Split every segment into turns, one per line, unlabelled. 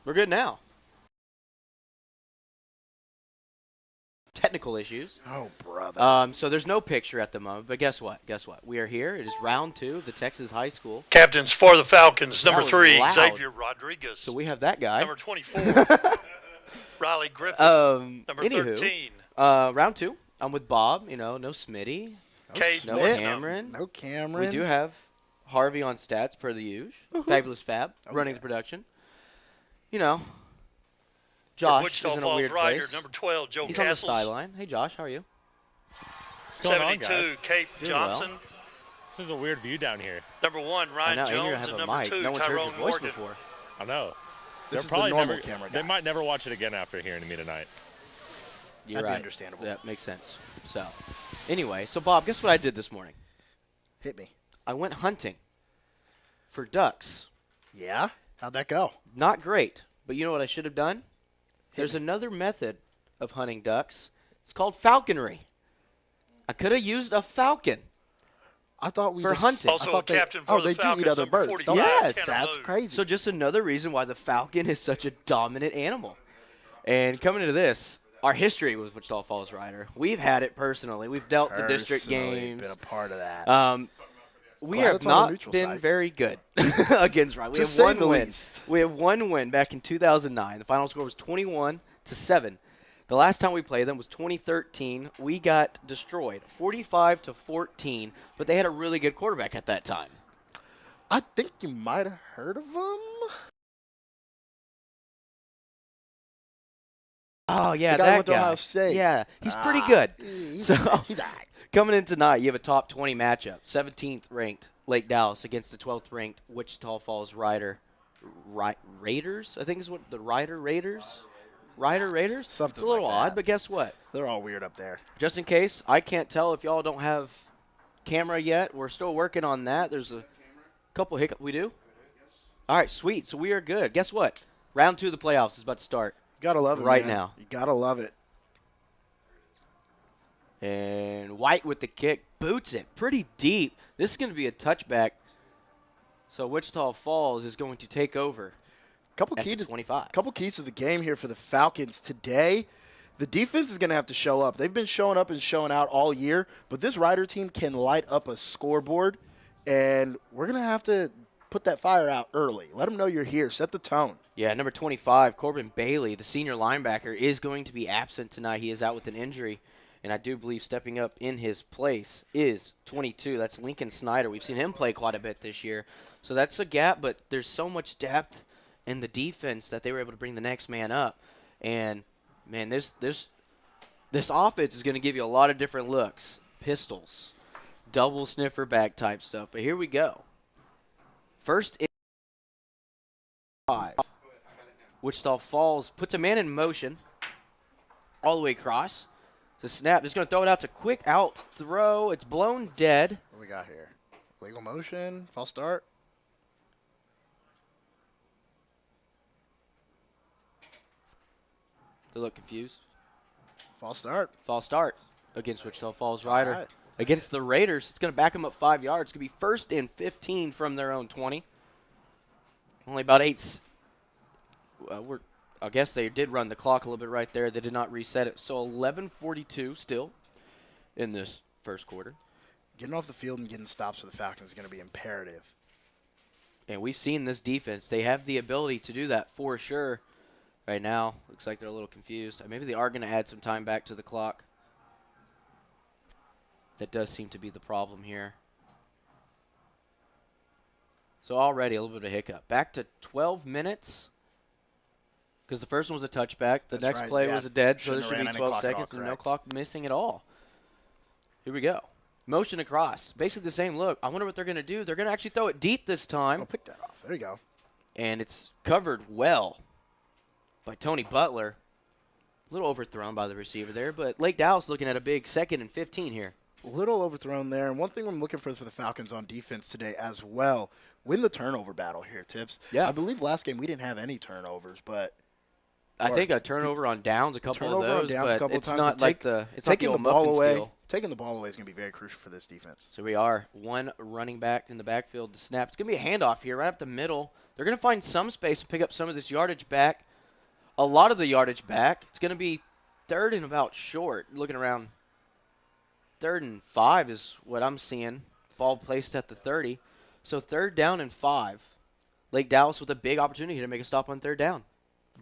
We're good now. Technical issues.
Oh, brother.
So there's no picture at the moment, but guess what? We are here. It is round 2 of the Texas High School.
Captains for the Falcons,
That
number
was
3,
loud.
Xavier Rodriguez.
So we have that guy.
Number 24, Riley Griffin. Number 13.
Round 2. I'm with Bob. No Smitty.
Case
No
Morton.
Cameron.
No Cameron.
We do have Harvey on stats per the usual. Fabulous Fab running the production. Josh
Wichita
is in a
Falls
weird
Rider,
place.
number 12, Joe
He's on the
Castles.
sideline. Hey, Josh, how are you?
What's going on,
72,
guys?
Cape
Doing
Johnson.
well.
This is a weird view down here.
Number 1,
I
Ryan
know, and you
Jones.
have
And
a
number
mic.
2,
No one's heard your
Tyrone
voice
Morgan.
before.
I know.
This is the
probably
normal
never,
camera
They
guy.
might never watch it again after hearing me tonight.
You're
That'd be
right.
understandable.
That makes sense. So, anyway, Bob, guess what I did this morning?
Hit me.
I went hunting for ducks.
Yeah? How'd that go?
Not great, but you know what I should have done? There's
me.
another method of hunting ducks. It's called falconry. I could have used a falcon.
I thought we
For
just-
hunting.
I
Also
thought
a captain for the
they do
Falcons,
eat other
number
birds.
45,
Don't they?
Yes.
Tanner
That's
Lou.
crazy.
So just another reason why the falcon is such a dominant animal. And coming into this, our history with Wichita Falls Rider, we've had it personally. We've dealt the district
Personally
games.
been a part of that.
We
Glad
have
it's on the
not
neutral
been
side.
very good against Rider. We
To
have
say
one
the
win.
least.
We have one win back in 2009. The final score was 21-7. The last time we played them was 2013. We got destroyed, 45-14. But they had a really good quarterback at that time.
I think you might have heard of him.
Oh yeah,
The guy
that
went to
guy.
Ohio State.
Yeah, he's pretty good.
He's
So-
he's all right.
Coming in tonight, you have a top 20 matchup. 17th ranked Lake Dallas against the 12th ranked Wichita Falls Raiders. I think is what the Raiders. Raiders.
Something
It's a little
like
odd,
that.
but guess what?
They're all weird up there.
Just in case, I can't tell if y'all don't have camera yet. We're still working on that. There's a couple hiccups. We do? All right, sweet. So we are good. Guess what? Round 2 of the playoffs is about to start.
You gotta love it
Right
man.
now.
You gotta love it.
And White with the kick. Boots it pretty deep. This is going to be a touchback. So Wichita Falls is going to take over
Couple
at the 25.
Couple keys to the game here for the Falcons today. The defense is going to have to show up. They've been showing up and showing out all year, but this Rider team can light up a scoreboard, and we're going to have to put that fire out early. Let them know you're here. Set the tone.
Yeah, number 25, Corbin Bailey, the senior linebacker, is going to be absent tonight. He is out with an injury, and I do believe stepping up in his place is 22. That's Lincoln Snyder. We've seen him play quite a bit this year. So that's a gap, but there's so much depth in the defense that they were able to bring the next man up. And, man, this offense is going to give you a lot of different looks. Pistols, double sniffer back type stuff. But here we go. First in 5. Wichita Falls puts a man in motion all the way across. It's a snap. He's going to throw it out. It's a quick out throw. It's blown dead.
What do we got here? Legal motion, false start.
They look confused.
False start.
False start against Wichita Falls Rider.
All right.
Against the Raiders, it's going to back them up 5 yards. It's going to be first and 15 from their own 20. Only about 8. I guess they did run the clock a little bit right there. They did not reset it. So 11:42 still in this first quarter.
Getting off the field and getting stops for the Falcons is going to be imperative.
And we've seen this defense. They have the ability to do that for sure. Right now, looks like they're a little confused. Maybe they are going to add some time back to the clock. That does seem to be the problem here. So already a little bit of a hiccup. Back to 12 minutes. Because the first one was a touchback. The
That's
next
right,
play
yeah.
was a dead, so
Shouldn't
there
have
should
ran
be
any
12
clock at all,
seconds and no
correct.
clock missing at all. Here we go. Motion across. Basically the same look. I wonder what they're going to do. They're going to actually throw it deep this time.
Oh, pick that off. There you go.
And it's covered well by Tony Butler. A little overthrown by the receiver there, but Lake Dallas looking at a big 2nd and 15 here.
A little overthrown there. And one thing I'm looking for the Falcons on defense today as well, win the turnover battle here, Tips.
Yeah.
I believe last game we didn't have any turnovers, but
I think a turnover on downs, a couple of
turnover on
those,
downs a
but
couple of
it's
times,
not
but
like the it's not
taking
the
the
old
ball
muffin
away,
steal.
taking the ball away is going to be very crucial for this defense.
So we are one running back in the backfield to snap. It's going to be a handoff here right up the middle. They're going to find some space and pick up some of this yardage back. A lot of the yardage back. It's going to be 3rd and about short. Looking around, 3rd and 5 is what I'm seeing. Ball placed at the 30. So 3rd down and 5. Lake Dallas with a big opportunity to make a stop on 3rd down.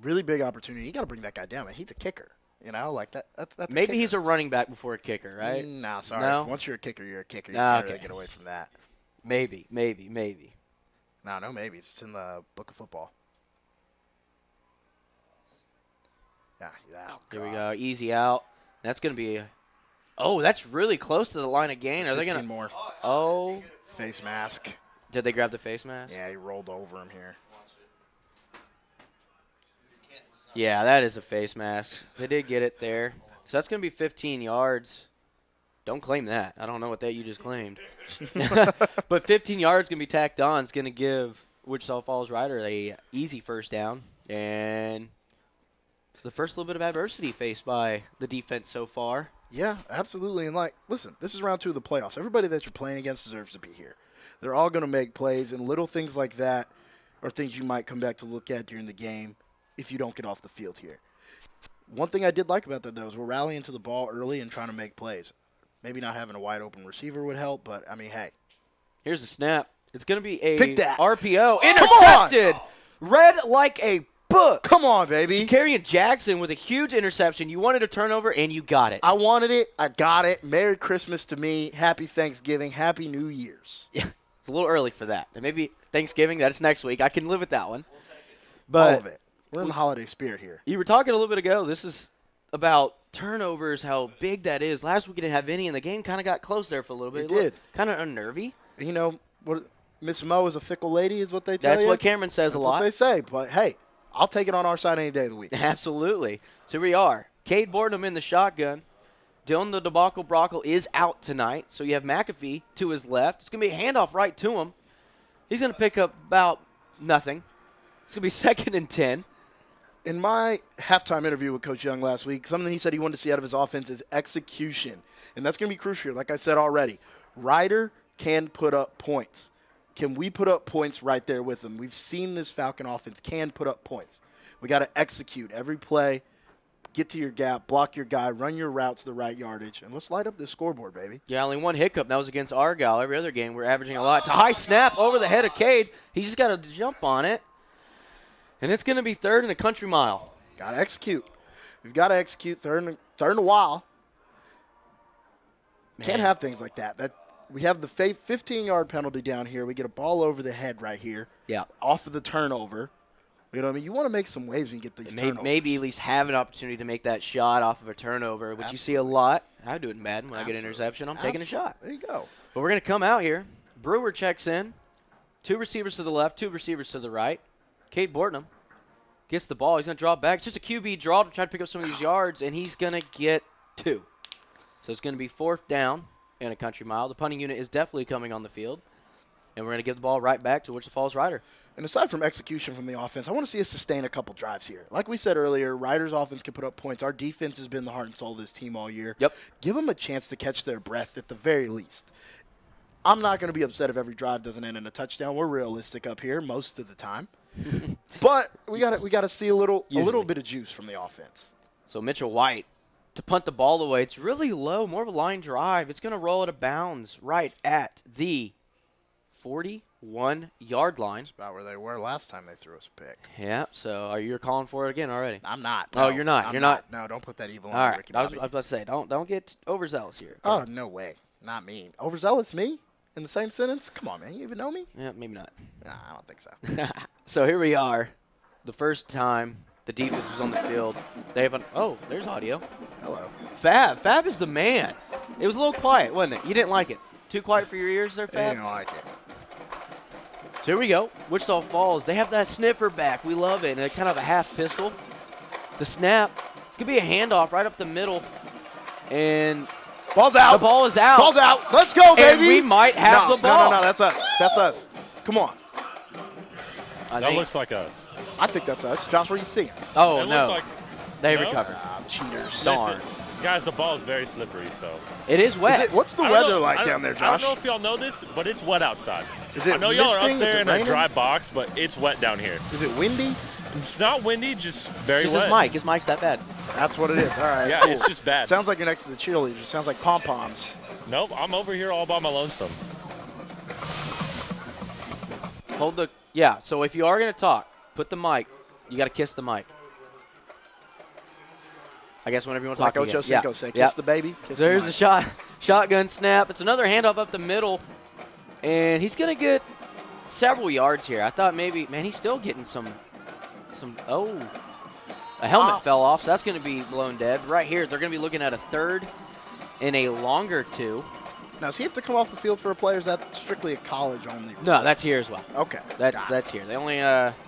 Really big opportunity. You got to bring that guy down, man. He's a kicker. You know, like that. That's
Maybe he's a running back before a kicker, right?
No, sorry.
No?
Once you're a kicker, you're a kicker. You can't really get away from that.
Maybe.
No maybes. It's in the book of football. Yeah.
Here we go. Easy out. That's going to be that's really close to the line of gain. Are they going to
more?
Oh.
Face mask.
Did they grab the face mask?
Yeah, he rolled over him here.
Yeah, that is a face mask. They did get it there. So that's going to be 15 yards. Don't claim that. I don't know what that you just claimed. But 15 yards going to be tacked on. It's going to give Wichita Falls Rider a easy 1st down. And the first little bit of adversity faced by the defense so far.
Yeah, absolutely. And, listen, this is round 2 of the playoffs. Everybody that you're playing against deserves to be here. They're all going to make plays, and little things like that are things you might come back to look at during the game if you don't get off the field here. One thing I did like about that, though, is we're rallying to the ball early and trying to make plays. Maybe not having a wide-open receiver would help, but, I mean, hey.
Here's the snap. It's going to be a
Pick that.
RPO. Intercepted. Read like a book.
Come on, baby.
Carrying Jackson with a huge interception. You wanted a turnover, and you got it.
I wanted it. I got it. Merry Christmas to me. Happy Thanksgiving. Happy New Year's.
Yeah, it's a little early for that. And maybe Thanksgiving, that's next week. I can live with that one. But
all of it. We're in the holiday spirit here.
You were talking a little bit ago. This is about turnovers, how big that is. Last week we didn't have any, and the game kind of got close there for a little bit.
It did.
Kind of unnervy.
You know, Miss Mo is a fickle lady is what they tell you.
That's what Cameron says a lot.
That's what they say. But, hey, I'll take it on our side any day of the week.
Absolutely. So here we are. Cade Boardham in the shotgun. Dylan the Debacle Brockle is out tonight. So you have McAfee to his left. It's going to be a handoff right to him. He's going to pick up about nothing. It's going to be 2nd and 10.
In my halftime interview with Coach Young last week, something he said he wanted to see out of his offense is execution. And that's going to be crucial here. Like I said already, Ryder can put up points. Can we put up points right there with them? We've seen this Falcon offense can put up points. We got to execute every play, get to your gap, block your guy, run your route to the right yardage, and let's light up this scoreboard, baby.
Yeah, only one hiccup. That was against Argyle. Every other game we're averaging a lot. It's a high snap over the head of Cade. He just got to jump on it. And it's going to be 3rd and a country mile.
Got to execute. We've got to execute third and a while. Can't have things like that. We have the 15-yard penalty down here. We get a ball over the head right here.
Yeah.
Off of the turnover. You know what I mean? You want to make some waves when you get these turnovers.
Maybe at least have an opportunity to make that shot off of a turnover, which you see a lot. I do it in Madden when I get an interception. I'm taking a shot.
There you go.
But we're going to come out here. Brewer checks in. 2 receivers to the left, 2 receivers to the right. Cade Boardham gets the ball. He's going to draw back. It's just a QB draw to try to pick up some of these yards, and he's going to get 2. So it's going to be 4th down and a country mile. The punting unit is definitely coming on the field, and we're going to give the ball right back to Wichita Falls Rider.
And aside from execution from the offense, I want to see us sustain a couple drives here. Like we said earlier, Rider's offense can put up points. Our defense has been the heart and soul of this team all year.
Yep.
Give them a chance to catch their breath at the very least. I'm not going to be upset if every drive doesn't end in a touchdown. We're realistic up here most of the time. But we got to see a little bit of juice from the offense.
So Mitchell White to punt the ball away. It's really low, more of a line drive. It's going to roll out of bounds right at the 41-yard line.
That's about where they were last time they threw us a pick.
Yeah, so are you calling for it again already?
I'm not.
No, you're not. You're not.
No, don't put that evil
all
on
right.
Ricky
I was
Bobby.
about to say, don't get overzealous here.
Oh, no way. Not me. Overzealous me? In the same sentence? Come on, man. You even know me?
Yeah, maybe not.
Nah, I don't think so.
So here we are. The first time the defense was on the field. They have there's audio.
Hello.
Fab is the man. It was a little quiet, wasn't it? You didn't like it. Too quiet for your ears there,
I
Fab?
didn't like it.
So here we go. Wichita Falls. They have that sniffer back. We love it. And it's kind of a half pistol. The snap. It's going to be a handoff right up the middle. And
ball's out.
The ball is out.
Ball's out. Let's go, baby.
And we might have the ball.
No. That's us. That's us. Come on.
That looks like us.
I think that's us. Josh, what are you seeing?
Oh,
It
no.
looked
They
No?
recovered.
Cheaters.
Darn.
Listen, guys, the ball is very slippery, so.
It is wet.
What's the
I don't
weather
know-
like
I don't-
down there,
I don't
Josh?
know if y'all know this, but it's wet outside.
Is it
I know y'all are
misting?
up there
Is it
in a
raining?
dry box, but it's wet down here.
Is it windy?
It's not windy, just very
This
wet.
is Mike. His mic's that bad.
That's what it is. All right.
Yeah,
cool.
it's just bad.
Sounds like you're next to the cheerleaders. Sounds like pom-poms.
Nope, I'm over here all by my lonesome.
Hold the. Yeah. So if you are gonna talk, put the mic. You got to kiss the mic. I guess whenever you want to
Like
talk
Ocho
again.
Cinco say, kiss the baby, kiss
There's
the
a
mic.
shotgun snap. It's another handoff up the middle, and he's gonna get several yards here. I thought maybe, man, he's still getting some. Oh, a helmet fell off, so that's gonna be blown dead. Right here, they're gonna be looking at a third and a longer 2.
Now, does he have to come off the field for a player? Is that strictly a college only?
No, that's here as well.
Okay.
That's here. The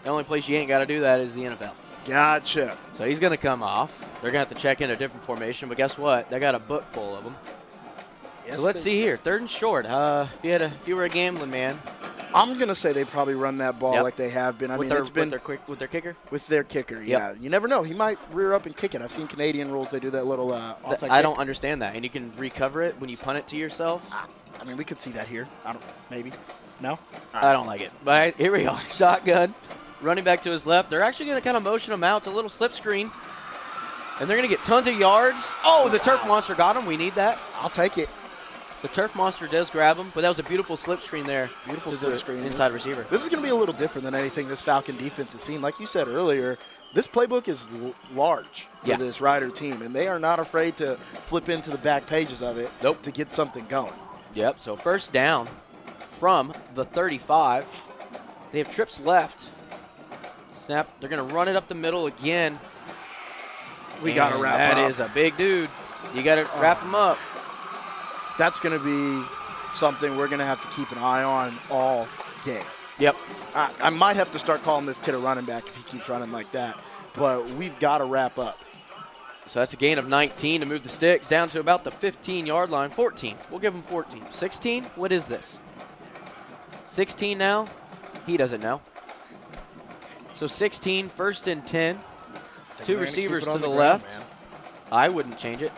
only place you ain't got to do that is the NFL.
Gotcha.
So he's going to come off. They're going to have to check in a different formation, but guess what? They got a book full of them.
Yes,
So let's see here. 3rd and short. If you were a gambling man,
I'm gonna say they probably run that ball
Yep.
like they have been. I
with
mean, it's been
their kicker.
with their kicker. Yeah, you never know. He might rear up and kick it. I've seen Canadian rules. They do that little.
I don't understand that, and you can recover it when you punt it to yourself.
I mean, we could see that here. Maybe. No.
I don't like it. But here we are. Shotgun, running back to his left. They're actually going to kind of motion him out. It's a little slip screen, and they're going to get tons of yards. Oh, the turf monster got him. We need that.
I'll take it.
The turf monster does grab him, but that was a beautiful slip screen there.
Beautiful
to
slip
the
screen.
inside receiver.
This is going to be a little different than anything this Falcon defense has seen. Like you said earlier, this playbook is large for this Rider team, and they are not afraid to flip into the back pages of it to get something going.
Yep, so first down from the 35. They have trips left. Snap, they're going to run it up the middle again.
We got to wrap up.
That is a big dude. You got to wrap him up.
That's going to be something we're going to have to keep an eye on all game.
Yep.
I might have to start calling this kid a running back if he keeps running like that, but we've got to wrap up.
So that's a gain of 19 to move the sticks down to about the 15-yard line. 14. We'll give him 14. 16? What is this? 16 now? He doesn't know. So 16, 1st and 10. Two receivers to the left.
Man.
I wouldn't change it.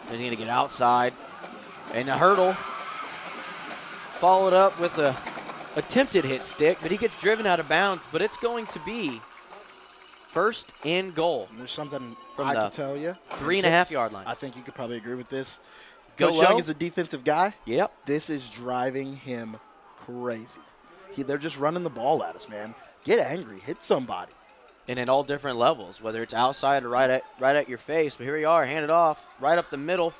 He's going to get outside. And a hurdle. Followed up with a attempted hit stick, but he gets driven out of bounds. But it's going to be 1st and goal.
And there's something
From
I
the
can tell you.
3.5-yard line.
I think you could probably agree with this.
Go
Coach
low.
Young is a defensive guy.
Yep.
This is driving him crazy. They're just running the ball at us, man. Get angry. Hit somebody.
And at all different levels, whether it's outside or right at your face. But here we are, hand it off, right up the middle.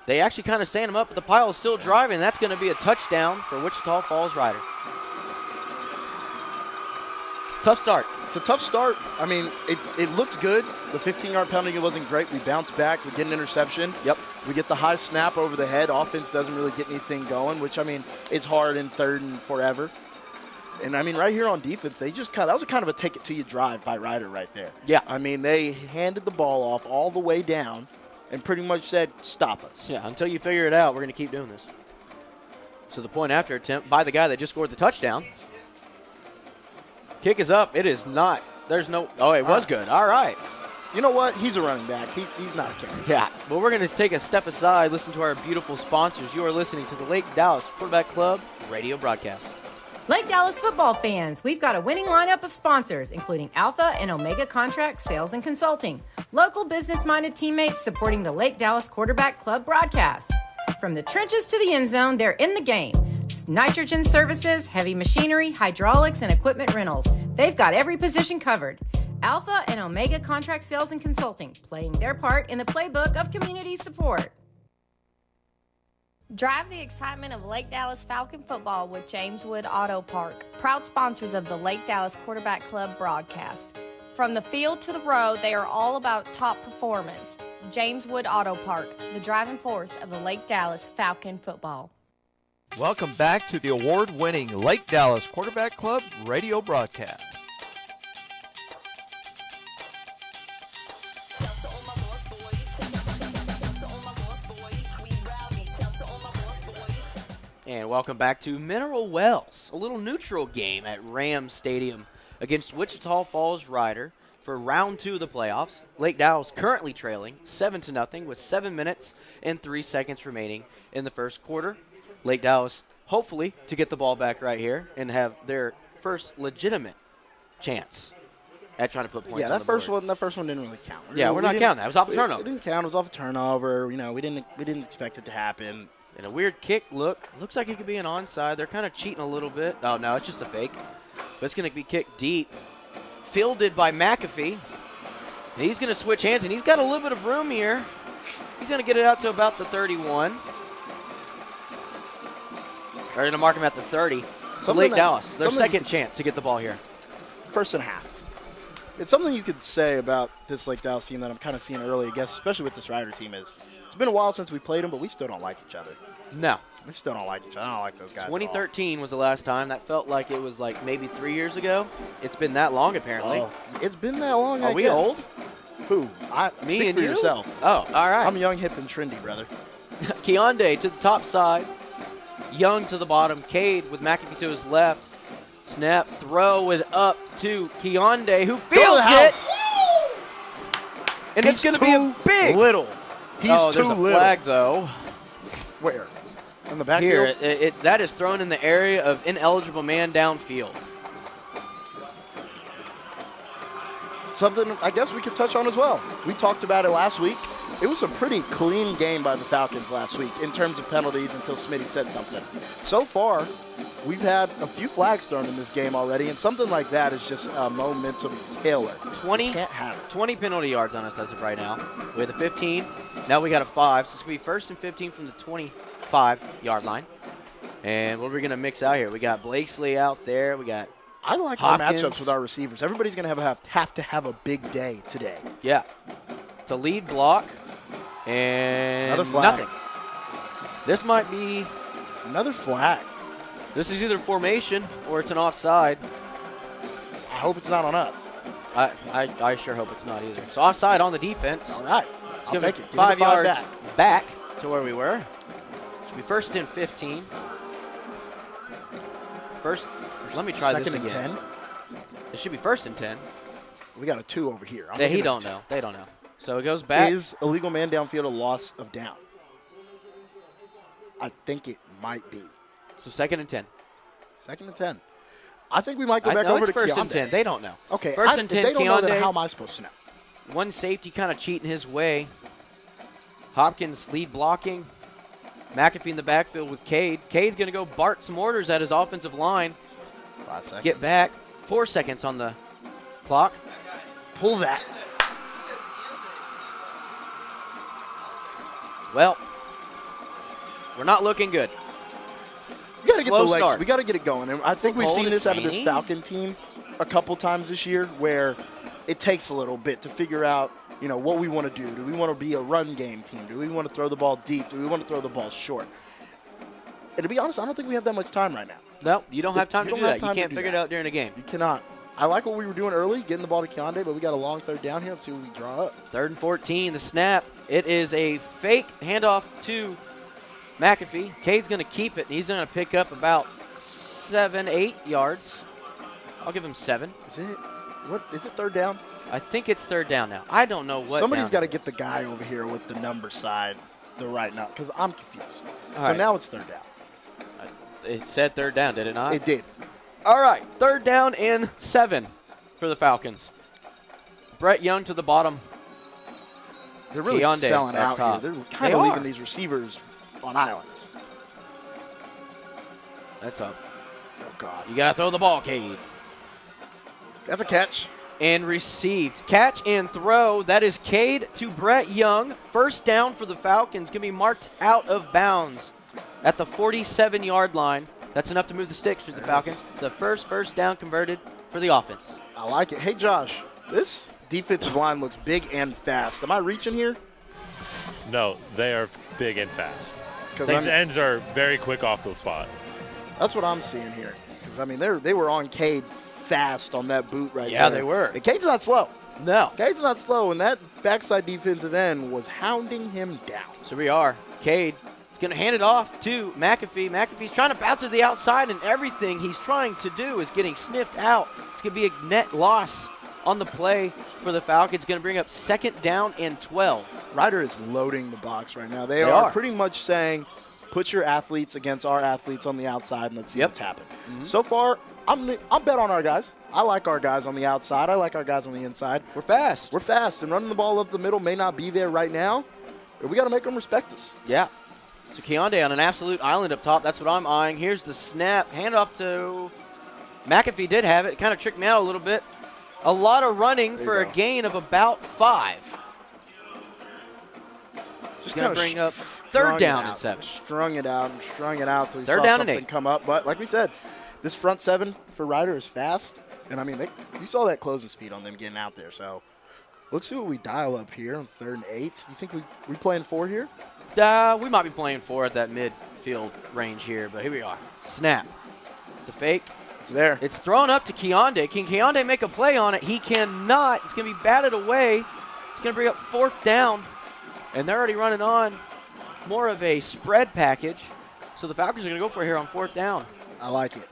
They actually kind of stand him up, but the pile is still driving. That's going to be a touchdown for Wichita Falls Rider. Tough start.
It's a tough start. I mean, it looked good. The 15-yard penalty wasn't great. We bounced back. We get an interception.
Yep.
We get the high snap over the head. Offense doesn't really get anything going, which, I mean, it's hard in 3rd and forever. And, I mean, right here on defense, they just that was a kind of a take-it-to-you drive by Ryder right there.
Yeah.
I mean, they handed the ball off all the way down and pretty much said, stop us.
Yeah, until you figure it out, we're going to keep doing this. So the point after attempt by the guy that just scored the touchdown. Kick is up. It is not. There's no. Oh, it was good. All right.
You know what? He's a running back. He's not a kicker.
Yeah. Well, we're going to take a step aside, listen to our beautiful sponsors. You are listening to the Lake Dallas Quarterback Club radio broadcast.
Lake Dallas football fans, we've got a winning lineup of sponsors, including Alpha and Omega Contract Sales and Consulting, local business-minded teammates supporting the Lake Dallas Quarterback Club broadcast. From the trenches to the end zone, they're in the game. Nitrogen services, heavy machinery, hydraulics, and equipment rentals. They've got every position covered. Alpha and Omega Contract Sales and Consulting, playing their part in the playbook of community support.
Drive the excitement of Lake Dallas Falcon football with James Wood Auto Park, proud sponsors of the Lake Dallas Quarterback Club broadcast. From the field to the road, they are all about top performance. James Wood Auto Park, the driving force of the Lake Dallas Falcon football.
Welcome back to the award-winning Lake Dallas Quarterback Club radio broadcast.
And welcome back to Mineral Wells, a little neutral game at Rams Stadium against Wichita Falls Rider. for round 2 of the playoffs. Lake Dallas currently trailing 7-0 with 7 minutes and 3 seconds remaining in the first quarter. Lake Dallas hopefully to get the ball back right here and have their first legitimate chance at trying to put points on the board.
That first one didn't really count.
We're not counting that. It was off a turnover.
It didn't count. It was off a turnover. We didn't expect it to happen.
And a weird kick look. Looks like it could be an onside. They're kind of cheating a little bit. Oh, no, it's just a fake. But it's going to be kicked deep. Fielded by McAfee. And he's going to switch hands, and he's got a little bit of room here. He's going to get it out to about the 31. They're going to mark him at the 30. So Lake Dallas, their second chance to get the ball here.
First and a half. It's something you could say about this Lake Dallas team that I'm kind of seeing early, I guess, especially with this Rider team, is it's been a while since we played them, but we still don't like each other.
No.
We still don't like each other. I don't like those guys
2013 was the last time. That felt like it was like maybe 3 years ago. It's been that long, apparently.
Oh, it's been that long, I guess.
Are we old?
Who?
Me
speak
and
for
you?
yourself.
Oh, all right.
I'm young, hip, and trendy, brother.
Keondae to the top side. Young to the bottom. Cade with McAfee to his left. Snap, throw it up to Keondae, who fields it. And it's going to be a big.
Little. He's too
there's a
little.
flag, though.
Where? In the backfield?
Here, that is thrown in the area of ineligible man downfield.
Something I guess we could touch on as well. We talked about it last week. It was a pretty clean game by the Falcons last week in terms of penalties until Smitty said something. So far, we've had a few flags thrown in this game already, and something like that is just a momentum killer.
20 penalty yards on us as of right now. We had the 15. Now we got a 5. So it's going to be first and 15 from the 25-yard line. And what are we going to mix out here? We got Blakesley out there. We got
I like
Hopkins.
our matchups with our receivers. Everybody's going to have to have a big day today.
Yeah. It's a lead block. And
another flag.
Nothing. This might be
another flag.
This is either formation or it's an offside.
I hope it's not on us.
I sure hope it's not either. So offside on the defense.
All right.
I'll
take it.
5 yards back to where we were. Should be first and 15. First, let me try
second
this again.
Second and 10.
It should be first and 10.
We got a 2 over here.
They don't know. They don't know. So it goes back.
Is illegal man downfield a loss of down? I think it might be.
So second and 10.
Second and 10. I think we might go back over to
first
Keondae.
and 10. They don't know.
Okay.
First and 10,
if they don't know, then
Keondae.
how am I supposed to know?
One safety kind of cheating his way. Hopkins lead blocking. McAfee in the backfield with Cade. Cade going to go bark some orders at his offensive line.
5 seconds.
Get back. 4 seconds on the clock.
Pull that.
Well, we're not looking good.
We got to get the legs.
Start.
We got to get it going. And I think we've seen this out of this Falcon team a couple times this year where it takes a little bit to figure out, what we want to do. Do we want to be a run game team? Do we want to throw the ball deep? Do we want to throw the ball short? And to be honest, I don't think we have that much time right now.
No, you don't have time to do that. You can't figure it out during a game.
You cannot. I like what we were doing early, getting the ball to Keondae, but we got a long third down here. Let's see what we draw up.
3rd and 14, the snap. It is a fake handoff to McAfee. Cade's going to keep it, and he's going to pick up about 7-8 yards. I'll give him 7.
Is it 3rd down?
I think it's 3rd down now. I don't know what.
Somebody's got to get the guy over here with the number side the right now, because I'm confused.
All
so
right.
Now it's 3rd down.
It said 3rd down, did it not?
It did.
All right, 3rd down and 7 for the Falcons. Brett Young to the bottom.
They're really
Keondae
selling out
top.
here. They're kind of leaving these receivers on islands.
That's up.
Oh, God.
You got to throw the ball, Cade.
That's a catch.
And received. Catch and throw. That is Cade to Brett Young. 1st down for the Falcons. Going to be marked out of bounds at the 47-yard line. That's enough to move the sticks for the Falcons. The first down converted for the offense.
I like it. Hey, Josh, this defensive line looks big and fast. Am I reaching here?
No, they are big and fast.
These
ends are very quick off the spot.
That's what I'm seeing here. I mean, they were on Cade fast on that boot right there.
Yeah, they were.
And Cade's not slow.
No.
Cade's not slow, and that backside defensive end was hounding him down.
So we are. Cade is going to hand it off to McAfee. McAfee's trying to bounce to the outside, and everything he's trying to do is getting sniffed out. It's going to be a net loss on the play for the Falcons. Going to bring up 2nd down and 12.
Ryder is loading the box right now. They
are
are pretty much saying, put your athletes against our athletes on the outside and let's see what's happening. So far, I'm bet on our guys. I like our guys on the outside. I like our guys on the inside.
We're fast.
We're fast, and running the ball up the middle may not be there right now. But we got to make them respect us.
Yeah. So Keondae on an absolute island up top. That's what I'm eyeing. Here's the snap. Handoff to McAfee. Did have it. Kind of tricked me out a little bit. A lot of running for a gain of about 5. Just going to bring up 3rd down and 7.
Strung it out until he
3rd
saw
down and
something
8.
come up. But like we said, this front 7 for Ryder is fast. And, I mean, you saw that closing speed on them getting out there. So let's see what we dial up here on 3rd and 8. You think we playing 4 here?
We might be playing 4 at that midfield range here, but here we are. Snap. The fake.
It's there.
It's thrown up to Keondae. Can Keondae make a play on it? He cannot. It's going to be batted away. It's going to bring up 4th down. And they're already running on more of a spread package. So the Falcons are going to go for it here on 4th down.
I like it.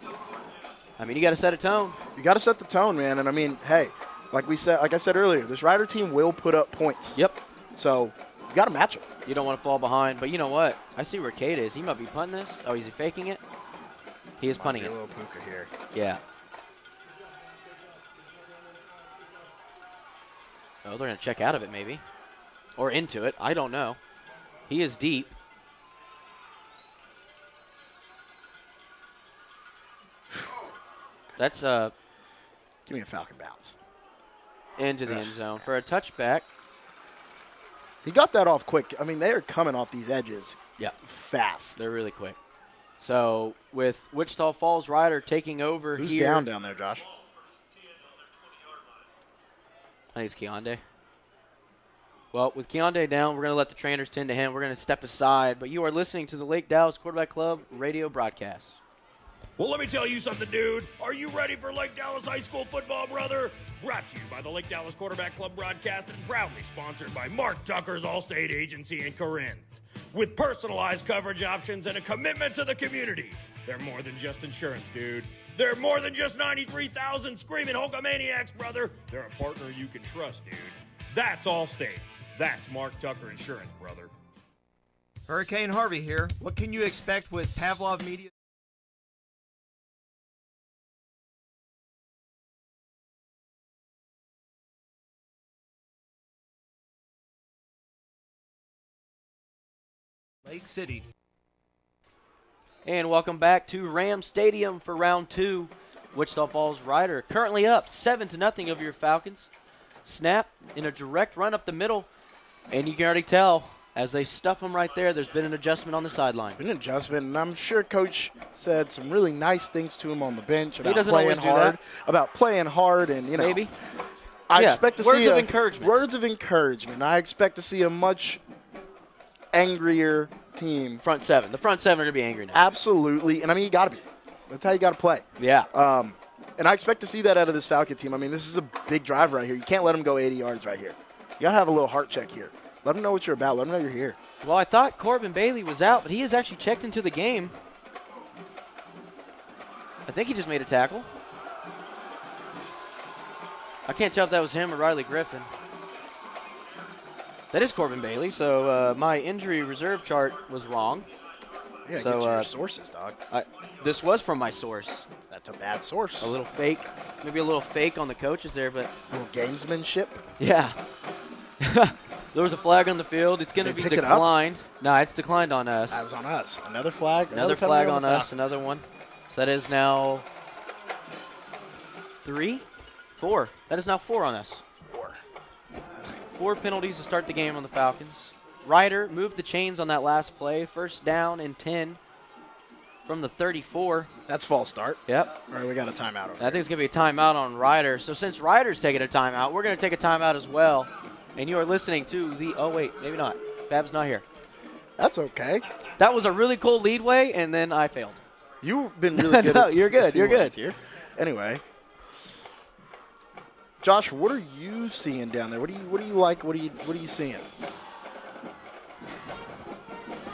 I mean, you got to set a tone.
You got to set the tone, man. And I mean, hey, like I said earlier, this Ryder team will put up points.
Yep.
So you got to match them.
You don't want to fall behind. But you know what? I see where Cade is. He might be punting this. Oh, is he faking it? He is punting it.
A little puka here.
Yeah. Oh, they're going to check out of it maybe. Or into it. I don't know. He is deep. That's
give me a Falcon bounce.
Into the end zone for a touchback.
He got that off quick. I mean, they are coming off these edges fast.
They're really quick. So with Wichita Falls Ryder taking over
Who's
here.
down there, Josh?
I think it's Keondae. Well, with Keondae down, we're going to let the trainers tend to him. We're going to step aside. But you are listening to the Lake Dallas Quarterback Club radio broadcast.
Well, let me tell you something, dude. Are you ready for Lake Dallas High School football, brother? Brought to you by the Lake Dallas Quarterback Club broadcast and proudly sponsored by Mark Tucker's Allstate Agency in Corinth. With personalized coverage options and a commitment to the community, they're more than just insurance, dude. They're more than just 93,000 screaming Hulkamaniacs, brother. They're a partner you can trust, dude. That's Allstate. That's Mark Tucker Insurance, brother.
Hurricane Harvey here. What can you expect with Pavlov Media? Lake City.
And welcome back to Ram Stadium for round 2. Wichita Falls Ryder currently up 7-0 over your Falcons. Snap in a direct run up the middle. And you can already tell, as they stuff them right there, there's been an adjustment on the sideline.
Been an adjustment, and I'm sure Coach said some really nice things to him on the bench about
he doesn't
playing
always do
hard.
that.
About playing hard, and, you know.
Maybe.
I expect to see
words of encouragement.
Words of encouragement. I expect to see a much angrier team.
Front 7. The front 7 are going to be angry now.
Absolutely. And, I mean, you got to be. That's how you got to play.
Yeah.
And I expect to see that out of this Falcon team. I mean, this is a big drive right here. You can't let them go 80 yards right here. You got to have a little heart check here. Let them know what you're about. Let them know you're here.
Well, I thought Corbin Bailey was out, but he is actually checked into the game. I think he just made a tackle. I can't tell if that was him or Riley Griffin. That is Corbin Bailey, so my injury reserve chart was wrong.
Yeah,
so,
get to your sources, dog.
This was from my source.
That's a bad source.
A little fake. Maybe a little fake on the coaches there, but.
A little gamesmanship.
Yeah. There was a flag on the field. It's going to be declined. No, it's declined on us.
That was on us. Another flag.
Another flag on us. Another one. So that is now 4. That is now 4 on us. 4 penalties to start the game on the Falcons. Ryder moved the chains on that last play. 1st down and 10 from the 34.
That's false start.
Yep.
All right, we got a timeout over
I think it's going to be a timeout on Ryder. So since Ryder's taking a timeout, we're going to take a timeout as well. And you are listening to the – oh, wait, maybe not. Fab's not here.
That's okay.
That was a really cool leadway, and then I failed.
You've been really good.
No, you're good. You're good.
Here. Anyway. Josh, what are you seeing down there? What do you like? What are you seeing?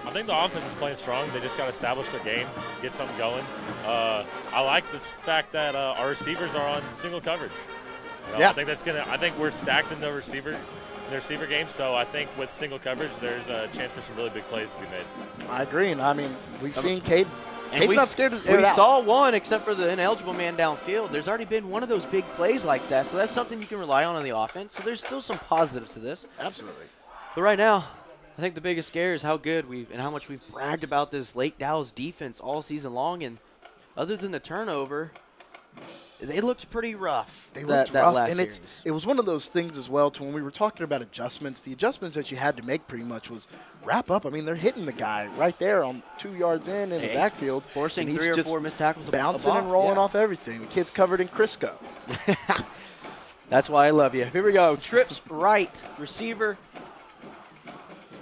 I think the offense is playing strong. They just got to establish their game, get something going. I like the fact that our receivers are on single coverage. I think I think we're stacked in the receiver game, so I think with single coverage, there's a chance for some really big plays to be made.
I agree, and I mean, we've seen Cade.
And
Cade's not scared to air it
We
out.
saw one, except for the ineligible man downfield. There's already been one of those big plays like that, so that's something you can rely on the offense. So there's still some positives to this.
Absolutely.
But right now, I think the biggest scare is how good and how much we've bragged about this Lake Dallas defense all season long. And other than the turnover, they looked pretty rough.
They looked rough,
last
and
series.
it was one of those things as well. To when we were talking about adjustments, the adjustments that you had to make pretty much was wrap up. I mean, they're hitting the guy right there on 2 yards in the backfield,
forcing
and
3 or
just
4 missed tackles,
bouncing and rolling off everything. The kid's covered in Crisco.
That's why I love you. Here we go. Trips right, receiver.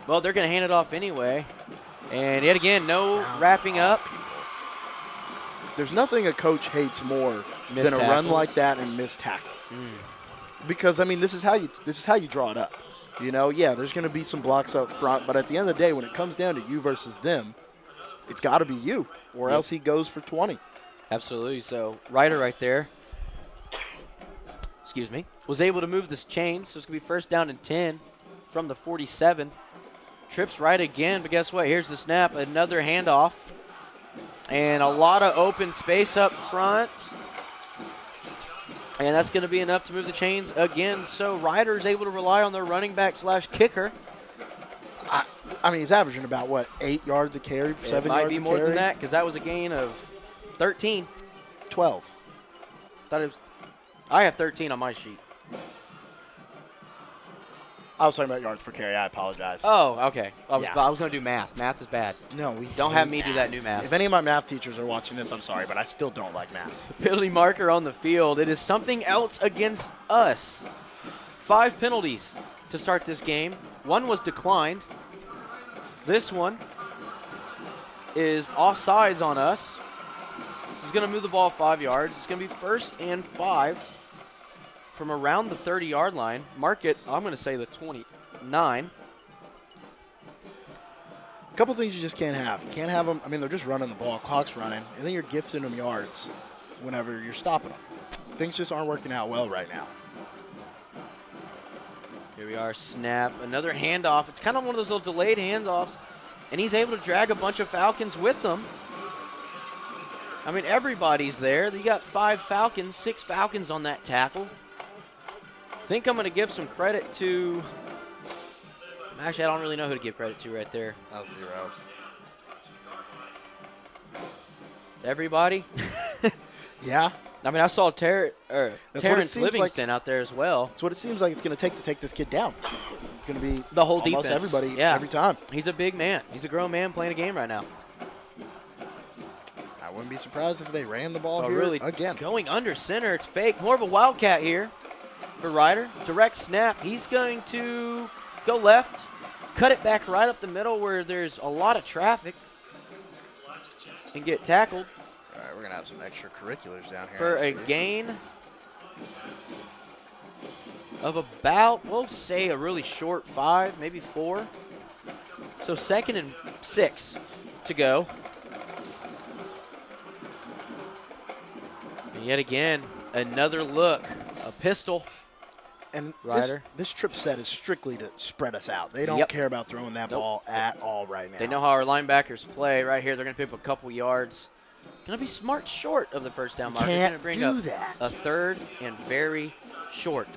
Well, they're going to hand it off anyway. And yet again, no wrapping up.
There's nothing a coach hates more than a run like that and missed tackles. Because I mean, this is how you draw it up. You know, there's going to be some blocks up front, but at the end of the day, when it comes down to you versus them, it's got to be you, or else he goes for 20.
Absolutely. So Ryder right there, was able to move this chain. So it's going to be first down and 10 from the 47. Trips right again, but guess what? Here's the snap. Another handoff. And a lot of open space up front. And that's going to be enough to move the chains again. So Ryder's able to rely on their running back / kicker.
I mean, he's averaging about, 8 yards a carry, 7 yards a carry?
It might be more than that because that was a gain of 13.
12.
I have 13 on my sheet.
I was talking about yards per carry. I apologize.
Oh, okay. I was going to do math. Math is bad.
No, we
don't have me do that new math.
If any of my math teachers are watching this, I'm sorry, but I still don't like math.
Penalty marker on the field. It is something else against us. 5 penalties to start this game. 1 was declined. This one is offsides on us. This is going to move the ball 5 yards. It's going to be first and 5 from around the 30-yard line. Mark it, I'm going to say the 29.
A couple things you just can't have. You can't have them. I mean, they're just running the ball. Clock's running. And then you're gifting them yards whenever you're stopping them. Things just aren't working out well right now.
Here we are, snap. Another handoff. It's kind of one of those little delayed handoffs. And he's able to drag a bunch of Falcons with them. I mean, everybody's there. You got 5 Falcons, 6 Falcons on that tackle. I think I'm going to give some credit to – actually, I don't really know who to give credit to right there.
That was 0.
Everybody?
Yeah.
I mean, I saw Terrence Livingston out there as well.
That's what it seems like it's going to take this kid down. It's going to be
the whole
almost
defense.
Everybody every time.
He's a big man. He's a grown man playing a game right now.
I wouldn't be surprised if they ran the ball here
really
again.
Going under center. It's fake. More of a wildcat here for Ryder. Direct snap. He's going to go left, cut it back right up the middle where there's a lot of traffic, and get tackled.
All right, we're going to have some extracurriculars down here.
For a gain of about, we'll say a really short 5, maybe 4. So 2nd and 6 to go. And yet again, another look, a pistol.
And
Ryder.
this trip set is strictly to spread us out. They don't care about throwing that ball at all right now.
They know how our linebackers play. Right here, they're going to pick up a couple yards. Going to be smart short of the first down mark.
Can't
going to bring
do
up
that.
a 3rd and very short.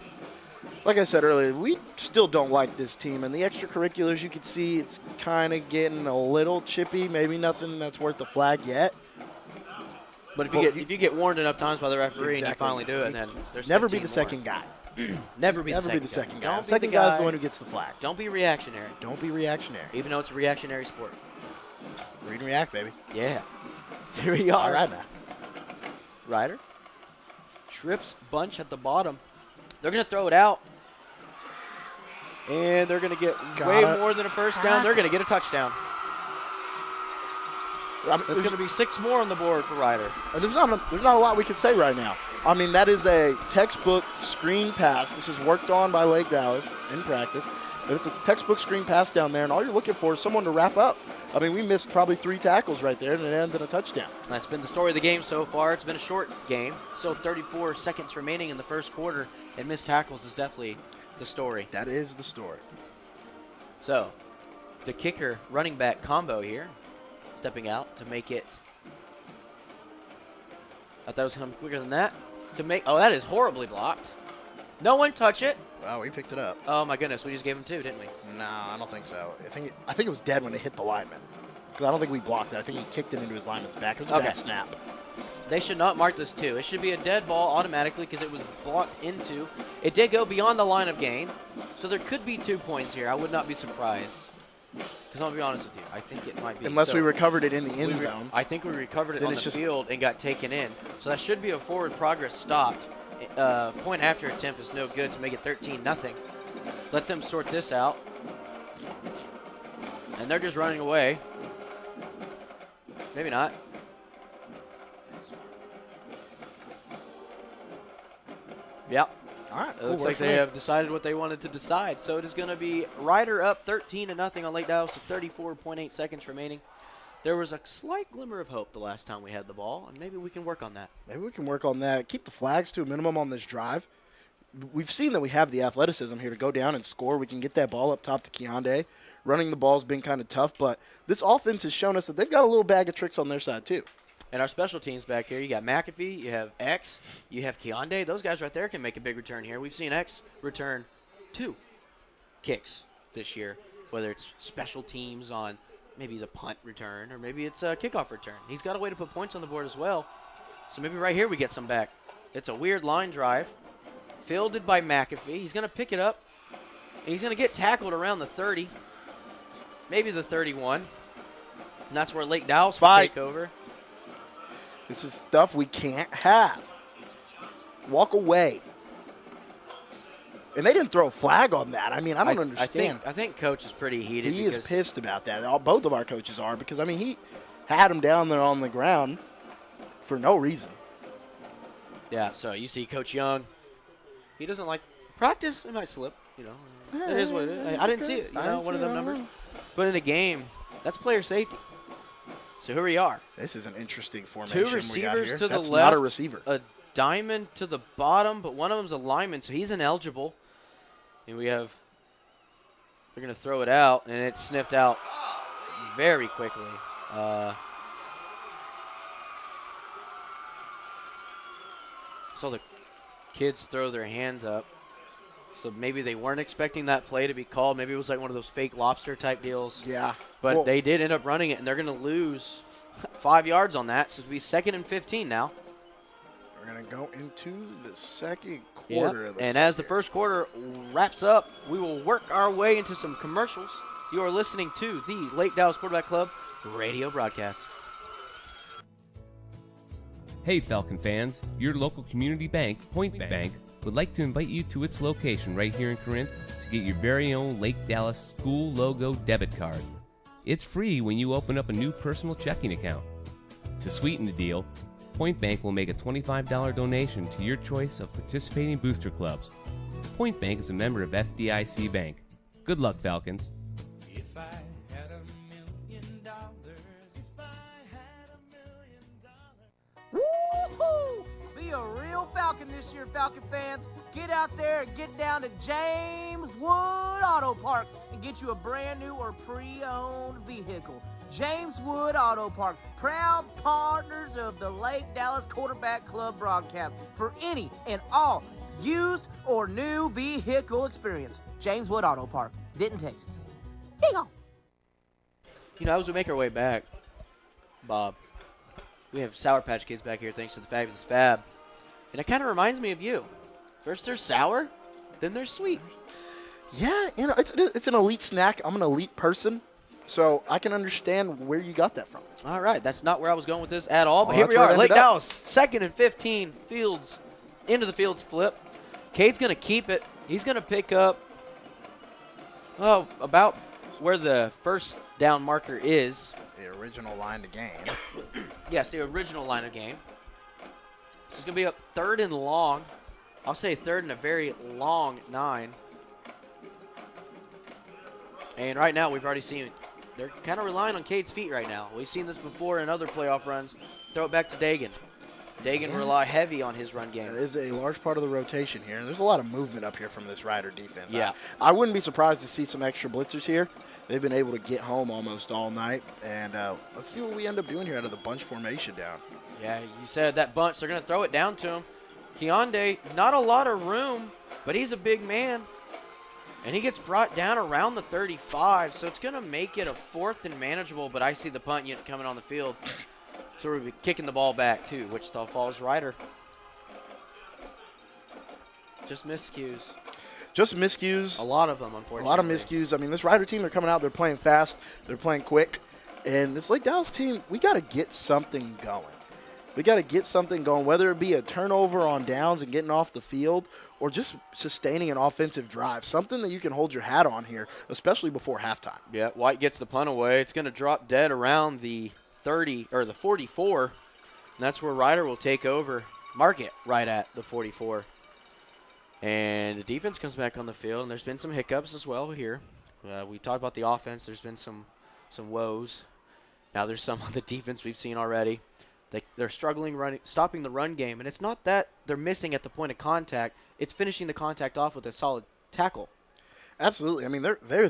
Like I said earlier, we still don't like this team. And the extracurriculars, you can see it's kind of getting a little chippy. Maybe nothing that's worth the flag yet.
But if you get warned enough times by the referee and you finally do it, then there's
never be the
more.
second guy.
Never be the second guy.
The second guy is the one who gets the flag.
Don't be reactionary.
Don't be reactionary.
Even though it's a reactionary sport.
Read and react, baby.
Yeah. Here we are.
All right, now.
Ryder. Trips bunch at the bottom. They're going to throw it out. And they're going to get way more than a first down. They're going to get a touchdown. There's going to be 6 more on the board for Ryder.
And there's not a lot we can say right now. I mean, that is a textbook screen pass. This is worked on by Lake Dallas in practice. And it's a textbook screen pass down there, and all you're looking for is someone to wrap up. I mean, we missed probably 3 tackles right there, and it ends in a touchdown.
That's been the story of the game so far. It's been a short game. Still 34 seconds remaining in the first quarter, and missed tackles is definitely the story.
That is the story.
So, the kicker running back combo here, stepping out to make it. I thought it was going to come quicker than that. Oh, that is horribly blocked. No one touch it.
Wow, we picked it up.
Oh my goodness, we just gave him 2, didn't we?
No, I don't think so. I think it was dead when it hit the lineman. Because I don't think we blocked it. I think he kicked it into his lineman's back. It was a bad snap.
They should not mark this 2. It should be a dead ball automatically because it was blocked into. It did go beyond the line of gain, so there could be 2 points here. I would not be surprised. Because I'll be honest with you, I think it might be.
Unless we recovered it in the end zone.
I think we recovered it on the field and got taken in. So that should be a forward progress stopped. Point after attempt is no good to make it 13-0. Let them sort this out. And they're just running away. Maybe not. Yep.
All right.
It looks like they have decided what they wanted to decide. So it is going to be Ryder up 13-0 on Lake Dallas with 34.8 seconds remaining. There was a slight glimmer of hope the last time we had the ball, and maybe we can work on that.
Maybe we can work on that. Keep the flags to a minimum on this drive. We've seen that we have the athleticism here to go down and score. We can get that ball up top to Keondae. Running the ball's been kind of tough, but this offense has shown us that they've got a little bag of tricks on their side too.
And our special teams back here, you got McAfee, you have X, you have Keondae. Those guys right there can make a big return here. We've seen X return 2 kicks this year, whether it's special teams on maybe the punt return or maybe it's a kickoff return. He's got a way to put points on the board as well. So maybe right here we get some back. It's a weird line drive, fielded by McAfee. He's going to pick it up, and he's going to get tackled around the 30, maybe the 31. And that's where Lake Dallas will take over.
This is stuff we can't have. Walk away. And they didn't throw a flag on that. I mean, I don't understand.
I think Coach is pretty heated.
He is pissed about that. Both of our coaches are because, I mean, he had him down there on the ground for no reason.
Yeah, so you see Coach Young. He doesn't like practice. It might slip, you know. It is what it is. I didn't see it, one of them numbers. But in a game, that's player safety. So here we are.
This is an interesting formation.
2 receivers
we got here.
to the
That's
left.
not a receiver.
A diamond to the bottom, but one of them's a lineman, so he's ineligible. And they're going to throw it out, and it's sniffed out very quickly. So the kids throw their hands up. So maybe they weren't expecting that play to be called. Maybe it was like one of those fake lobster type deals.
Yeah.
But they did end up running it, and they're going to lose 5 yards on that. So it'll be 2nd and 15 now.
We're going to go into the second quarter.
Yep. And as the first quarter wraps up, we will work our way into some commercials. You are listening to the Lake Dallas Quarterback Club radio broadcast.
Hey Falcon fans, your local community bank, Point Bank, would like to invite you to its location right here in Corinth to get your very own Lake Dallas school logo debit card. It's free when you open up a new personal checking account. To sweeten the deal, Point Bank will make a $25 donation to your choice of participating booster clubs. Point Bank is a member of FDIC Bank. Good luck, Falcons.
If I had $1 million, if I had $1 million.
Woo-hoo! Be a real Falcon this year, Falcon fans. Get out there and get down to James Wood Auto Park and get you a brand new or pre-owned vehicle. James Wood Auto Park, proud partners of the Lake Dallas Quarterback Club broadcast for any and all used or new vehicle experience. James Wood Auto Park, Denton, Texas. Ding-o.
You know, as we make our way back, Bob, we have Sour Patch Kids back here thanks to the Fabulous Fab. And it kind of reminds me of you. First they're sour, then they're sweet.
Yeah, you know, it's an elite snack. I'm an elite person, so I can understand where you got that from.
All right, that's not where I was going with this at all, but here we are, Lake Dallas, 2nd and 15, Fields, into the Fields flip. Cade's going to keep it. He's going to pick up, about where the first down marker is.
The original line to gain.
Yes, the original line of game. So it's going to be up 3rd and long. I'll say 3rd and a very long 9. And right now, we've already seen they're kind of relying on Cade's feet right now. We've seen this before in other playoff runs. Throw it back to Dagan. Dagan rely heavy on his run game.
That is a large part of the rotation here. And there's a lot of movement up here from this Rider defense.
Yeah.
I wouldn't be surprised to see some extra blitzers here. They've been able to get home almost all night. And let's see what we end up doing here out of the bunch formation down.
Yeah, you said that bunch. They're going to throw it down to him. Keondae, not a lot of room, but he's a big man. And he gets brought down around the 35, so it's going to make it a 4th and manageable, but I see the punt unit coming on the field. So we'll be kicking the ball back to Wichita Falls Rider. Just miscues.
Just miscues.
A lot of them, unfortunately.
A lot of miscues. I mean, this Rider team, they're coming out, they're playing fast, they're playing quick. And this Lake Dallas team, we got to get something going. We got to get something going, whether it be a turnover on downs and getting off the field or just sustaining an offensive drive, something that you can hold your hat on here, especially before halftime.
Yeah, White gets the punt away. It's going to drop dead around the 30 or the 44, and that's where Rider will take over, mark it right at the 44. And the defense comes back on the field, and there's been some hiccups as well here. We talked about the offense. There's been some woes. Now there's some on the defense we've seen already. They're struggling stopping the run game, and it's not that they're missing at the point of contact. It's finishing the contact off with a solid tackle.
Absolutely. I mean, they're there.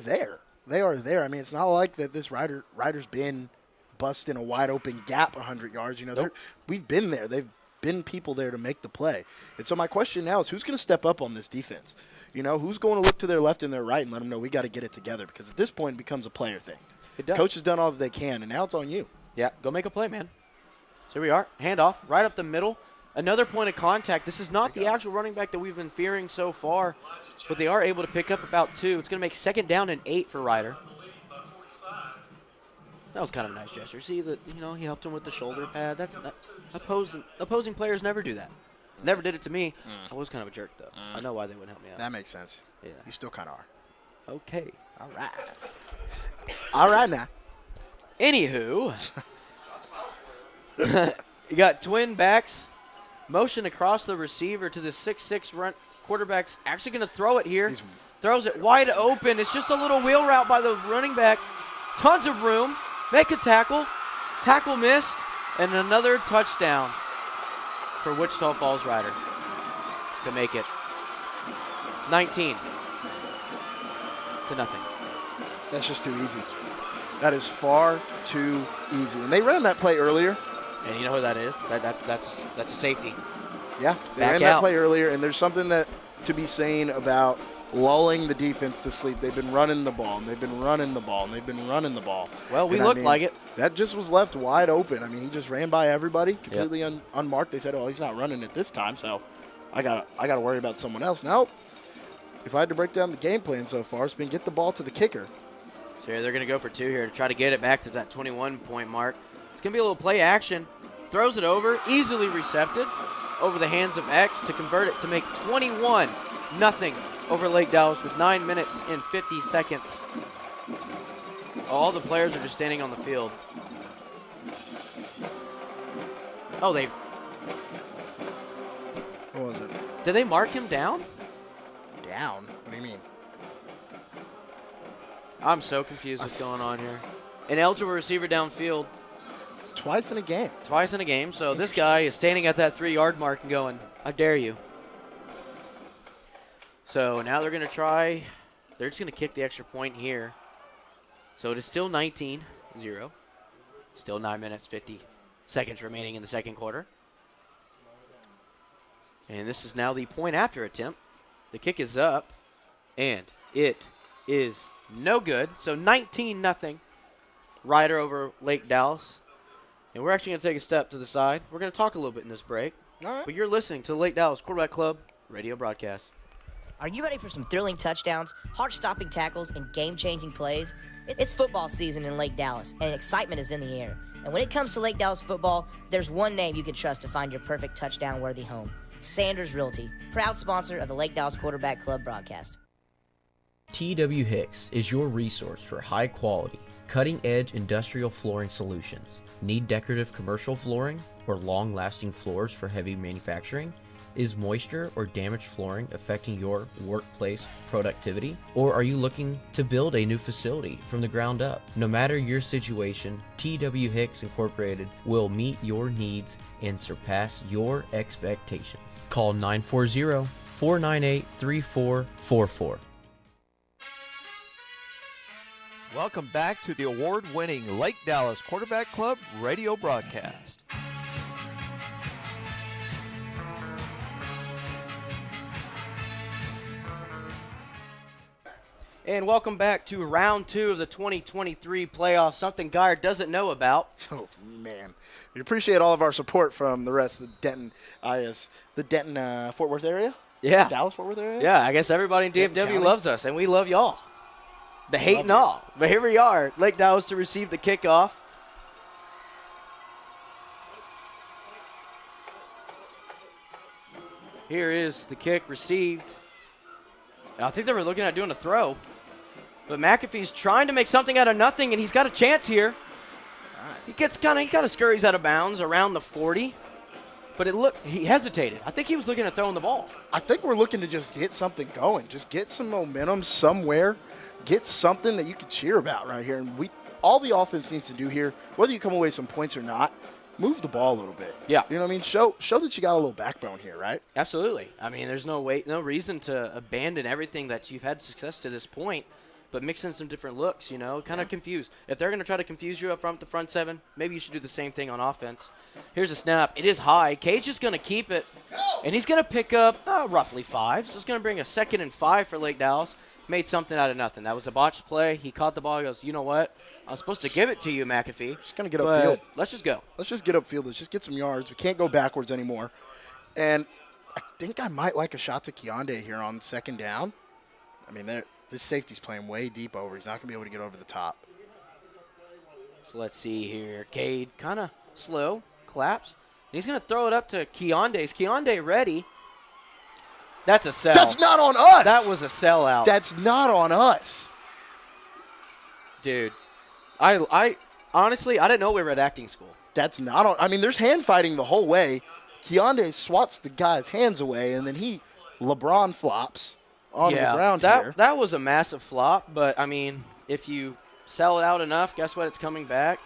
They are there. I mean, it's not like that this Rider's been busting a wide open gap 100 yards. You know,
Nope.
We've been there. They've been people there to make the play. And so my question now is who's going to step up on this defense? You know, who's going to look to their left and their right and let them know we got to get it together? Because at this point it becomes a player thing.
It does.
Coach has done all that they can, and now it's on you.
Yeah, go make a play, man. So here we are. Handoff right up the middle. Another point of contact. This is not the actual running back that we've been fearing so far, but they are able to pick up about 2. It's going to make 2nd down and 8 for Rider. That was kind of a nice gesture. See that, you know, he helped him with the shoulder pad. That's not, opposing players never do that. Never did it to me. I was kind of a jerk though. I know why they wouldn't help me out.
That makes sense.
Yeah.
You still kind of are.
Okay.
All right. All right now.
Anywho, you got twin backs. Motion across the receiver to the 6'6" run. Quarterback's actually going to throw it here. Throws it wide open. It's just a little wheel route by the running back. Tons of room. Make a tackle. Tackle missed. And another touchdown for Wichita Falls Rider to make it 19-0.
That's just too easy. That is far too easy. And they ran that play earlier.
And you know who that is? That's a safety.
Yeah, they ran that play earlier, and there's something that to be saying about lulling the defense to sleep. They've been running the ball, and they've been running the ball, and they've been running the ball.
Well, we looked like it.
That just was left wide open. I mean, he just ran by everybody, completely unmarked. They said, "Oh, he's not running it this time, so I got to worry about someone else." Nope. If I had to break down the game plan so far, it's been get the ball to the kicker.
So they're going to go for 2 here to try to get it back to that 21-point mark. It's going to be a little play action. Throws it over, easily recepted over the hands of X to convert it to make 21-0 over Lake Dallas with 9 minutes and 50 seconds. All the players are just standing on the field. Oh,
What was it?
Did they mark him down?
Down? What do you mean?
I'm so confused what's going on here. An eligible receiver downfield.
Twice in a game.
Twice in a game. So this guy is standing at that 3-yard mark and going, I dare you. So now they're going to try. They're just going to kick the extra point here. So it is still 19-0. Still 9 minutes, 50 seconds remaining in the second quarter. And this is now the point after attempt. The kick is up, and it is no good. So 19-0. Rider over Lake Dallas. And we're actually going to take a step to the side. We're going to talk a little bit in this break.
All right.
But you're listening to the Lake Dallas Quarterback Club radio broadcast.
Are you ready for some thrilling touchdowns, heart-stopping tackles, and game-changing plays? It's football season in Lake Dallas, and excitement is in the air. And when it comes to Lake Dallas football, there's one name you can trust to find your perfect touchdown-worthy home. Sanders Realty, proud sponsor of the Lake Dallas Quarterback Club broadcast.
T.W. Hicks is your resource for high-quality, cutting-edge industrial flooring solutions. Need decorative commercial flooring or long-lasting floors for heavy manufacturing? Is moisture or damaged flooring affecting your workplace productivity? Or are you looking to build a new facility from the ground up? No matter your situation, T.W. Hicks Incorporated will meet your needs and surpass your expectations. Call 940-498-3444.
Welcome back to the award-winning Lake Dallas Quarterback Club radio broadcast.
And welcome back to round 2 of the 2023 playoffs, something Geyer doesn't know about.
Oh, man. We appreciate all of our support from the rest of the Denton Fort Worth area?
Yeah.
Dallas, Fort Worth area?
Yeah, I guess everybody in DFW loves us, and we love y'all. The hate and all. But here we are, Lake Dallas to receive the kickoff. Here is the kick received. I think they were looking at doing a throw. But McAfee's trying to make something out of nothing, and he's got a chance here. He kind of scurries out of bounds around the 40. But he hesitated. I think he was looking at throwing the ball.
I think we're looking to just get something going. Just get some momentum somewhere. Get something that you can cheer about right here. And all the offense needs to do here, whether you come away with some points or not, move the ball a little bit.
Yeah.
You know what I mean? Show that you got a little backbone here, right?
Absolutely. I mean, there's no reason to abandon everything that you've had success to this point, but mix in some different looks, kind of confuse. If they're going to try to confuse you up front with the front seven, maybe you should do the same thing on offense. Here's a snap. It is high. Cage is going to keep it, and he's going to pick up roughly 5. So it's going to bring a 2nd and 5 for Lake Dallas. Made something out of nothing. That was a botched play. He caught the ball. He goes, you know what? I was supposed to give it to you, McAfee.
Just going to get upfield.
Let's just go.
Let's just get upfield. Let's just get some yards. We can't go backwards anymore. And I think I might like a shot to Keondae here on 2nd down. I mean, this safety's playing way deep over. He's not going to be able to get over the top.
So let's see here. Cade kind of slow, claps. And he's going to throw it up to Keondae. Is Keondae ready? That's a sell.
That's not on us.
That was a sellout.
That's not on us.
Dude, I honestly, I didn't know we were at acting school.
That's not on. I mean, there's hand fighting the whole way. Keondae swats the guy's hands away, and then he LeBron flops on the ground here.
That was a massive flop, but, I mean, if you sell it out enough, guess what? It's coming back.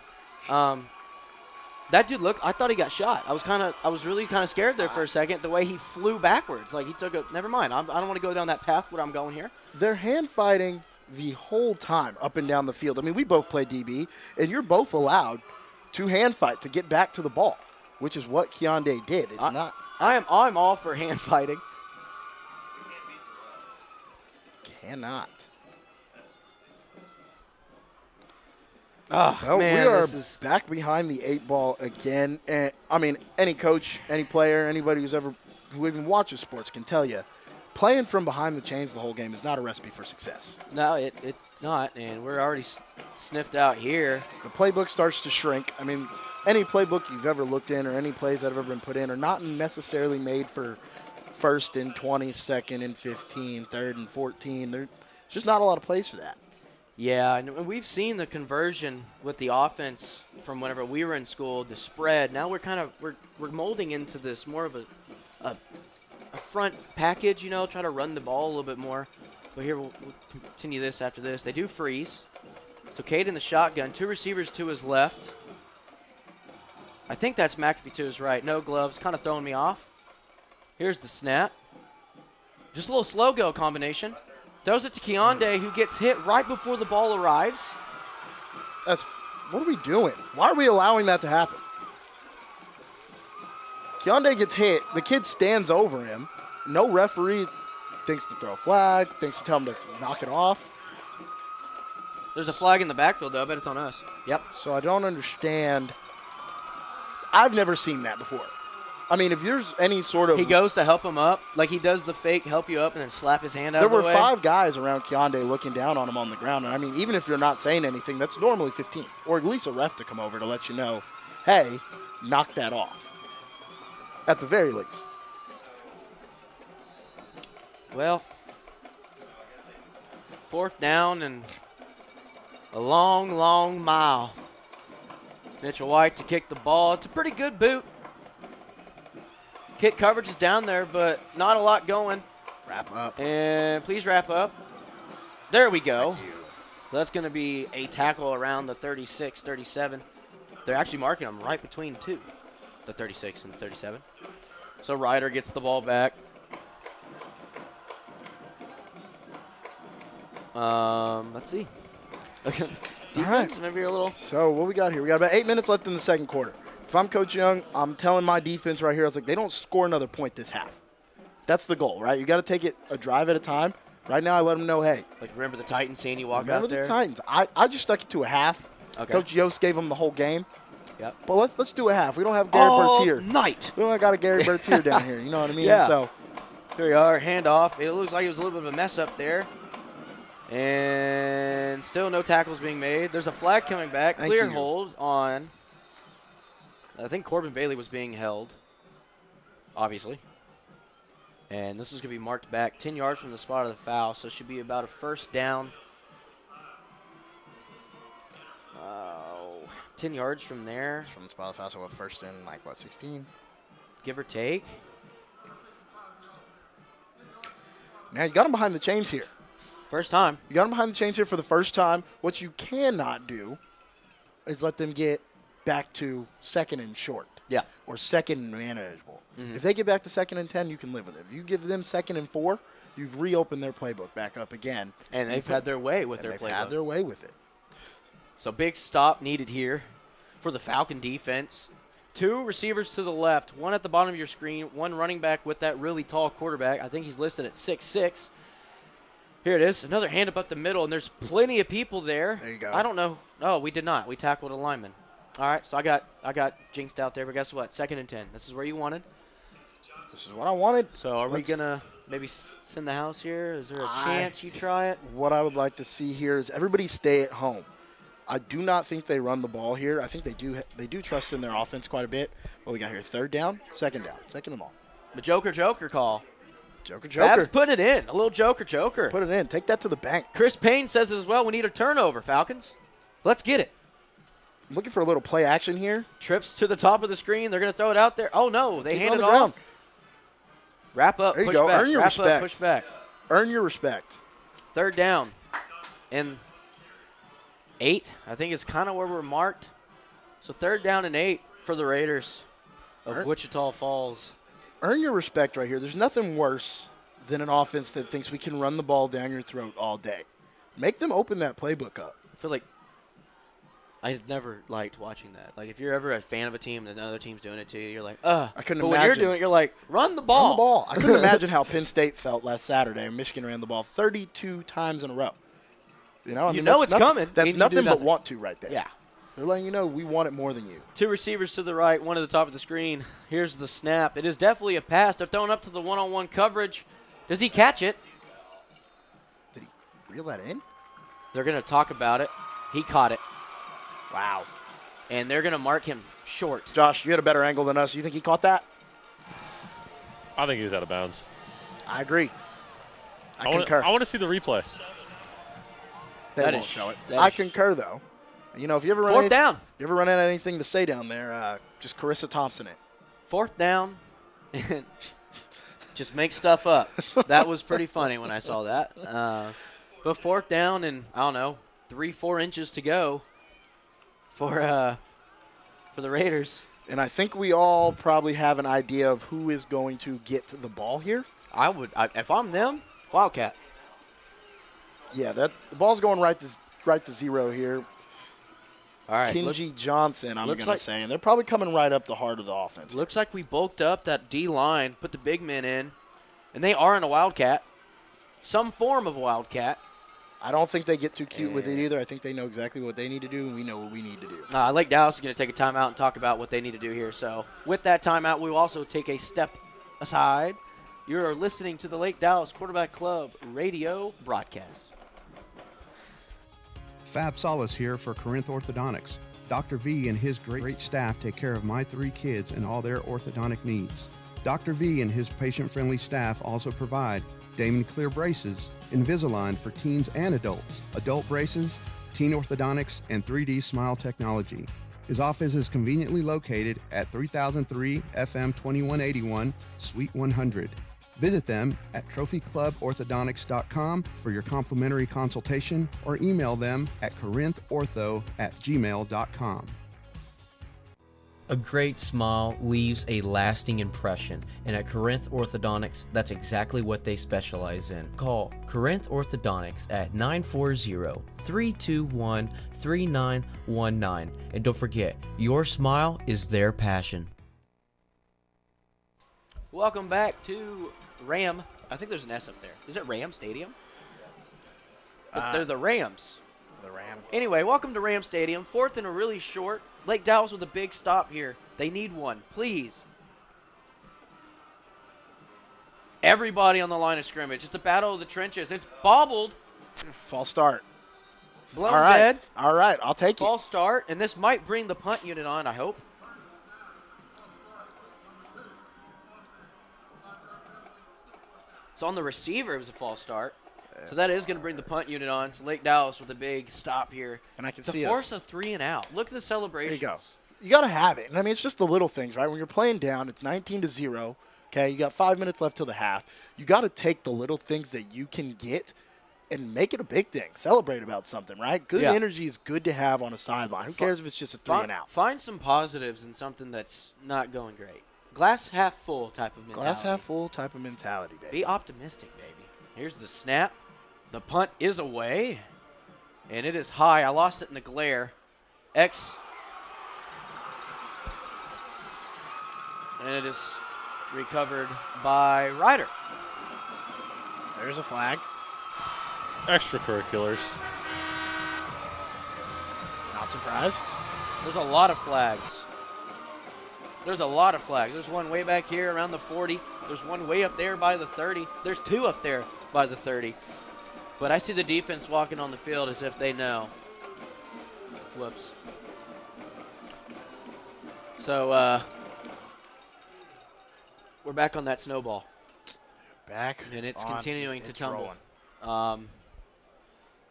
That dude, I thought he got shot. I was really kind of scared there for a second, the way he flew backwards. Like, he took a, never mind. I don't want to go down that path where I'm going here.
They're hand fighting the whole time up and down the field. I mean, we both play DB, and you're both allowed to hand fight to get back to the ball, which is what Keondae did.
I'm all for hand fighting.
Cannot.
Oh,
well,
man,
we are back behind the 8 ball again. And I mean, any coach, any player, anybody who even watches sports can tell you, playing from behind the chains the whole game is not a recipe for success.
No, it's not, and we're already sniffed out here.
The playbook starts to shrink. I mean, any playbook you've ever looked in or any plays that have ever been put in are not necessarily made for 1st and 20, 2nd and 15, 3rd and 14. There's just not a lot of plays for that.
Yeah, and we've seen the conversion with the offense from whenever we were in school, the spread. Now we're molding into this more of a front package, try to run the ball a little bit more. But here we'll continue this after this. They do freeze. So Cade in the shotgun, 2 receivers to his left. I think that's McAfee to his right. No gloves, kind of throwing me off. Here's the snap. Just a little slow go combination. Throws it to Keondae, who gets hit right before the ball arrives.
What are we doing? Why are we allowing that to happen? Keondae gets hit. The kid stands over him. No referee thinks to throw a flag, thinks to tell him to knock it off.
There's a flag in the backfield, though. I bet it's on us. Yep.
So I don't understand. I've never seen that before. I mean, if there's any sort of...
He goes to help him up, like he does the fake help you up and then slap his hand out of the way.
There were 5 guys around Keondae looking down on him on the ground. And I mean, even if you're not saying anything, that's normally 15. Or at least a ref to come over to let you know, hey, knock that off. At the very least.
Well, 4th down and a long, long mile. Mitchell White to kick the ball. It's a pretty good boot. Kick coverage is down there, but not a lot going.
Wrap up.
And please wrap up. There we go. That's going to be a tackle around the 36, 37. They're actually marking them right between two, the 36 and the 37. So Ryder gets the ball back. Let's see. Defense, maybe a little.
So what we got here? We got about 8 minutes left in the second quarter. If I'm Coach Young, I'm telling my defense right here, I was like, they don't score another point this half. That's the goal, right? You got to take it a drive at a time. Right now, I let them know, hey.
Like, remember the Titans seeing you walk out there?
Remember the Titans. I just stuck it to a half.
Okay.
Coach Yost gave them the whole game.
Yep.
But let's do a half. We don't have Gary Bertier.
Night.
We don't got a Gary Bertier down here. You know what I mean?
Yeah.
So
here we are, handoff. It looks like it was a little bit of a mess up there. And still no tackles being made. There's a flag coming back. Clear hold on. I think Corbin Bailey was being held, obviously. And this is going to be marked back 10 yards from the spot of the foul, so it should be about a first down. 10 yards from there.
It's from the spot of the foul, so first in, 16?
Give or take.
Now, you got them behind the chains here.
First time.
You got them behind the chains here for the first time. What you cannot do is let them get back to second and short.
Yeah.
Or second and manageable. Mm-hmm. If they get back to second and 10, you can live with it. If you give them second and 4, you've reopened their playbook back up again.
And they've had their way with their playbook.
They've had their way with it.
So big stop needed here for the Falcon defense. 2 receivers to the left, 1 at the bottom of your screen, 1 running back with that really tall quarterback. I think he's listed at 6'6". Here it is, another hand up the middle, and there's plenty of people there.
There you go.
I don't know. Oh, we did not. We tackled a lineman. All right, so I got jinxed out there, but guess what? 2nd and 10. This is where you wanted.
This is what I wanted.
So are we going to maybe send the house here? Is there a chance you try it?
What I would like to see here is everybody stay at home. I do not think they run the ball here. I think they do trust in their offense quite a bit. What we got here? 3rd down, 2nd down, second and ball.
The Joker call.
Joker.
Fab's putting it in. A little Joker.
Put it in. Take that to the bank.
Chris Payne says as well, we need a turnover, Falcons. Let's get it.
I'm looking for a little play action here.
Trips to the top of the screen. They're going to throw it out there. Oh, no. They hand it off.
Ground.
Wrap up,
there you
push
go.
back.
Earn your
Wrap
respect.
up, push back.
Earn your respect.
3rd down. And 8, I think is kind of where we're marked. So 3rd down and 8 for the Raiders of Wichita Falls.
Earn your respect right here. There's nothing worse than an offense that thinks we can run the ball down your throat all day. Make them open that playbook up.
I feel like I've never liked watching that. Like, if you're ever a fan of a team and another team's doing it to you, you're like, ugh.
I couldn't
but
imagine.
When you're doing it, you're like, run the ball.
Run the ball. I couldn't imagine how Penn State felt last Saturday. Michigan ran the ball 32 times in a row. You know,
it's coming.
That's nothing but want to right there.
Yeah.
They're letting you know we want it more than you.
2 receivers to the right, 1 at the top of the screen. Here's the snap. It is definitely a pass. They're throwing up to the one-on-one coverage. Does he catch it?
Did he reel that in?
They're going to talk about it. He caught it.
Wow.
And they're going to mark him short.
Josh, you had a better angle than us. You think he caught that?
I think he was out of bounds.
I agree. I concur.
I want to see the replay.
They won't show it. I concur, though. You know, if you ever run
4th down.
You ever run out of anything to say down there, just Carissa Thompson it.
4th down. And just make stuff up. That was pretty funny when I saw that. But 4th down and, I don't know, 3-4 inches to go for the Raiders.
And I think we all probably have an idea of who is going to get the ball here.
If I'm them, Wildcat.
Yeah, the ball's going right to 0 here.
All right,
Kenji Johnson, I'm going to say. And they're probably coming right up the heart of the offense.
Looks like we bulked up that D-line, put the big men in, and they are in a Wildcat. Some form of Wildcat.
I don't think they get too cute with it either. I think they know exactly what they need to do, and we know what we need to do.
Lake Dallas is going to take a timeout and talk about what they need to do here. So with that timeout, we will also take a step aside. You're listening to the Lake Dallas Quarterback Club radio broadcast.
Fab Solis here for Corinth Orthodontics. Dr. V and his great staff take care of my 3 kids and all their orthodontic needs. Dr. V and his patient-friendly staff also provide Damon Clear braces, Invisalign for teens and adults, adult braces, teen orthodontics, and 3D smile technology. His office is conveniently located at 3003 FM 2181, Suite 100. Visit them at trophycluborthodontics.com for your complimentary consultation or email them at corinthortho@gmail.com.
A great smile leaves a lasting impression, and at Corinth Orthodontics, that's exactly what they specialize in. Call Corinth Orthodontics at 940-321-3919, and don't forget, your smile is their passion.
Welcome back to Ram. I think there's an S up there. Is it Ram Stadium? Yes. They're the Rams.
The Ram.
Anyway, welcome to Ram Stadium. Fourth and a really short. Lake Dallas with a big stop here. They need one, please. Everybody on the line of scrimmage. It's a battle of the trenches. It's bobbled.
False start.
Blown
All right.
dead.
All right, I'll take it.
False start, and this might bring the punt unit on, I hope. So on the receiver, it was a false start. So that is going to bring the punt unit on. So Lake Dallas with a big stop here.
And I can
to
see
force a 3 and out. Look at the celebration.
There you go. You got to have it. And I mean, it's just the little things, right? When you're playing down, it's 19-0. Okay, you got 5 minutes left till the half. You got to take the little things that you can get and make it a big thing. Celebrate about something, right? Good energy is good to have on a sideline. Who cares if it's just a 3 and out?
Find some positives in something that's not going great. Glass half full type of mentality.
Glass half full type of mentality, baby.
Be optimistic, baby. Here's the snap. The punt is away, and it is high. I lost it in the glare. And it is recovered by Ryder.
There's a flag.
Extracurriculars.
Not surprised.
There's a lot of flags. There's a lot of flags. There's one way back here around the 40. There's one way up there by the 30. There's two up there by the 30. But I see the defense walking on the field as if they know. Whoops. So, we're back on that snowball.
Back.
And it's continuing to tumble. So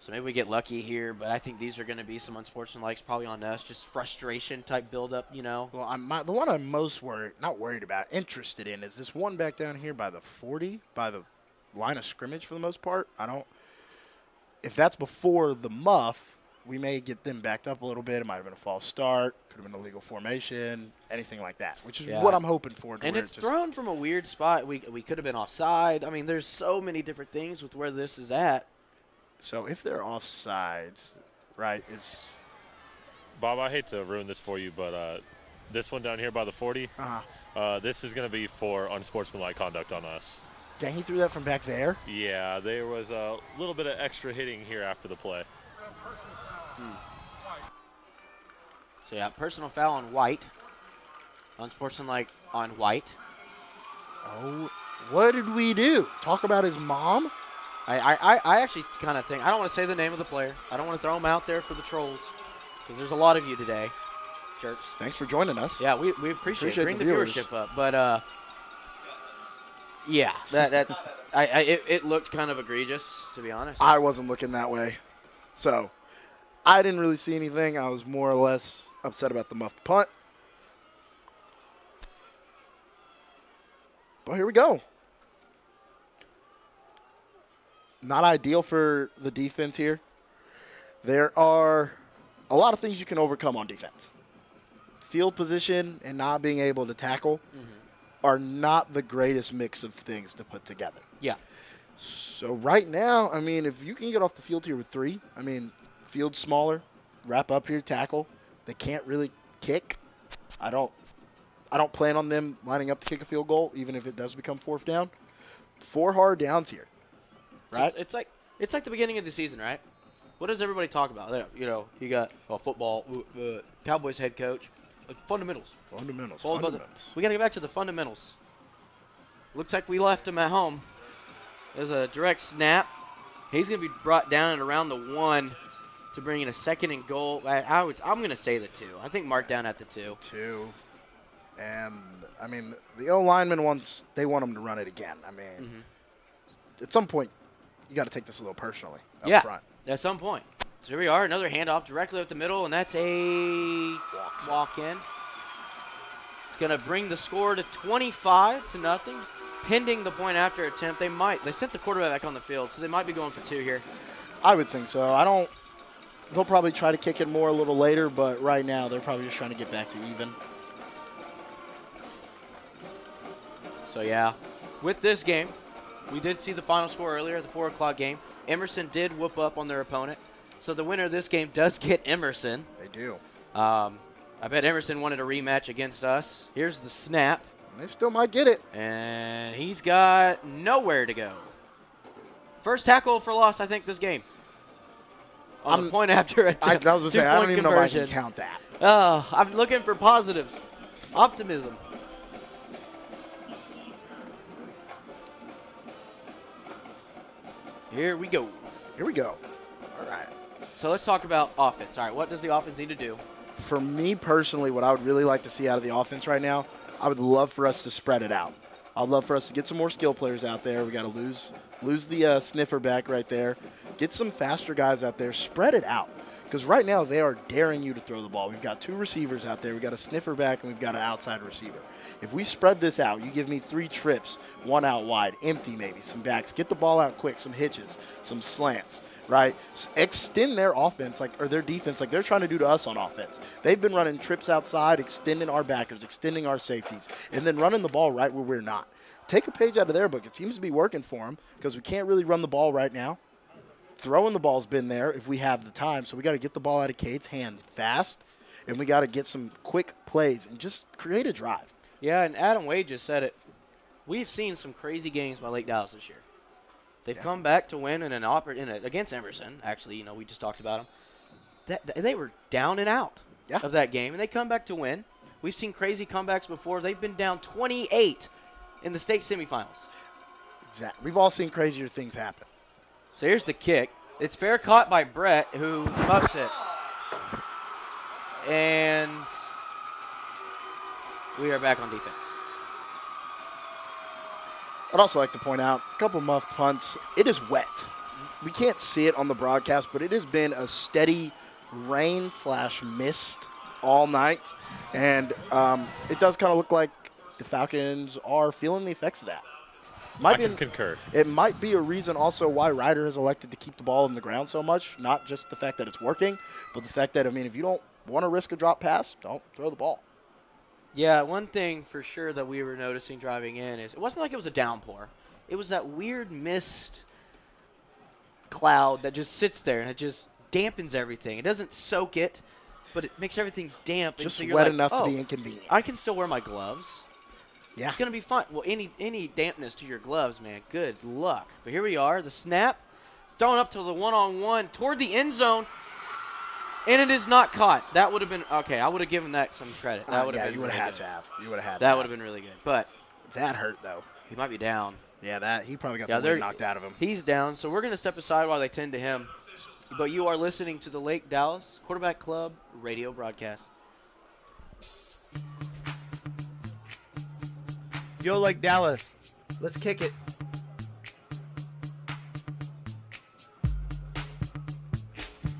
maybe we get lucky here, but I think these are going to be some unsportsmanlikes probably on us. Just frustration type buildup, you know.
Well, the one I'm most not worried about, interested in, is this one back down here by the 40, by the line of scrimmage for the most part. If that's before the muff, we may get them backed up a little bit. It might have been a false start. Could have been a legal formation, anything like that, which is what I'm hoping for.
And it's thrown from a weird spot. We could have been offside. I mean, there's so many different things with where this is at.
So if they're offsides, right, it's –
Bob, I hate to ruin this for you, but this one down here by the 40, this is going to be for unsportsmanlike conduct on us.
Dang, he threw that from back there?
Yeah, there was a little bit of extra hitting here after the play.
So, yeah, personal foul on White. Unsportsmanlike on White.
Oh, what did we do? Talk about his mom?
I actually kind of think – I don't want to say the name of the player. I don't want to throw him out there for the trolls because there's a lot of you today, jerks.
Thanks for joining us.
Yeah, we appreciate it. Bring the viewership up. But, yeah, it looked kind of egregious, to be honest.
I wasn't looking that way. So, I didn't really see anything. I was more or less upset about the muffed punt. But here we go. Not ideal for the defense here. There are a lot of things you can overcome on defense. Field position and not being able to tackle are not the greatest mix of things to put together.
Yeah.
So right now, I mean, if you can get off the field here with 3, I mean, field's smaller, wrap up here, tackle. They can't really kick. I don't plan on them lining up to kick a field goal, even if it does become 4th down. 4 hard downs here. Right?
It's like the beginning of the season, right? What does everybody talk about? You know, you got football, Cowboys head coach, fundamentals.
Fundamentals.
We got to get back to the fundamentals. Looks like we left him at home. There's a direct snap. He's going to be brought down and around the 1 to bring in a 2nd and goal. I'm going to say the 2. I think mark down at the 2.
2. And, I mean, the O-lineman they want him to run it again. I mean, at some point, you got to take this a little personally up front.
At some point. So here we are, another handoff directly up the middle, and that's a walk-in. It's going to bring the score to 25-0, pending the point after attempt. They sent the quarterback back on the field, so they might be going for 2 here.
I would think so. They'll probably try to kick it more a little later, but right now they're probably just trying to get back to even.
So, yeah, with this game, we did see the final score earlier, the 4 o'clock game. Emerson did whoop up on their opponent. So the winner of this game does get Emerson.
They do.
I bet Emerson wanted a rematch against us. Here's the snap.
They still might get it.
And he's got nowhere to go. First tackle for loss, I think, this game. On the point after attempt.
I was going to say, I don't even know if I can count that.
I'm looking for positives. Optimism. Here we go.
Here we go. All right.
So let's talk about offense. All right, what does the offense need to do?
For me personally, what I would really like to see out of the offense right now, I would love for us to spread it out. I'd love for us to get some more skill players out there. We got to lose the sniffer back right there. Get some faster guys out there. Spread it out. Because right now they are daring you to throw the ball. We've got 2 receivers out there. We've got a sniffer back, and we've got an outside receiver. If we spread this out, you give me 3 trips, 1 out wide, empty maybe, some backs. Get the ball out quick, some hitches, some slants, right? Extend their offense or their defense like they're trying to do to us on offense. They've been running trips outside, extending our backers, extending our safeties, and then running the ball right where we're not. Take a page out of their book. It seems to be working for them because we can't really run the ball right now. Throwing the ball's been there if we have the time, so we got to get the ball out of Cade's hand fast, and we got to get some quick plays and just create a drive.
Yeah, and Adam Wade just said it. We've seen some crazy games by Lake Dallas this year. They've come back to win against Emerson. Actually, we just talked about them. They were down and out of that game, and they come back to win. We've seen crazy comebacks before. They've been down 28 in the state semifinals.
Exactly. We've all seen crazier things happen.
So here's the kick. It's fair caught by Brett, who muffs it. And we are back on defense.
I'd also like to point out a couple muffed punts. It is wet. We can't see it on the broadcast, but it has been a steady rain/mist all night. And it does kind of look like the Falcons are feeling the effects of that.
I can concur.
It might be a reason also why Ryder has elected to keep the ball in the ground so much. Not just the fact that it's working, but the fact that, if you don't want to risk a drop pass, don't throw the ball.
Yeah, one thing for sure that we were noticing driving in is it wasn't like it was a downpour. It was that weird mist cloud that just sits there and it just dampens everything. It doesn't soak it, but it makes everything damp.
Just
so
wet enough to be inconvenient.
I can still wear my gloves.
Yeah.
It's going to be fun. Well, any dampness to your gloves, man, good luck. But here we are. The snap. It's thrown up to the one-on-one toward the end zone, and it is not caught. That would have been – okay, I would have given that some credit. That would have been
you would
really
have had
good.
to have. You would have had
That would have been really good. But
that hurt, though.
He might be down.
Yeah, he probably got the wind knocked out of him.
He's down, so we're going to step aside while they tend to him. But you are listening to the Lake Dallas Quarterback Club radio broadcast.
Yo, Lake Dallas, let's kick it.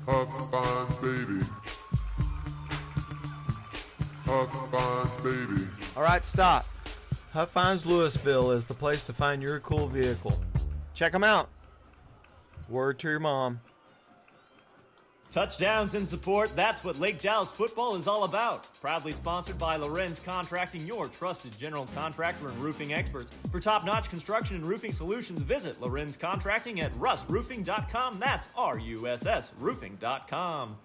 Huff Fines, baby. Huff Fines, baby.
All right, stop. Huff Fines Louisville is the place to find your cool vehicle. Check them out. Word to your mom.
Touchdowns and support, that's what Lake Dallas football is all about. Proudly sponsored by Lorenz Contracting, your trusted general contractor and roofing experts. For top-notch construction and roofing solutions, visit Lorenz Contracting at russroofing.com. That's R-U-S-S roofing.com.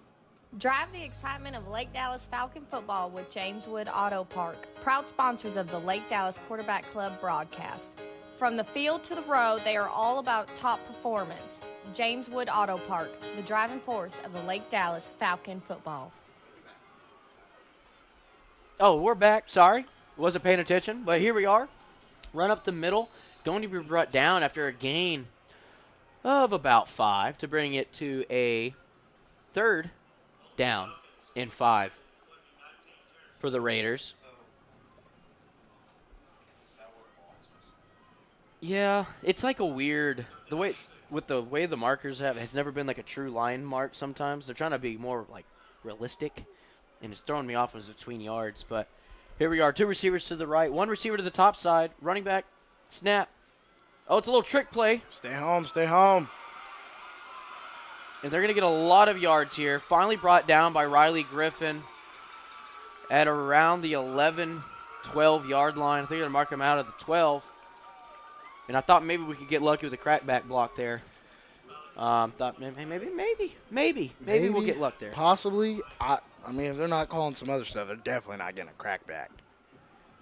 Drive the excitement of Lake Dallas Falcon football with James Wood Auto Park, proud sponsors of the Lake Dallas Quarterback Club broadcast. From the field to the road, they are all about top performance. James Wood Auto Park, the driving force of the Lake Dallas Falcon football.
Oh, we're back. Sorry. Wasn't paying attention, but here we are. Run up the middle. Going to be brought down after a gain of about 5 to bring it to a 3rd down in 5 for the Raiders. Yeah, it's like a weird – the way with the way the markers has never been like a true line mark sometimes. They're trying to be more like realistic, and it's throwing me off when it's between yards. But here we are, 2 receivers to the right, 1 receiver to the top side, running back, snap. Oh, it's a little trick play.
Stay home, stay home.
And they're going to get a lot of yards here. Finally brought down by Riley Griffin at around the 11, 12-yard line. I think they're going to mark him out at the 12. And I thought maybe we could get lucky with the crackback block there. Thought maybe we'll get luck there.
Possibly. I mean, if they're not calling some other stuff, they're definitely not getting a crackback.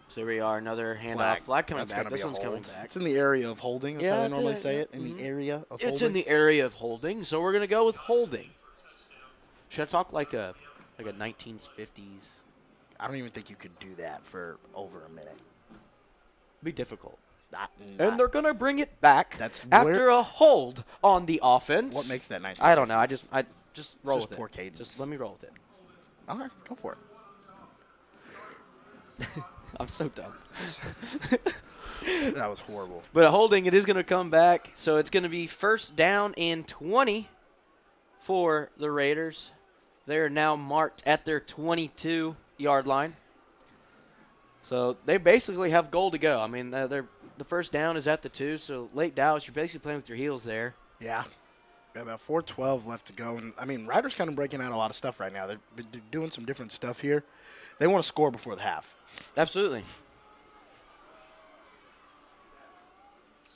So here we are, another handoff. Flag coming back. This one's coming back.
It's in the area of holding. That's how they normally say it. In the area of holding.
It's in the area of holding, so we're going to go with holding. Should I talk like a 1950s?
I don't even think you could do that for over a minute.
Be difficult.
And
they're going to bring it back
after
a hold on the offense.
What makes that 1950s?
I don't know. I just roll with
poor
it.
cadence.
Just let me roll with it.
All right, go for it.
I'm so dumb.
That was horrible.
But holding, it is going to come back. So it's going to be 1st down and 20 for the Raiders. They are now marked at their 22-yard line. So they basically have goal to go. I mean, the 1st down is at the 2, so Lake Dallas, you're basically playing with your heels there.
Yeah. We have about 4:12 left to go. And, I mean, Ryder's kind of breaking out a lot of stuff right now. They're doing some different stuff here. They want to score before the half.
Absolutely.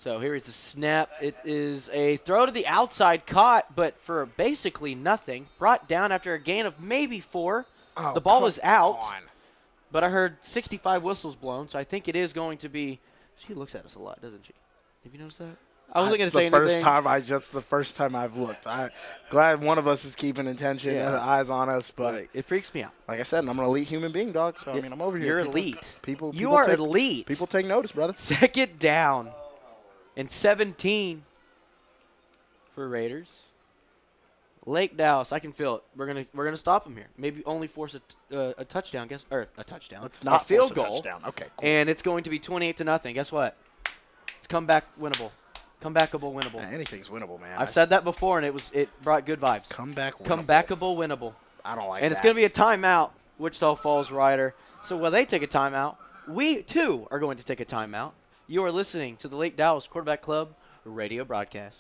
So here is a snap. It is a throw to the outside, caught, but for basically nothing. Brought down after a gain of maybe 4.
Oh,
the ball is out.
on.
But I heard 65 whistles blown, so I think it is going to be. She looks at us a lot, doesn't she? Have you noticed that? I wasn't going to say anything.
The first time I've looked. I'm glad one of us is keeping attention and eyes on us, but
it freaks me out.
Like I said, I'm an elite human being, dog. So I mean, I'm over here.
You're elite.
People
are
take,
elite.
People take notice, brother.
2nd down and 17 for Raiders. Lake Dallas, I can feel it. We're gonna stop them here. Maybe only force a touchdown. A touchdown.
Let's not
a field
force
goal.
A touchdown. Okay. Cool.
And it's going to be 28-0. Guess what? It's comeback winnable. Comebackable winnable.
Yeah, anything's winnable, man.
I've said that before, and it brought good vibes. Comebackable winnable.
I don't like
that. And it's going to be a timeout, Wichita Falls Rider. So while they take a timeout, we, too, are going to take a timeout. You are listening to the Lake Dallas Quarterback Club radio broadcast.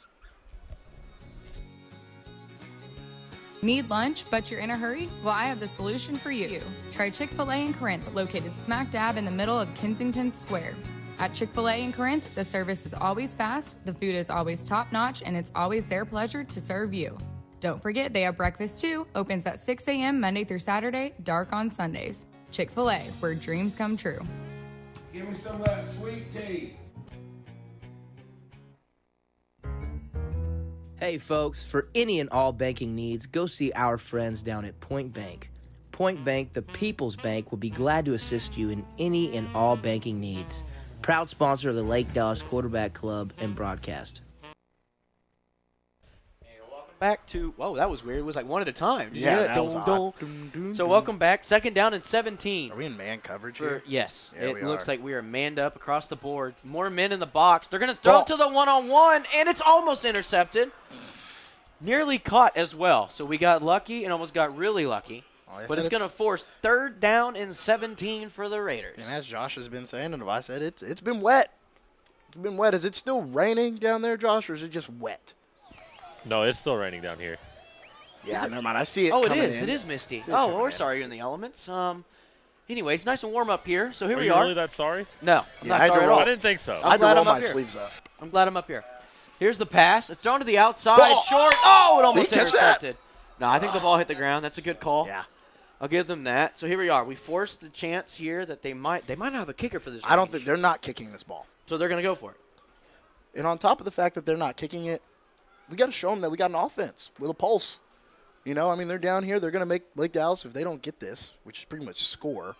Need lunch, but you're in a hurry? Well, I have the solution for you. Try Chick-fil-A in Corinth, located smack dab in the middle of Kensington Square. At Chick-fil-A in Corinth, the service is always fast, the food is always top-notch, and it's always their pleasure to serve you. Don't forget, they have breakfast too. Opens at 6 a.m. Monday through Saturday, dark on Sundays. Chick-fil-A, where dreams come true.
Give me some of that sweet tea.
Hey folks, for any and all banking needs, go see our friends down at Point Bank. Point Bank, the people's bank, will be glad to assist you in any and all banking needs. Proud sponsor of the Lake Dallas Quarterback Club and broadcast.
Back to, whoa, that was weird. It was like one at a time. Did
yeah,
you
that was odd.
So welcome back. 2nd down and 17.
Are we in man coverage here?
Yes.
Yeah,
it looks like we are manned up across the board. More men in the box. They're going to throw it to the one-on-one, and it's almost intercepted. Nearly caught as well. So we got lucky and almost got really lucky. But it's going to force 3rd down and 17 for the Raiders.
And as Josh has been saying, and I said, it's been wet. It's been wet. Is it still raining down there, Josh, or is it just wet?
No, it's still raining down here.
Yeah, never mind. I see it.
Oh,
coming
it is.
in.
It is misty. Oh, we're sorry you're in the elements. Anyway, it's nice and warm up here. So here we
you
are.
Really that sorry?
No,
Yeah,
not sorry at all.
I didn't think so.
I had to roll my
here.
sleeves up.
I'm glad I'm up here. Here's the pass. It's thrown to the outside. Short. Oh, it almost intercepted. No, I think the ball hit the ground. That's a good call.
Yeah.
I'll give them that. So here we are. We forced the chance here that they might not have a kicker for this.
I don't think they're not kicking this ball.
So they're going to go for it.
And on top of the fact that they're not kicking it, we got to show them that we got an offense with a pulse. You know, I mean, they're down here. They're going to make Lake Dallas, if they don't get this, which is pretty much score,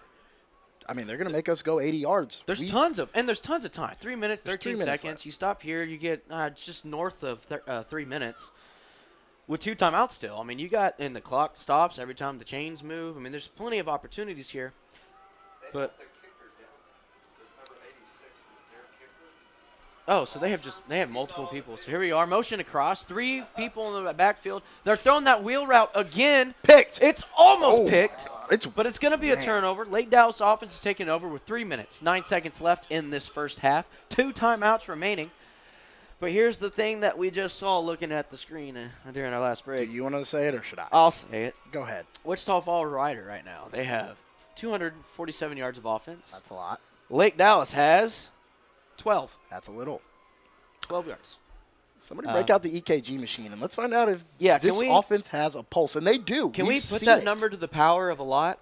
I mean, they're going to make us go 80 yards.
There's tons of time. 3 minutes, 13 seconds.
Left.
You stop here, you get just north of 3 minutes with 2 timeouts still. I mean, you got, and the clock stops every time the chains move. I mean, there's plenty of opportunities here. But Oh, so they have multiple people. So here we are, motion across, 3 people in the backfield. They're throwing that wheel route again.
Picked.
It's almost picked.
But
it's going to be a turnover. Lake Dallas offense is taking over with 3 minutes, 9 seconds left in this first half. 2 timeouts remaining. But here's the thing that we just saw looking at the screen during our last break.
Do you want to say it or should I?
I'll say it.
Go ahead.
Wichita Falls Rider right now, they have 247 yards of offense.
That's a lot.
Lake Dallas has 12.
That's a little.
12 yards.
Somebody break out the EKG machine, and let's find out if this offense has a pulse. And they do.
Can we put that number to the power of a lot?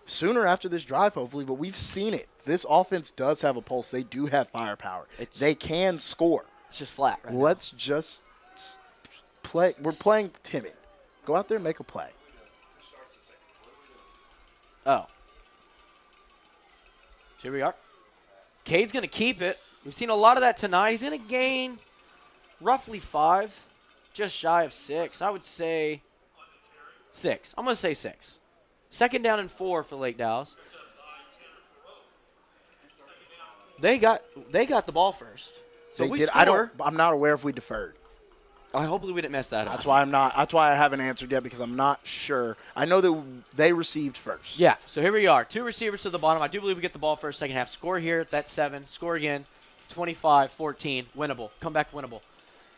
Sooner after this drive, hopefully, but we've seen it. This offense does have a pulse. They do have firepower. They can score.
It's just flat right
Let's just play. We're playing timid. Go out there and make a play.
Oh. Here we are. Cade's going to keep it. We've seen a lot of that tonight. He's going to gain roughly 5, just shy of 6. I would say 6. I'm going to say 6. 2nd down and 4 for Lake Dallas. They got the ball first. So we score.
I'm not aware if we deferred.
Hopefully we didn't mess that up.
That's why I'm not. That's why I haven't answered yet, because I'm not sure. I know that they received first.
Yeah. So here we are. 2 receivers to the bottom. I do believe we get the ball first, second half. Score here. That's 7. Score again. 25-14. Winnable. Comeback winnable.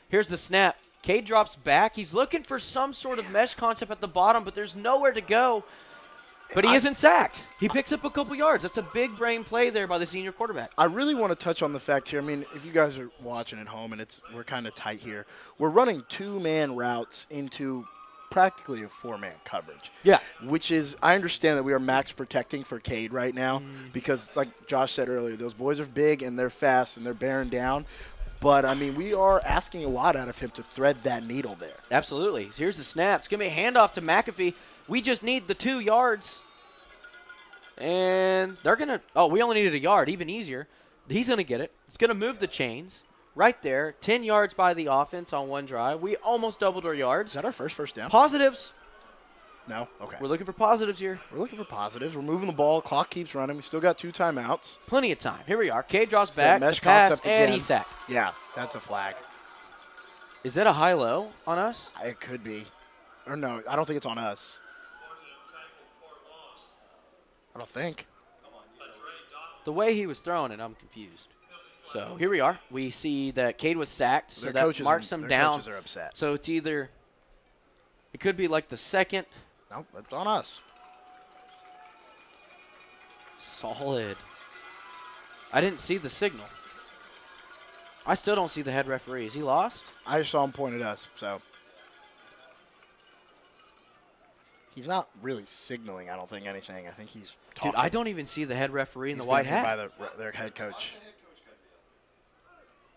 Here's the snap. Cade drops back. He's looking for some sort of mesh concept at the bottom, but there's nowhere to go. But he isn't sacked. He picks up a couple yards. That's a big brain play there by the senior quarterback.
I really want to touch on the fact here. I mean, if you guys are watching at home and we're kind of tight here, we're running 2-man routes into practically a 4-man coverage.
Yeah.
Which is, I understand that we are max protecting for Cade right now because, like Josh said earlier, those boys are big and they're fast and they're bearing down. But, I mean, we are asking a lot out of him to thread that needle there.
Absolutely. Here's the snap. It's going to be a handoff to McAfee. We just need the 2 yards. And they're going to – we only needed a yard, even easier. He's going to get it. It's going to move the chains right there. 10 yards by the offense on one drive. We almost doubled our yards.
Is that our first down?
Positives.
No? Okay.
We're looking for positives here.
We're looking for positives. We're moving the ball. Clock keeps running. We still got 2 timeouts.
Plenty of time. Here we are. Cade drops back.
Mesh
the pass,
concept
and
again.
he's sacked.
Yeah, that's a flag.
Is that a high-low on us?
It could be. Or no, I don't think it's on us. I don't think.
The way he was throwing it, I'm confused. So here we are. We see that Cade was sacked, so that marks him down.
Coaches are upset.
So it's either – it could be like the second.
No, that's on us.
Solid. I didn't see the signal. I still don't see the head referee. Is he lost?
I just saw him point at us, so. He's not really signaling, I don't think, anything. I think he's talking.
Dude, I don't even see the head referee in the white hat.
By their head coach.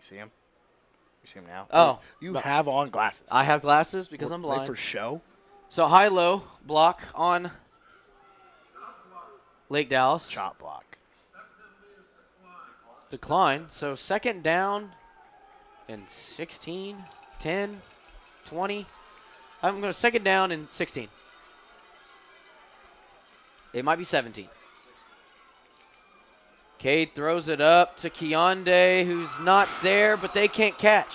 You see him? You see him now?
Oh.
You have on glasses.
I have glasses because I'm
They
blind.
for show?
So high-low block on Lake Dallas.
Chop block.
Decline. So 2nd down and 16, 10, 20. I'm going to 2nd down and 16. It might be 17. Cade throws it up to Keondae, who's not there, but they can't catch.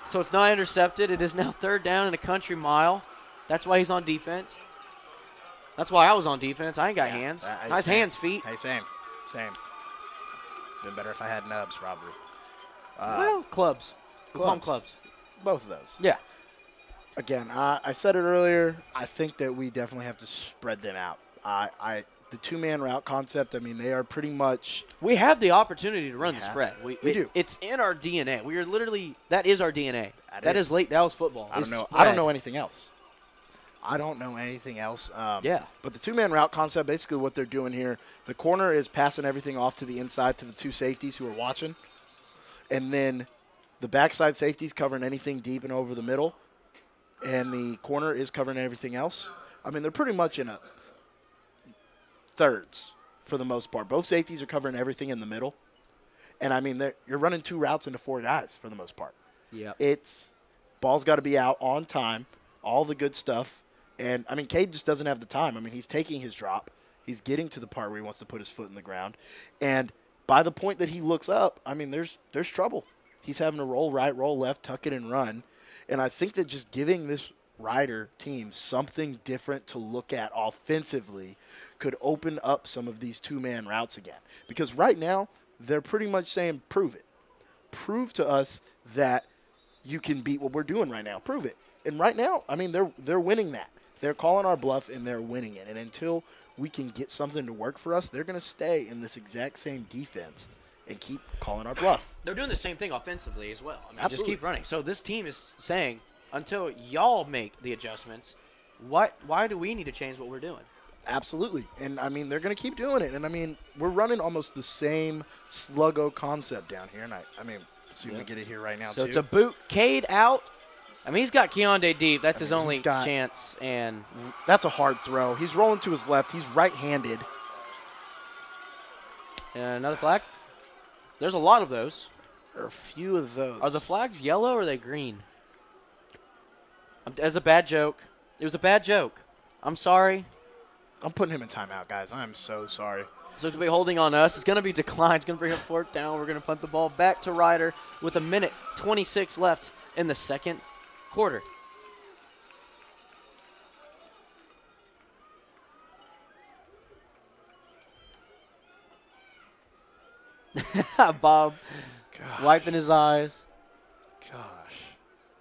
So it's not intercepted. It is now 3rd down and a country mile. That's why he's on defense. That's why I was on defense. I ain't got hands. Nice hands, feet.
Hey, same. Been better if I had nubs, probably.
Well, clubs. We call them clubs.
Both of those.
Yeah.
Again, I said it earlier. I think that we definitely have to spread them out. The 2-man route concept, I mean, they are pretty much.
We have the opportunity to run the spread. We
do.
It's in our DNA. We are literally, that is our DNA. That is Lake Dallas football.
I don't know anything else.
Yeah.
But the 2-man route concept, basically what they're doing here, the corner is passing everything off to the inside to the 2 safeties who are watching. And then the backside safeties covering anything deep and over the middle. And the corner is covering everything else. I mean, they're pretty much in a thirds for the most part. Both safeties are covering everything in the middle. And, I mean, you're running 2 routes into 4 guys for the most part.
Yeah.
It's ball's got to be out on time, all the good stuff. And, I mean, Cade just doesn't have the time. I mean, he's taking his drop. He's getting to the part where he wants to put his foot in the ground. And by the point that he looks up, I mean, there's trouble. He's having to roll right, roll left, tuck it and run. And I think that just giving this Rider team something different to look at offensively could open up some of these two-man routes again. Because right now, they're pretty much saying, prove it. Prove to us that you can beat what we're doing right now. Prove it. And right now, I mean, they're winning that. They're calling our bluff, and they're winning it. And until we can get something to work for us, they're going to stay in this exact same defense and keep calling our bluff.
They're doing the same thing offensively as well. I mean,
Absolutely.
just keep running. So this team is saying, until y'all make the adjustments, why do we need to change what we're doing?
Absolutely. And, I mean, they're going to keep doing it. And, I mean, we're running almost the same sluggo concept down here. And, I mean, see if we get it here right now,
So
too.
it's a boot. Cade out. I mean, he's got Keondae deep. That's his only chance. And
that's a hard throw. He's rolling to his left. He's right-handed.
And another flag. There's a lot of those.
There are a few of those.
Are the flags yellow or are they green? It's a bad joke. It was a bad joke. I'm sorry.
I'm putting him in timeout, guys. I'm so sorry.
So to be holding on us. It's going to be declined. It's going to bring up fourth down. We're going to punt the ball back to Ryder with 1:26 left in the second quarter. Bob wiping his eyes.
Gosh.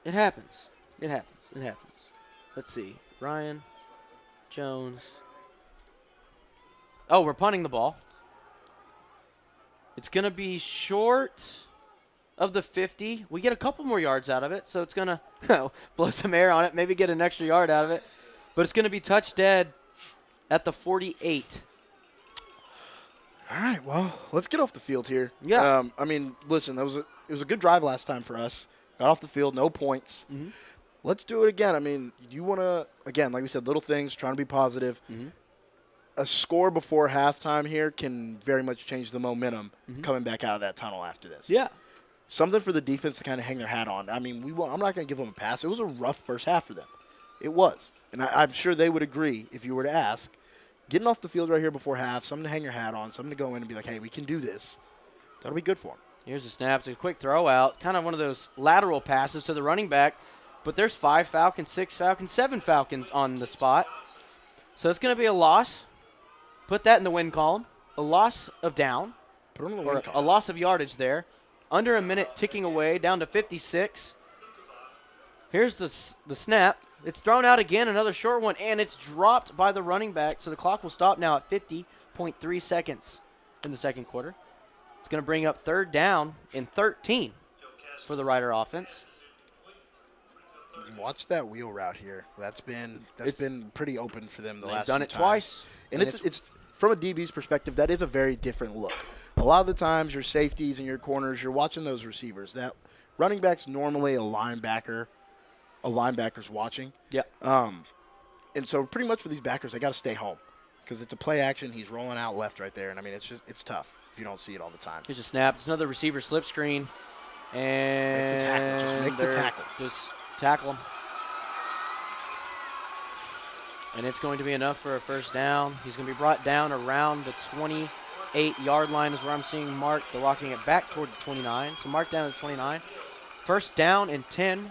It happens. It happens. It happens. Let's see. Ryan Jones. Oh, we're punting the ball. It's going to be short of the 50. We get a couple more yards out of it, so it's going to blow some air on it, maybe get an extra yard out of it. But it's going to be touch dead at the 48.
All right, well, let's get off the field here.
Yeah.
I mean, listen, it was a good drive last time for us. Got off the field, no points.
Mm-hmm.
Let's do it again. I mean, you want to, again, like we said, little things, trying to be positive.
Mm-hmm.
A score before halftime here can very much change the momentum coming back out of that tunnel after this.
Yeah.
Something for the defense to kind of hang their hat on. I mean, I'm not going to give them a pass. It was a rough first half for them. It was. And I'm sure they would agree if you were to ask. Getting off the field right here before half, something to hang your hat on, something to go in and be like, hey, we can do this. That'll be good for them.
Here's the snap. It's a quick throw out. Kind of one of those lateral passes to the running back. But there's 5 Falcons, 6 Falcons, 7 Falcons on the spot. So it's going to be a loss. Put that in the win column. A loss of down.
Put them in the
or
win column.
a loss of yardage there. Under a minute ticking away, down to 56. Here's the snap. It's thrown out again, another short one, and it's dropped by the running back. So the clock will stop now at 50.3 seconds in the second quarter. It's going to bring up third down and 13 for the Rider offense.
Watch that wheel route here. That's been pretty open for them the
They've
last
done
few
it
times.
twice.
And it's from a DB's perspective, that is a very different look. A lot of the times your safeties and your corners, you're watching those receivers. That running back's normally a linebacker. A linebacker's watching.
Yeah.
And so pretty much for these backers, they got to stay home because it's a play action. He's rolling out left right there. And, I mean, it's tough if you don't see it all the time.
Here's a snap. It's another receiver slip screen. And
Make the tackle. Just make the tackle.
Just tackle him. And it's going to be enough for a first down. He's going to be brought down around the 28-yard line is where I'm seeing Mark. They're walking it back toward the 29. So Mark down to the 29. First down and 10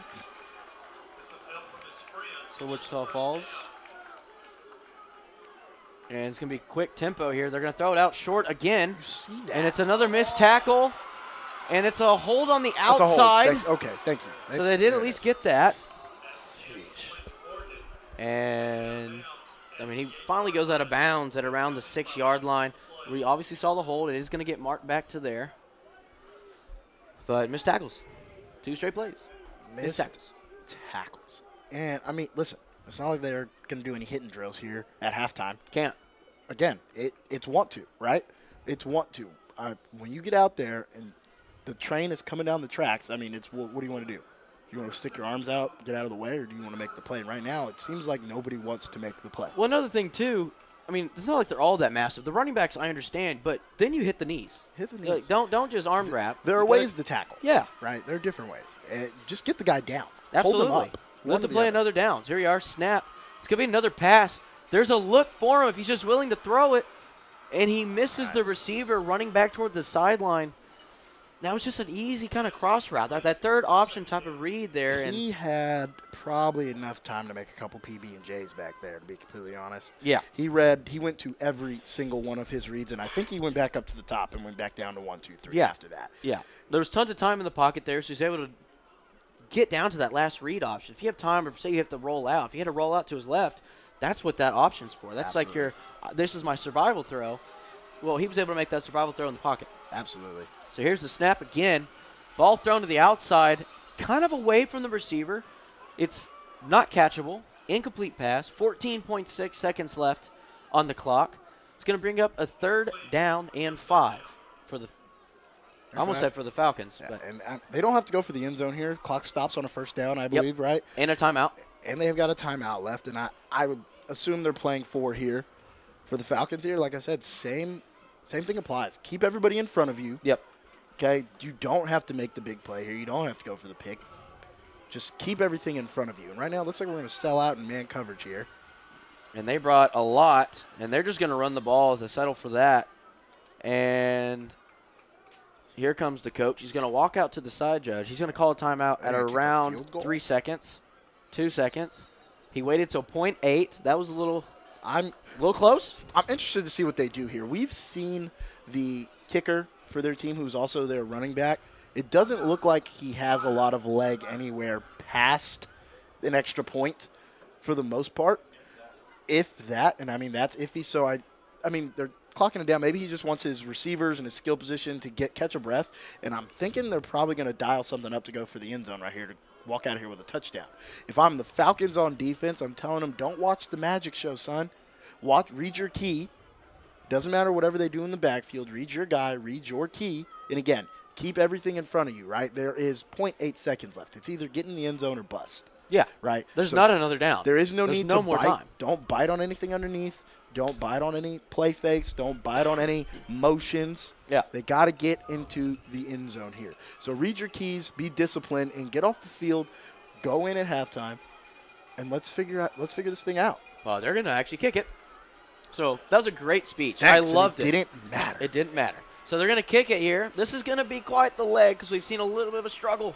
for Wichita Falls. And it's going to be quick tempo here. They're going to throw it out short again.
You see that.
And it's another missed tackle. And it's a hold on the
That's a hold.
outside.
Thank you.
So they did at least get that. And, I mean, he finally goes out of bounds at around the 6-yard line. We obviously saw the hold. It is going to get marked back to there. But missed tackles. 2 straight plays.
Missed tackles. And, I mean, listen, it's not like they're going to do any hitting drills here at halftime.
Can't.
Again, it's want to, right? It's want to. When you get out there and the train is coming down the tracks, I mean, it's what do you want to do? You want to stick your arms out, get out of the way, or do you want to make the play? And right now, it seems like nobody wants to make the play.
Well, another thing, too, I mean, it's not like they're all that massive. The running backs, I understand, but then you hit the knees.
Hit the knees.
Like, don't just arm wrap.
There are ways to tackle.
Yeah.
Right? There are different ways. Just get the guy down.
Absolutely.
Hold him up.
Want to play another downs. Here you are, snap. It's going to be another pass. There's a look for him if he's just willing to throw it. And he misses the receiver running back toward the sideline. that was just an easy kind of cross route. That third option type of read there. And
he had probably enough time to make a couple PB&Js back there, to be completely honest.
Yeah.
He went to every single one of his reads, and I think he went back up to the top and went back down to 1, 2, 3 after that.
Yeah. There was tons of time in the pocket there, so he's able to get down to that last read option. If you have time, or say you have to roll out, if you had to roll out to his left, that's what that option's for. That's
Absolutely.
like this is my survival throw. Well, he was able to make that survival throw in the pocket.
Absolutely.
So here's the snap again. Ball thrown to the outside, kind of away from the receiver. It's not catchable. Incomplete pass. 14.6 seconds left on the clock. It's going to bring up a 3rd down and 5 for the I almost said for the Falcons.
Yeah,
but
and they don't have to go for the end zone here. Clock stops on a 1st down, I believe, right?
And a timeout.
And they've got a timeout left, and I would assume they're playing 4 here for the Falcons here. Like I said, same thing applies. Keep everybody in front of you.
Yep.
Okay? You don't have to make the big play here. You don't have to go for the pick. Just keep everything in front of you. And right now it looks like we're going to sell out in man coverage here.
And they brought a lot, and they're just going to run the ball as they settle for that. And here comes the coach. He's going to walk out to the side judge. He's going to call a timeout at around 3 seconds, 2 seconds. He waited till .8. That was a little close.
I'm interested to see what they do here. We've seen the kicker for their team, who's also their running back. It doesn't look like he has a lot of leg anywhere past an extra point for the most part. If that, and I mean, that's iffy. So, I mean, they're clocking it down. Maybe he just wants his receivers and his skill position to catch a breath. And I'm thinking they're probably going to dial something up to go for the end zone right here to walk out of here with a touchdown. If I'm the Falcons on defense, I'm telling them, don't watch the magic show, son. Read your key. Doesn't matter whatever they do in the backfield. Read your guy. Read your key. And again, keep everything in front of you, right? There is 0.8 seconds left. It's either get in the end zone or bust.
Yeah.
Right?
There's not another down.
There is no
There's
need
no
to
more
bite.
time.
Don't bite on anything underneath. Don't bite on any play fakes. Don't bite on any motions.
Yeah.
They got to get into the end zone here. So read your keys, be disciplined, and get off the field. Go in at halftime, and let's figure this thing out.
Well, they're going to actually kick it. So that was a great speech.
Thanks,
I loved
it. It didn't matter.
It didn't matter. So they're going to kick it here. This is going to be quite the leg because we've seen a little bit of a struggle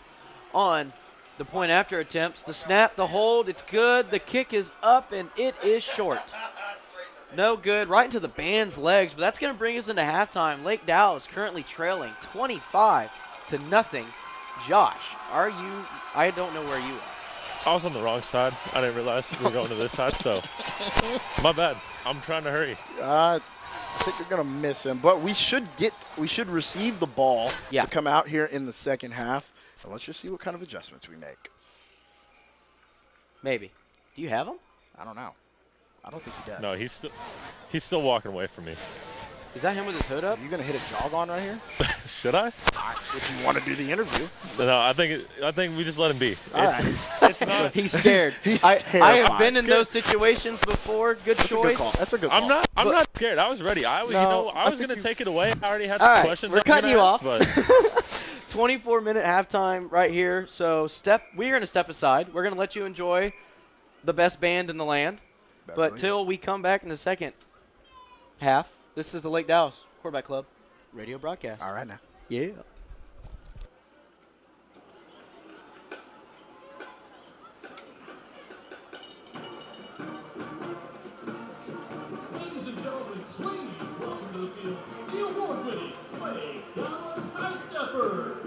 on the point after attempts. The snap, the hold, it's good. The kick is up, and it is short. No good. Right into the band's legs, but that's going to bring us into halftime. Lake Dallas currently trailing 25-0. Josh, I don't know where you are.
I was on the wrong side. I didn't realize we were going to this side, so my bad. I'm trying to hurry.
I think you're going to miss him, but we should receive the ball to come out here in the second half, and let's just see what kind of adjustments we make.
Maybe. Do you have them?
I don't know. I don't think he does.
No, he's still walking away from me.
Is that him with his hood up?
Are you going to hit a jog on right here?
Should I?
If you want to do the interview.
No, I think we just let him be.
It's not. He's scared. I have been in those situations before. Good choice.
That's a good call.
I'm not scared. I was ready. I was going to take it away. I already had some questions.
We're cutting you off.
But
24-minute halftime right here. So we're going to step aside. We're going to let you enjoy the best band in the land. But till we come back in the second half, this is the Lake Dallas Quarterback Club radio broadcast.
All right now.
Yeah.
Ladies and gentlemen, please welcome to the field the award-winning Lake Dallas High Steppers.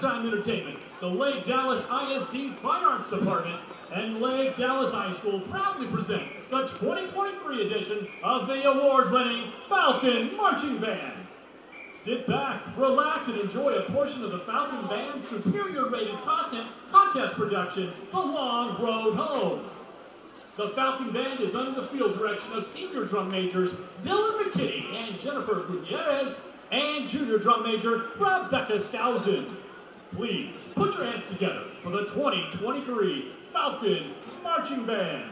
halftime entertainment, the Lake Dallas ISD Fine Arts Department and Lake Dallas High School proudly present the 2023 edition of the award-winning Falcon Marching Band. Sit back, relax, and enjoy a portion of the Falcon Band's superior rated contest production, The Long Road Home. The Falcon Band is under the field direction of senior drum majors Dylan McKinney and Jennifer Gutierrez and junior drum major Rebecca Skousen. Please put your hands together for the 2023 Falcon Marching Band.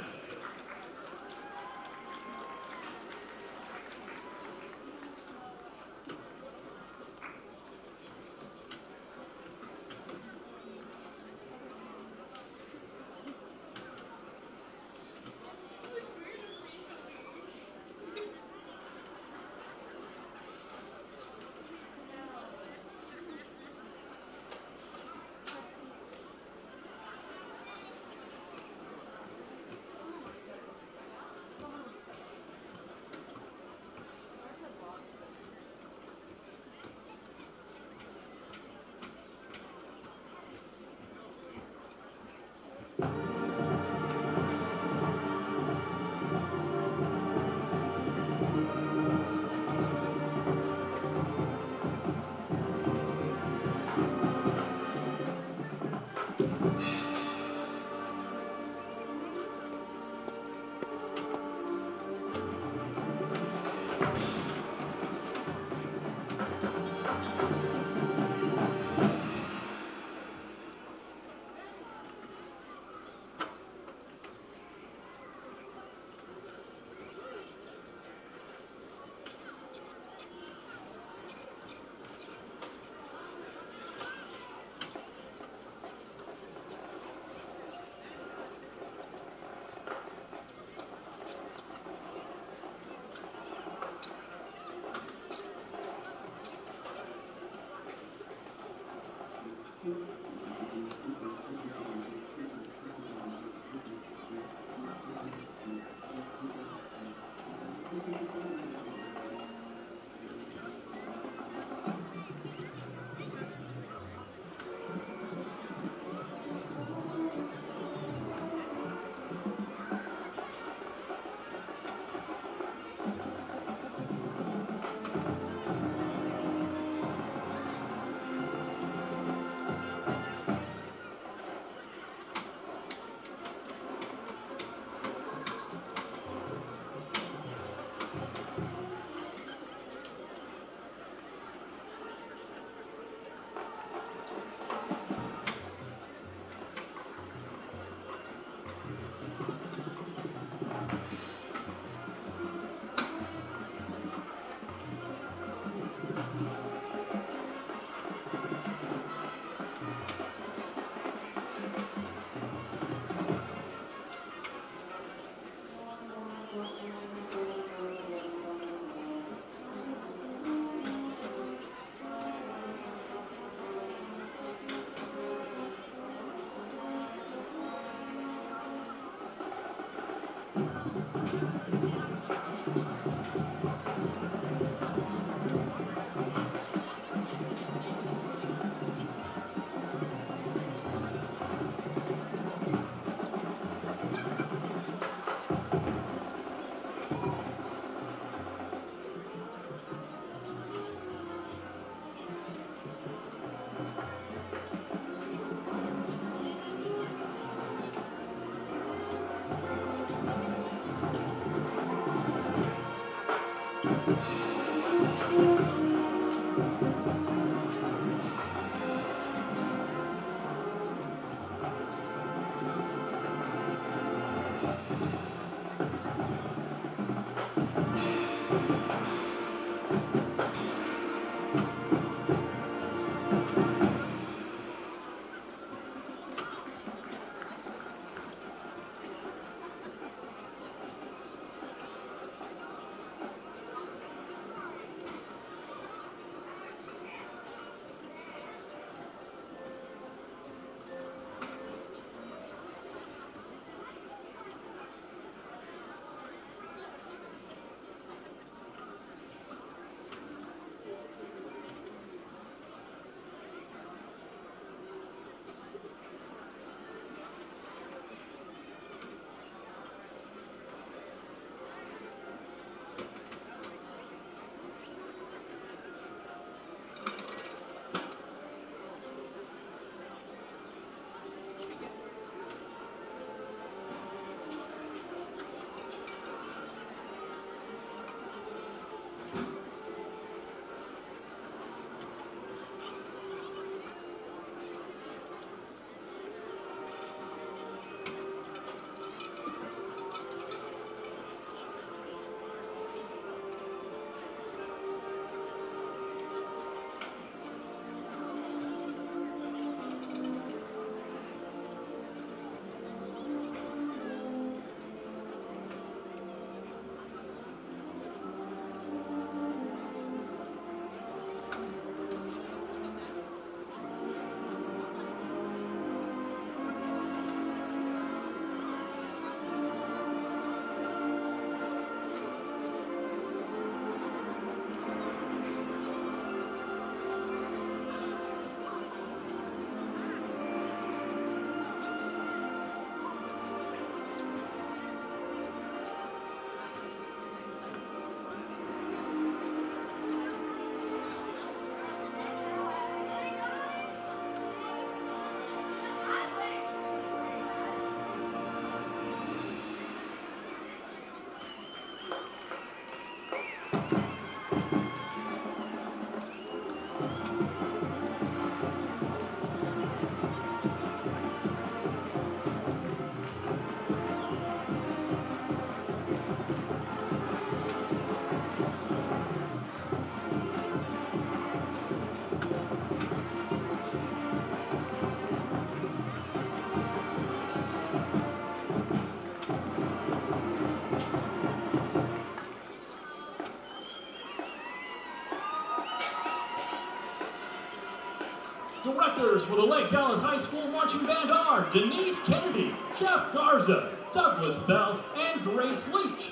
Instructors for the Lake Dallas High School Marching Band are Denise Kennedy, Jeff Garza, Douglas Bell, and Grace Leach,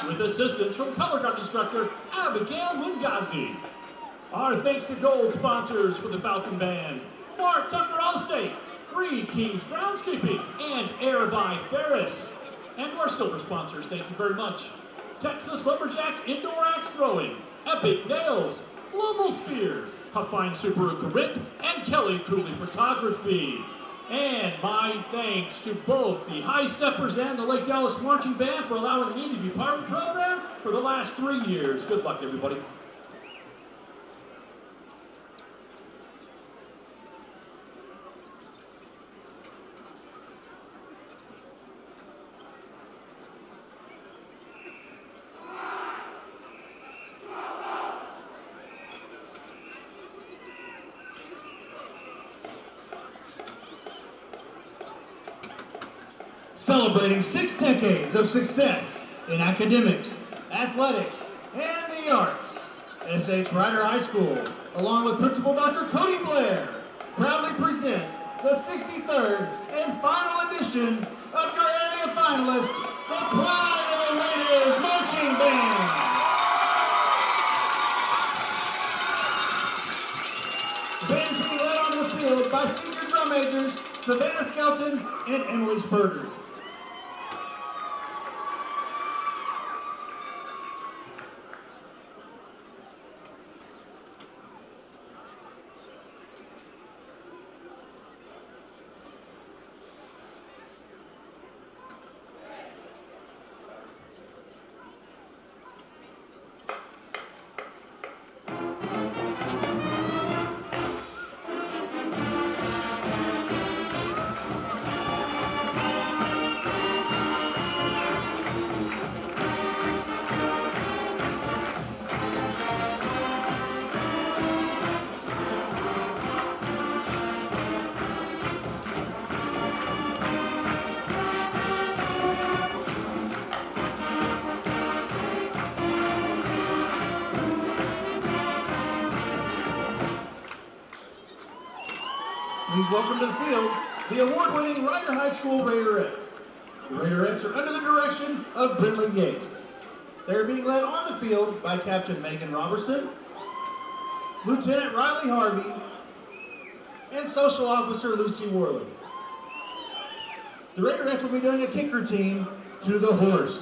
with assistance from color guard instructor Abigail Mungazi. Our thanks to gold sponsors for the Falcon Band: Mark Tucker Allstate, Three Kings Groundskeeping, and Air by Ferris. And to our silver sponsors, thank you very much: Texas Lumberjacks Indoor Axe Throwing, Epic Nails, Global Spears, Huffine Subaru Corinth, and Kelly Cooley Photography. And my thanks to both the High Steppers and the Lake Dallas Marching Band for allowing me to be part of the program for the last 3 years. Good luck, everybody. Celebrating 6 decades of success in academics, athletics, and the arts, S.H. Ryder High School, along with Principal Dr. Cody Blair, proudly present the 63rd and final edition of your area finalists, the Pride of the Raiders Marching Band. The band is being led onto the field by senior drum majors Savannah Skelton and Emily Spurger. Please welcome to the field the award-winning Ryder High School Raiderettes. The Raiderettes are under the direction of Brinley Yates. They are being led on the field by Captain Megan Robertson, Lieutenant Riley Harvey, and Social Officer Lucy Worley. The Raiderettes will be doing a kick routine to the horse.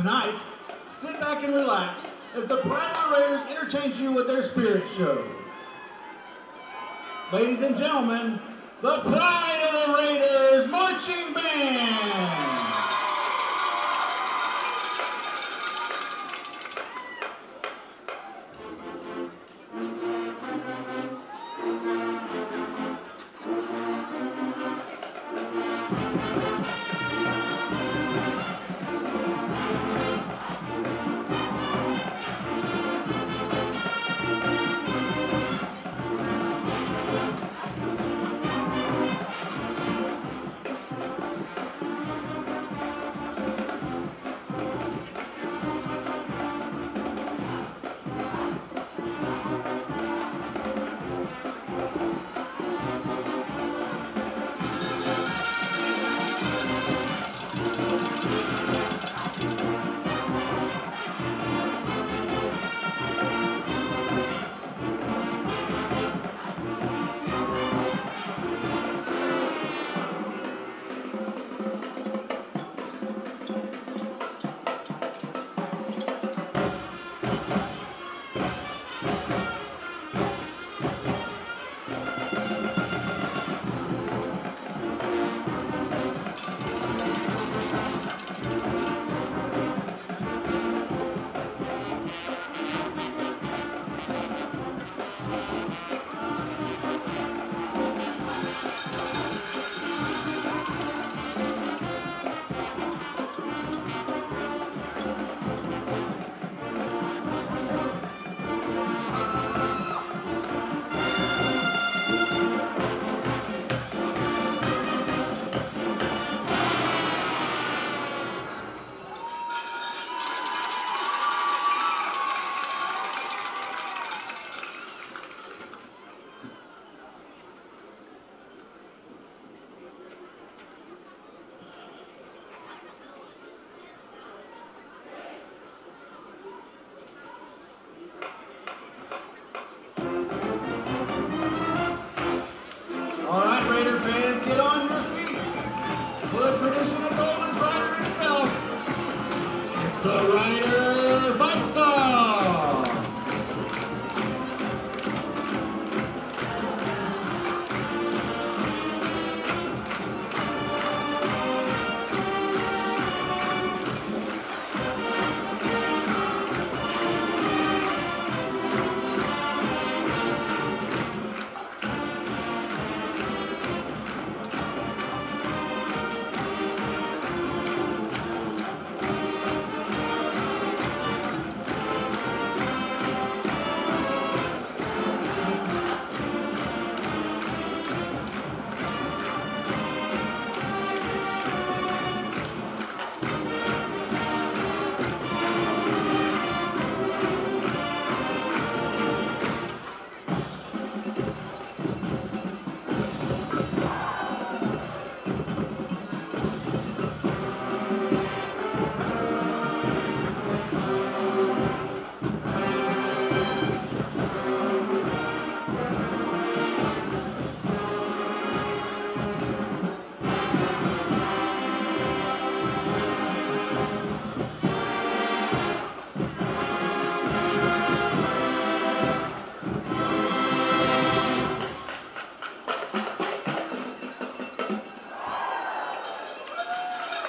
tonight, sit back and relax as the Pride of the Raiders entertains you with their spirit show. Ladies and gentlemen, the Pride of the Raiders Marching Band! All right, Raider fans, get on your feet for the traditional Golden Rider itself. It's the Rider Fight Song.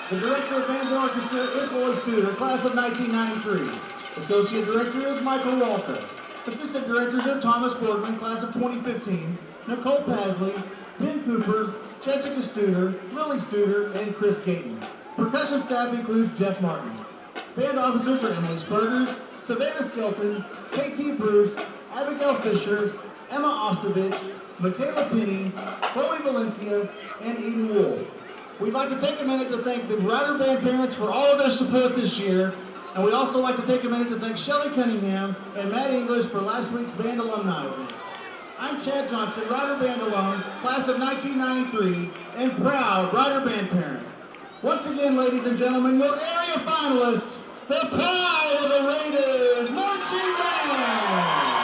The Director of Band Orchestra is Roy Studer, class of 1993. Associate Director is Michael Walker. Assistant Directors are Thomas Borgman, class of 2015, Nicole Pasley, Ben Cooper, Jessica Studer, Lily Studer, and Chris Gayton. Percussion staff includes Jeff Martin. Band officers are Emily Spurgers, Savannah Skelton, KT Bruce, Abigail Fisher, Emma Ostovich, Michaela Penny, Chloe Valencia, and Eden Wool. We'd like to take a minute to thank the Rider Band parents for all of their support this year, and we'd also like to take a minute to thank Shelley Cunningham and Matt English for last week's band alumni event. I'm Chad Johnson, Rider Band alum, class of 1993, and proud Rider Band parent. Once again, ladies and gentlemen, your area finalists, the Pride of the Raiders Marching Band!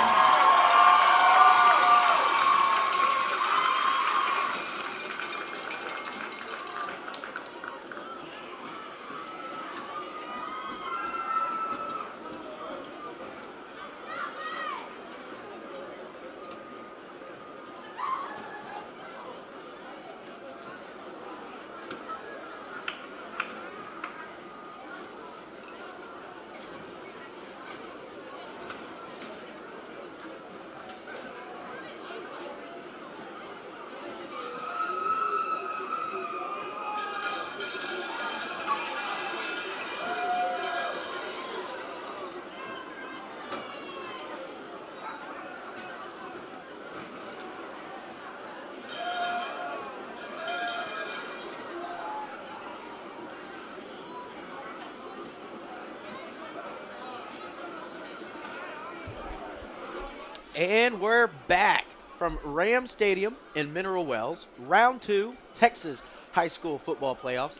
And we're back from Ram Stadium in Mineral Wells. Round 2, Texas High School Football Playoffs.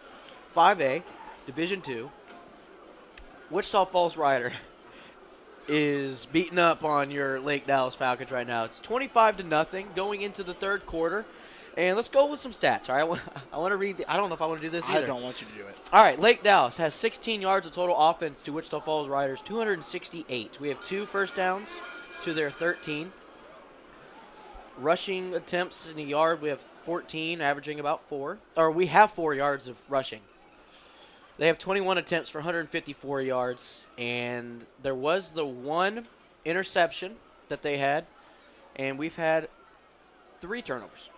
5A, Division 2. Wichita Falls Rider is beating up on your Lake Dallas Falcons right now. It's 25-0 going into the third quarter. And let's go with some stats, all right? I want to read I don't know if I want to do this either.
I don't want you to do it.
All right, Lake Dallas has 16 yards of total offense to Wichita Falls Riders, 268. We have 2 first downs to their 13. Rushing attempts in a yard, we have 14, averaging about 4. Or we have 4 yards of rushing. They have 21 attempts for 154 yards. And there was the 1 interception that they had. And we've had 3 turnovers.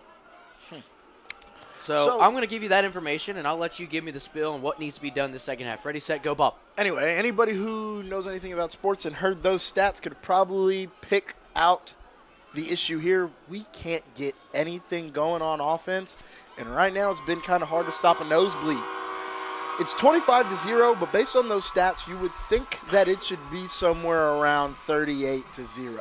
So I'm going to give you that information, and I'll let you give me the spill on what needs to be done this second half. Ready, set, go, Bob.
Anyway, anybody who knows anything about sports and heard those stats could probably pick out the issue here. We can't get anything going on offense, and right now it's been kind of hard to stop a nosebleed. It's 25-0, but based on those stats, you would think that it should be somewhere around 38-0.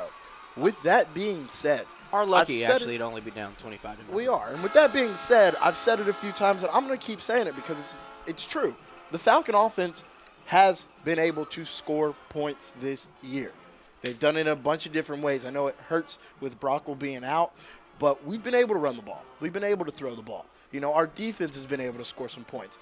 With that being said,
our lucky actually it'd only be down 25-0.
We are, and with that being said, I've said it a few times, and I'm going to keep saying it because it's true. The Falcon offense has been able to score points this year. They've done it in a bunch of different ways. I know it hurts with Brockle being out, but we've been able to run the ball. We've been able to throw the ball. You know, our defense has been able to score some points.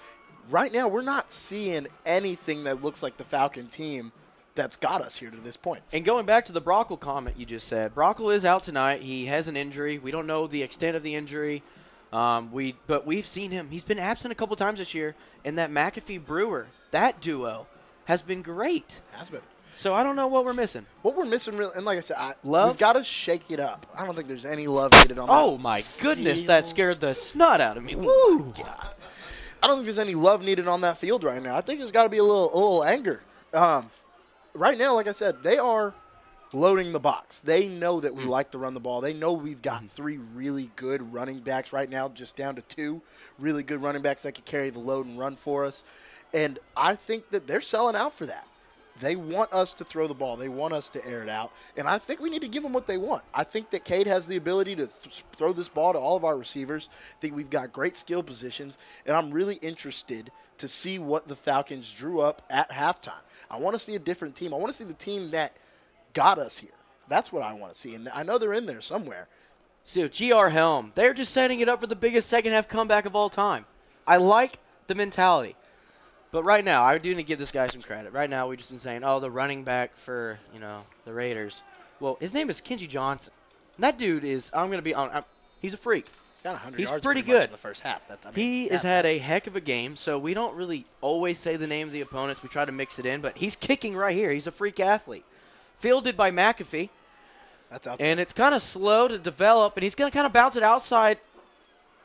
Right now, we're not seeing anything that looks like the Falcon team that's got us here to this point.
And going back to the Brockle comment you just said, Brockle is out tonight. He has an injury. We don't know the extent of the injury. But we've seen him. He's been absent a couple times this year. And that McAfee-Brewer, that duo, has been great.
Has been.
So I don't know what we're missing.
What we're missing, really, and like I said,
love?
We've got to shake it up. I don't think there's any love needed on that.
Oh, my goodness,
field.
that scared the snot out of me.
Woo! God. I don't think there's any love needed on that field right now. I think there's got to be a little anger. Right now, like I said, they are loading the box. They know that we like to run the ball. They know we've got 3 really good running backs right now, just down to 2 really good running backs that can carry the load and run for us. And I think that they're selling out for that. They want us to throw the ball. They want us to air it out. And I think we need to give them what they want. I think that Cade has the ability to throw this ball to all of our receivers. I think we've got great skill positions. And I'm really interested to see what the Falcons drew up at halftime. I want to see a different team. I want to see the team that got us here. That's what I want to see. And I know they're in there somewhere.
So, G.R. Helm, they're just setting it up for the biggest second-half comeback of all time. I like the mentality. But right now, I do need to give this guy some credit. Right now, we've just been saying, the running back for, the Raiders. Well, his name is Kenji Johnson. And that dude is, I'm going to be honest, he's a freak.
He's got 100
he's
yards
pretty
much
good
in the first half.
He has had a heck of a game, so we don't really always say the name of the opponents. We try to mix it in, but he's kicking right here. He's a freak athlete. Fielded by McAfee.
That's out there.
And it's kind of slow to develop, and he's going to kind of bounce it outside.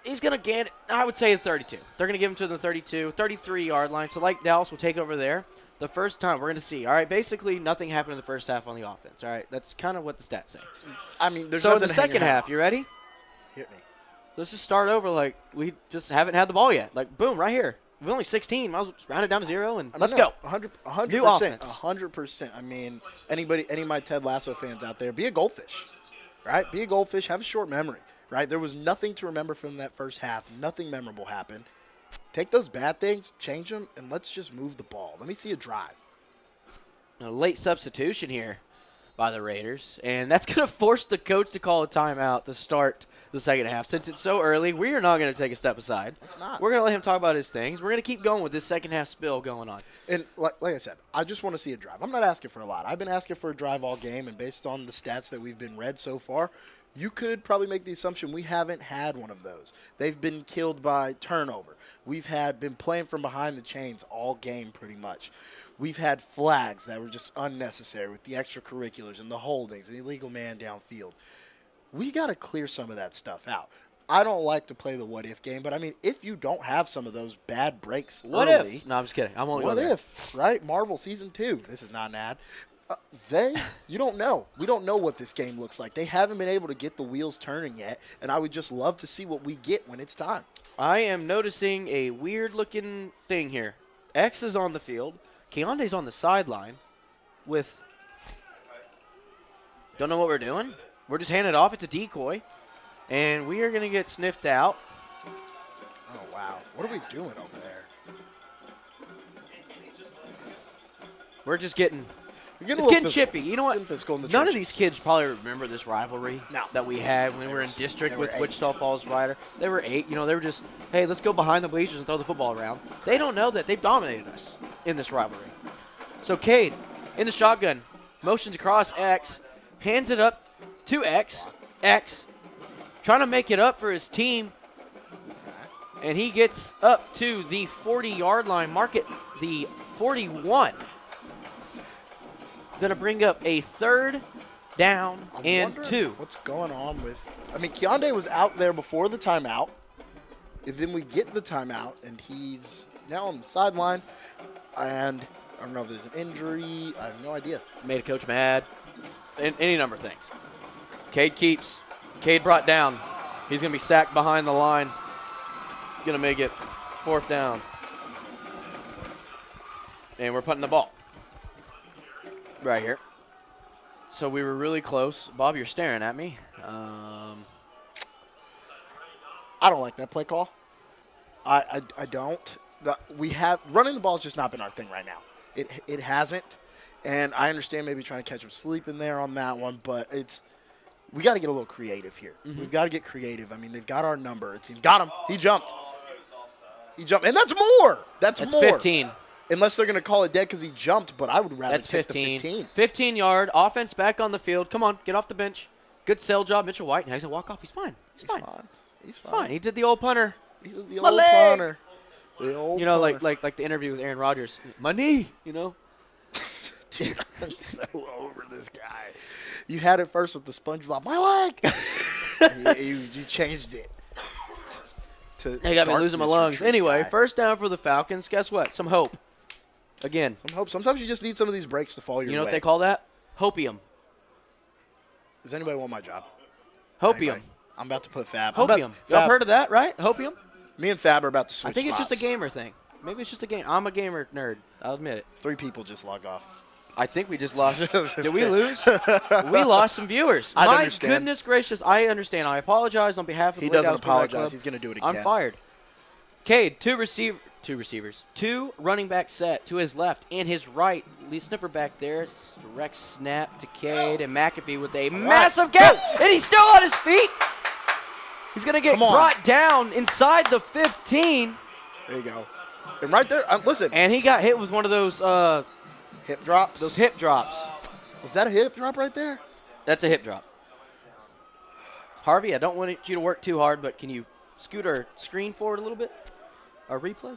He's going to get it, I would say, 32. They're going to give him to the 32, 33-yard line. So, like Dallas will take over there. The first time, we're going to see. All right, basically nothing happened in the first half on the offense. All right, that's kind of what the stats say.
I mean, there's
so in
nothing
the
to hang
second
your hat
half,
on.
you ready?
Hit me.
Let's just start over like we just haven't had the ball yet. Like, boom, right here. We're only 16. Might as well round it down to 0, and let's go.
100%.
New offense.
100%. I mean, any of my Ted Lasso fans out there, be a goldfish, right? Be a goldfish. Have a short memory, right? There was nothing to remember from that first half. Nothing memorable happened. Take those bad things, change them, and let's just move the ball. Let me see a drive.
A late substitution here by the Raiders, and that's going to force the coach to call a timeout to start the second half. Since it's so early, we are not going to take a step aside.
It's not.
We're going to let him talk about his things. We're going to keep going with this second half spill going on.
And like I said, I just want to see a drive. I'm not asking for a lot. I've been asking for a drive all game, and based on the stats that we've been read so far, you could probably make the assumption we haven't had one of those. They've been killed by turnover. We've been playing from behind the chains all game pretty much. We've had flags that were just unnecessary with the extracurriculars and the holdings and the illegal man downfield. We got to clear some of that stuff out. I don't like to play the what-if game, but, I mean, if you don't have some of those bad breaks
what
early.
If? No, I'm just kidding. I'm only
What
going there.
if, right? Marvel Season 2. This is not an ad. You don't know. We don't know what this game looks like. They haven't been able to get the wheels turning yet, and I would just love to see what we get when it's time.
I am noticing a weird-looking thing here. X is on the field. Keondae's on the sideline with Don't know what we're doing. We're just handing it off. It's a decoy. And we are going to get sniffed out.
Oh, wow. What are we doing over there?
We're just getting
It's getting
physical. Chippy. You know what? None of these
trenches.
kids probably remember this rivalry that we had when we were in district with Wichita Falls Rider. They were 8. You know, they were just, hey, let's go behind the bleachers and throw the football around. They don't know that they've dominated us in this rivalry. So Cade, in the shotgun, motions across X, hands it up to X. X, trying to make it up for his team. And he gets up to the 40-yard line, mark it the 41. Going to bring up a 3rd down and 2.
What's going on with – I mean, Keondae was out there before the timeout. And then we get the timeout, and he's now on the sideline. And I don't know if there's an injury. I have no idea.
Made a coach mad. Any number of things. Cade keeps. Cade brought down. He's going to be sacked behind the line. Going to make it 4th down. And we're punting the ball. Right here. So we were really close. Bob, you're staring at me.
I don't like that play call. I don't. Running the ball has just not been our thing right now. It hasn't. And I understand maybe trying to catch him sleeping there on that one, but we got to get a little creative here.
Mm-hmm.
We've got to get creative. I mean, they've got our number. Got him. He jumped. And that's more. That's more.
15.
Unless they're going to call it dead because he jumped, but I would rather take the 15.
15-yard, offense back on the field. Come on, get off the bench. Good sell job, Mitchell White. Now he's going to walk off. He's fine. He's fine. He did the old punter.
He did the old punter. The old
you know,
punter.
like the interview with Aaron Rodgers. My knee, you know.
Dude, I'm so over this guy. You had it first with the SpongeBob. My leg. you changed it.
You got me losing my lungs. Anyway, 1st down for the Falcons. Guess what? Some hope. Again.
Some hope. Sometimes you just need some of these breaks to fall your way.
You know what they call that? Hopium.
Does anybody want my job?
Hopium.
Anybody? I'm about to put Fab.
Hopium. Y'all heard of that, right? Hopium?
Me and Fab are about to switch
I think
spots.
it's just a gamer thing. Maybe it's just a game. I'm a gamer nerd. I'll admit it.
3 people just logged off.
I think we just lost. Did we lose? We lost some viewers.
I
My
understand.
goodness gracious. I understand. I apologize on behalf of the
He doesn't
Lake Dallas
apologize.
Club.
He's going to do it again.
I'm fired. Cade, 2 receivers. 2 running back set to his left and his right. Lee Sniffer back there. Direct snap to Cade and McAfee with a massive gap. And he's still on his feet. He's going to get brought down inside the 15.
There you go. And right there, listen.
And he got hit with one of those
hip drops.
Those hip drops.
Was that a hip drop right there?
That's a hip drop. Harvey, I don't want you to work too hard, but can you scoot our screen forward a little bit? Our replay?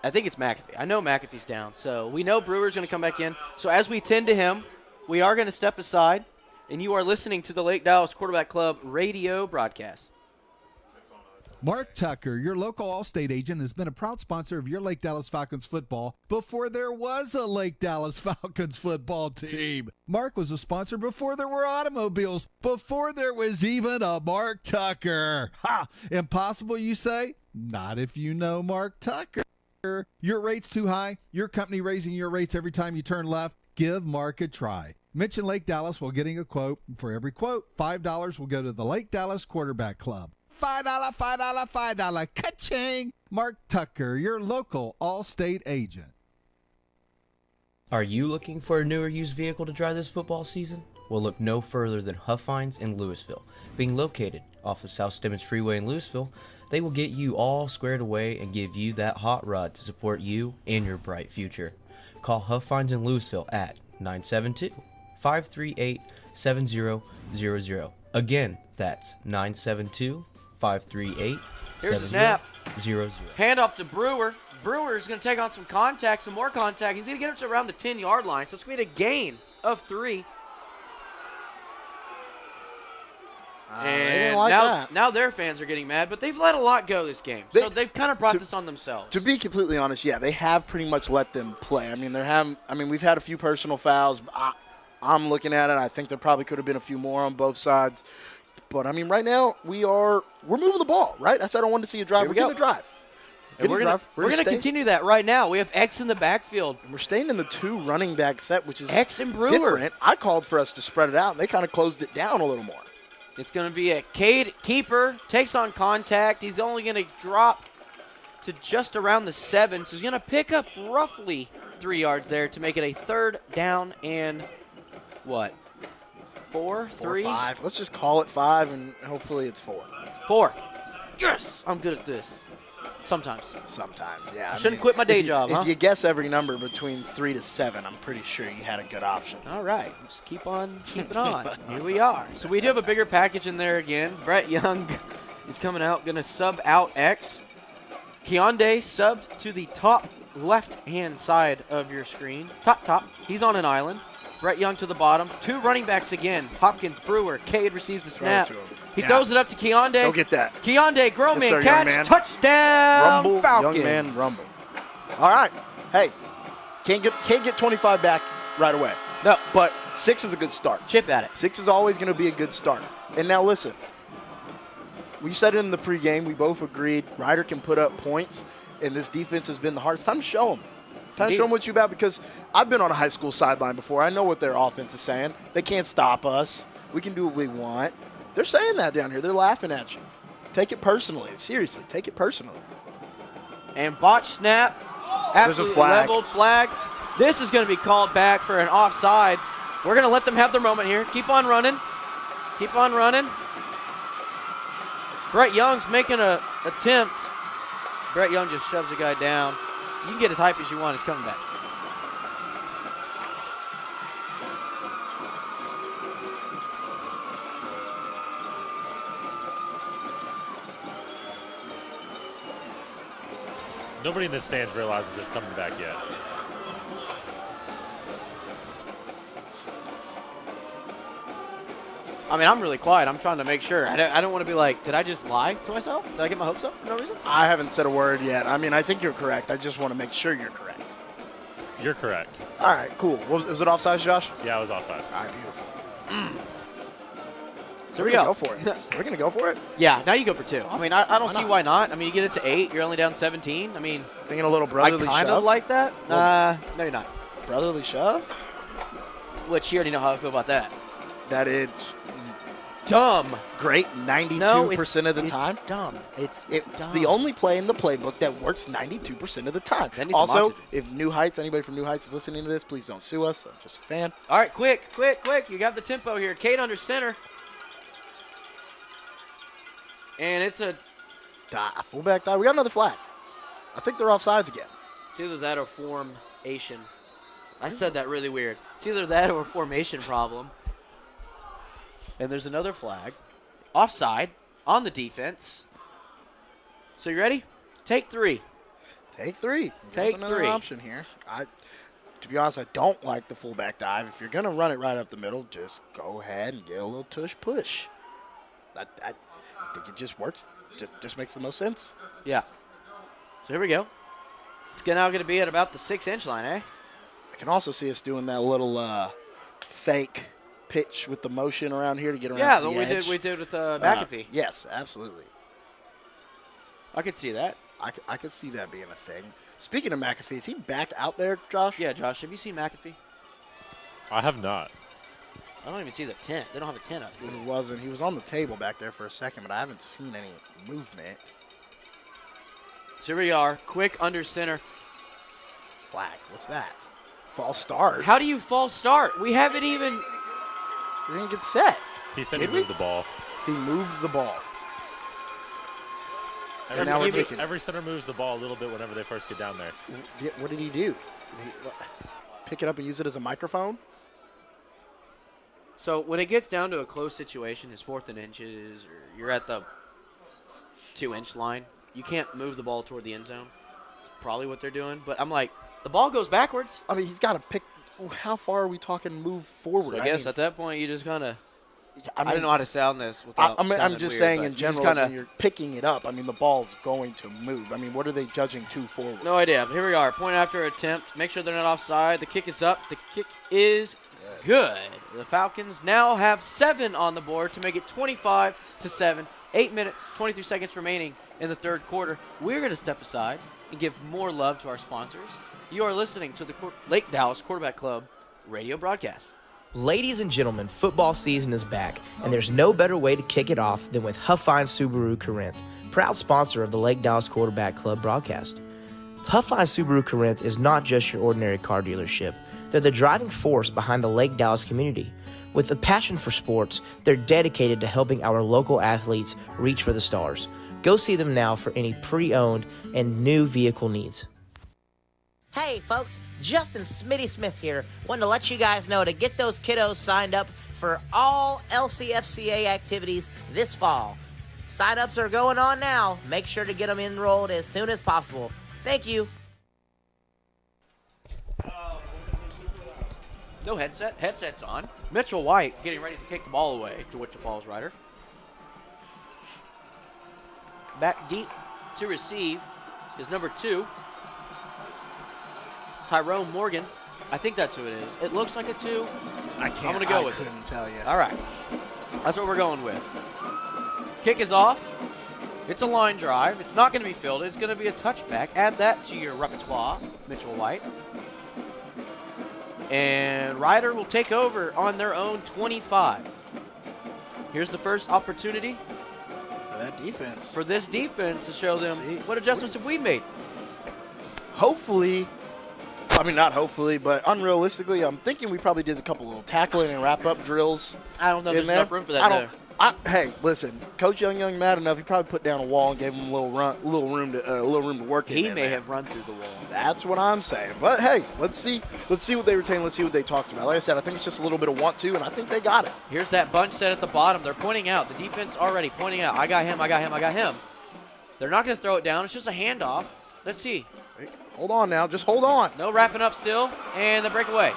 I think it's McAfee. I know McAfee's down, so we know Brewer's going to come back in. So as we tend to him, we are going to step aside, and you are listening to the Lake Dallas Quarterback Club radio broadcast.
Mark Tucker, your local Allstate agent, has been a proud sponsor of your Lake Dallas Falcons football before there was a Lake Dallas Falcons football team. Mark was a sponsor before there were automobiles, before there was even a Mark Tucker. Ha! Impossible, you say? Not if you know Mark Tucker. Your rate's too high? Your company raising your rates every time you turn left? Give Mark a try. Mention Lake Dallas while getting a quote. For every quote, $5 will go to the Lake Dallas Quarterback Club. $5, ka-ching! Mark Tucker, your local Allstate agent.
Are you looking for a new or used vehicle to drive this football season? Well, look no further than Huff Finds in Louisville. Being located off of South Stemmons Freeway in Louisville, they will get you all squared away and give you that hot rod to support you and your bright future. Call Huff Finds in Louisville at 972-538-7000. Again, that's 972-538-7000.
Here's the snap. Hand off to Brewer. Brewer is going to take on some contact, some more contact. He's going to get up to around the 10-yard line. So it's going to be a gain of 3. And now their fans are getting mad, but they've let a lot go this game. So they've kind of brought this on themselves.
To be completely honest, yeah, they have pretty much let them play. I mean, we've had a few personal fouls. I'm looking at it. I think there probably could have been a few more on both sides. But I mean, right now we're moving the ball, right? I said I wanted to see a drive. We're going to drive.
And we're gonna continue that right now. We have X in the backfield.
And we're staying in the 2 running back set, which is
X and Brewer.
different. I called for us to spread it out, and they kind of closed it down a little more.
It's going to be a Cade keeper, takes on contact. He's only going to drop to just around the 7, so he's going to pick up roughly 3 yards there to make it a 3rd down and what? 4, 3?
5. Let's just call it 5, and hopefully it's 4.
4. Yes, I'm good at this. Sometimes,
yeah.
I shouldn't quit my day job, huh?
If you guess every number between 3 to 7, I'm pretty sure you had a good option.
All right, just keep on keeping on. Here we are. So we do have a bigger package in there again. Brett Young is coming out, going to sub out X. Keondae subbed to the top left-hand side of your screen. Top. He's on an island. Brett Young to the bottom. 2 running backs again. Hopkins, Brewer. Cade receives the snap. He throws it up to Keondae.
Go get that.
Keondae, grown man, catch,
man.
touchdown,
Rumble,
Falcons.
young man, rumble. All right. Hey, can't get 25 back right away.
No.
But 6 is a good start.
Chip at it.
6 is always going to be a good start. And now listen. We said it in the pregame. We both agreed Ryder can put up points, and this defense has been the hardest. Time to show them. Time to show them what you about, because I've been on a high school sideline before. I know what their offense is saying. They can't stop us. We can do what we want. They're saying that down here. They're laughing at you. Take it personally. Seriously, take it personally.
And botch snap. Absolutely leveled flag. This is going to be called back for an offside. We're going to let them have their moment here. Keep on running. Keep on running. Brett Young's making an attempt. Brett Young just shoves the guy down. You can get as hype as you want. He's coming back.
Nobody in the stands realizes it's coming back yet.
I mean, I'm really quiet. I'm trying to make sure. I don't want to be like, did I just lie to myself? Did I get my hopes up for no reason?
I haven't said a word yet. I mean, I think you're correct. I just want to make sure you're correct.
You're correct.
All right, cool. Was it offsides, Josh?
Yeah, it was offsides.
All right, beautiful.
So we go
for it. We're going to go for it?
Yeah, now you go for 2. I mean, I don't see why not. I mean, you get it to 8. You're only down 17. I mean,
thinking a little brotherly shove?
I kind of like that. No, you're not.
Brotherly shove?
Which you already know how I feel about that.
That is
dumb.
Great 92% of the time.
Dumb.
It's
dumb.
the only play in the playbook that works 92% of the time.
Also,
if New Heights, anybody from New Heights is listening to this, please don't sue us. I'm just a fan.
All right, quick. You got the tempo here. Cade under center. And it's a
fullback dive. We got another flag. I think they're offsides again.
It's either that or formation. I said that really weird. It's either that or a formation problem. And there's another flag. Offside on the defense. So you ready? Take 3.
Take 3.
Take
another
3.
Option here. To be honest, I don't like the fullback dive. If you're going to run it right up the middle, just go ahead and get a little tush push. I think it just works. Just makes the most sense.
Yeah. So here we go. It's now going to be at about the 6-inch line, eh?
I can also see us doing that little fake pitch with the motion around here to get around the edge.
We did with McAfee.
Yes, absolutely.
I could see that.
I could see that being a thing. Speaking of McAfee, is he back out there, Josh?
Yeah, Josh. Have you seen McAfee?
I have not.
I don't even see the tent. They don't have a tent up.
He wasn't. He was on the table back there for a second, but I haven't seen any movement.
So here we are. Quick under center.
Flag. What's that? False start.
How do you false start? We haven't even.
We didn't get set.
He said he moved the ball.
He moved the ball.
Every center moves the ball a little bit whenever they first get down there.
What did he do? Pick it up and use it as a microphone?
So when it gets down to a close situation, it's 4th and inches, or you're at the 2-inch line, you can't move the ball toward the end zone. It's probably what they're doing. But I'm like, the ball goes backwards.
I mean, he's got to pick. How far are we talking move forward?
So I guess at that point, you just kind of. I don't know how to sound this without.
I'm just saying in general, when you're picking it up, I mean, the ball's going to move. I mean, what are they judging to forward?
No idea. Here we are. Point after attempt. Make sure they're not offside. The kick is up. The kick is good. The Falcons now have 7 on the board to make it 25-7. 8 minutes, 23 seconds remaining in the third quarter. We're going to step aside and give more love to our sponsors. You are listening to the Lake Dallas Quarterback Club radio broadcast.
Ladies and gentlemen, football season is back, and there's no better way to kick it off than with Huffine Subaru Corinth, proud sponsor of the Lake Dallas Quarterback Club broadcast. Huffine Subaru Corinth is not just your ordinary car dealership. They're the driving force behind the Lake Dallas community. With a passion for sports, they're dedicated to helping our local athletes reach for the stars. Go see them now for any pre-owned and new vehicle needs.
Hey folks, Justin Smitty Smith here. Wanted to let you guys know to get those kiddos signed up for all LCFCA activities this fall. Sign-ups are going on now. Make sure to get them enrolled as soon as possible. Thank you.
No headset. Headset's on. Mitchell White getting ready to kick the ball away to Wichita Falls Rider. Back deep to receive is number 2. Tyrone Morgan. I think that's who it is. It looks like a 2.
I can't.
I'm going to go with it.
I couldn't tell you.
All right. That's what we're going with. Kick is off. It's a line drive. It's not going to be fielded. It's going to be a touchback. Add that to your repertoire, Mitchell White. And Ryder will take over on their own 25. Here's the first opportunity
for that defense.
For this defense to show them what adjustments have we made.
Hopefully, I mean not hopefully, but unrealistically, I'm thinking we probably did a couple little tackling and wrap-up drills.
I don't know if there's enough room for that there.
Hey, listen, Coach Young mad enough. He probably put down a wall and gave him a little room to work in.
He may have run through the wall.
That's what I'm saying. But hey, let's see what they retain. Let's see what they talked about. Like I said, I think it's just a little bit of want to, and I think they got it.
Here's that bunch set at the bottom. They're pointing out. The defense already pointing out. I got him. I got him. I got him. They're not going to throw it down. It's just a handoff. Let's see.
Hey, hold on now. Just hold on.
No wrapping up still, and the breakaway.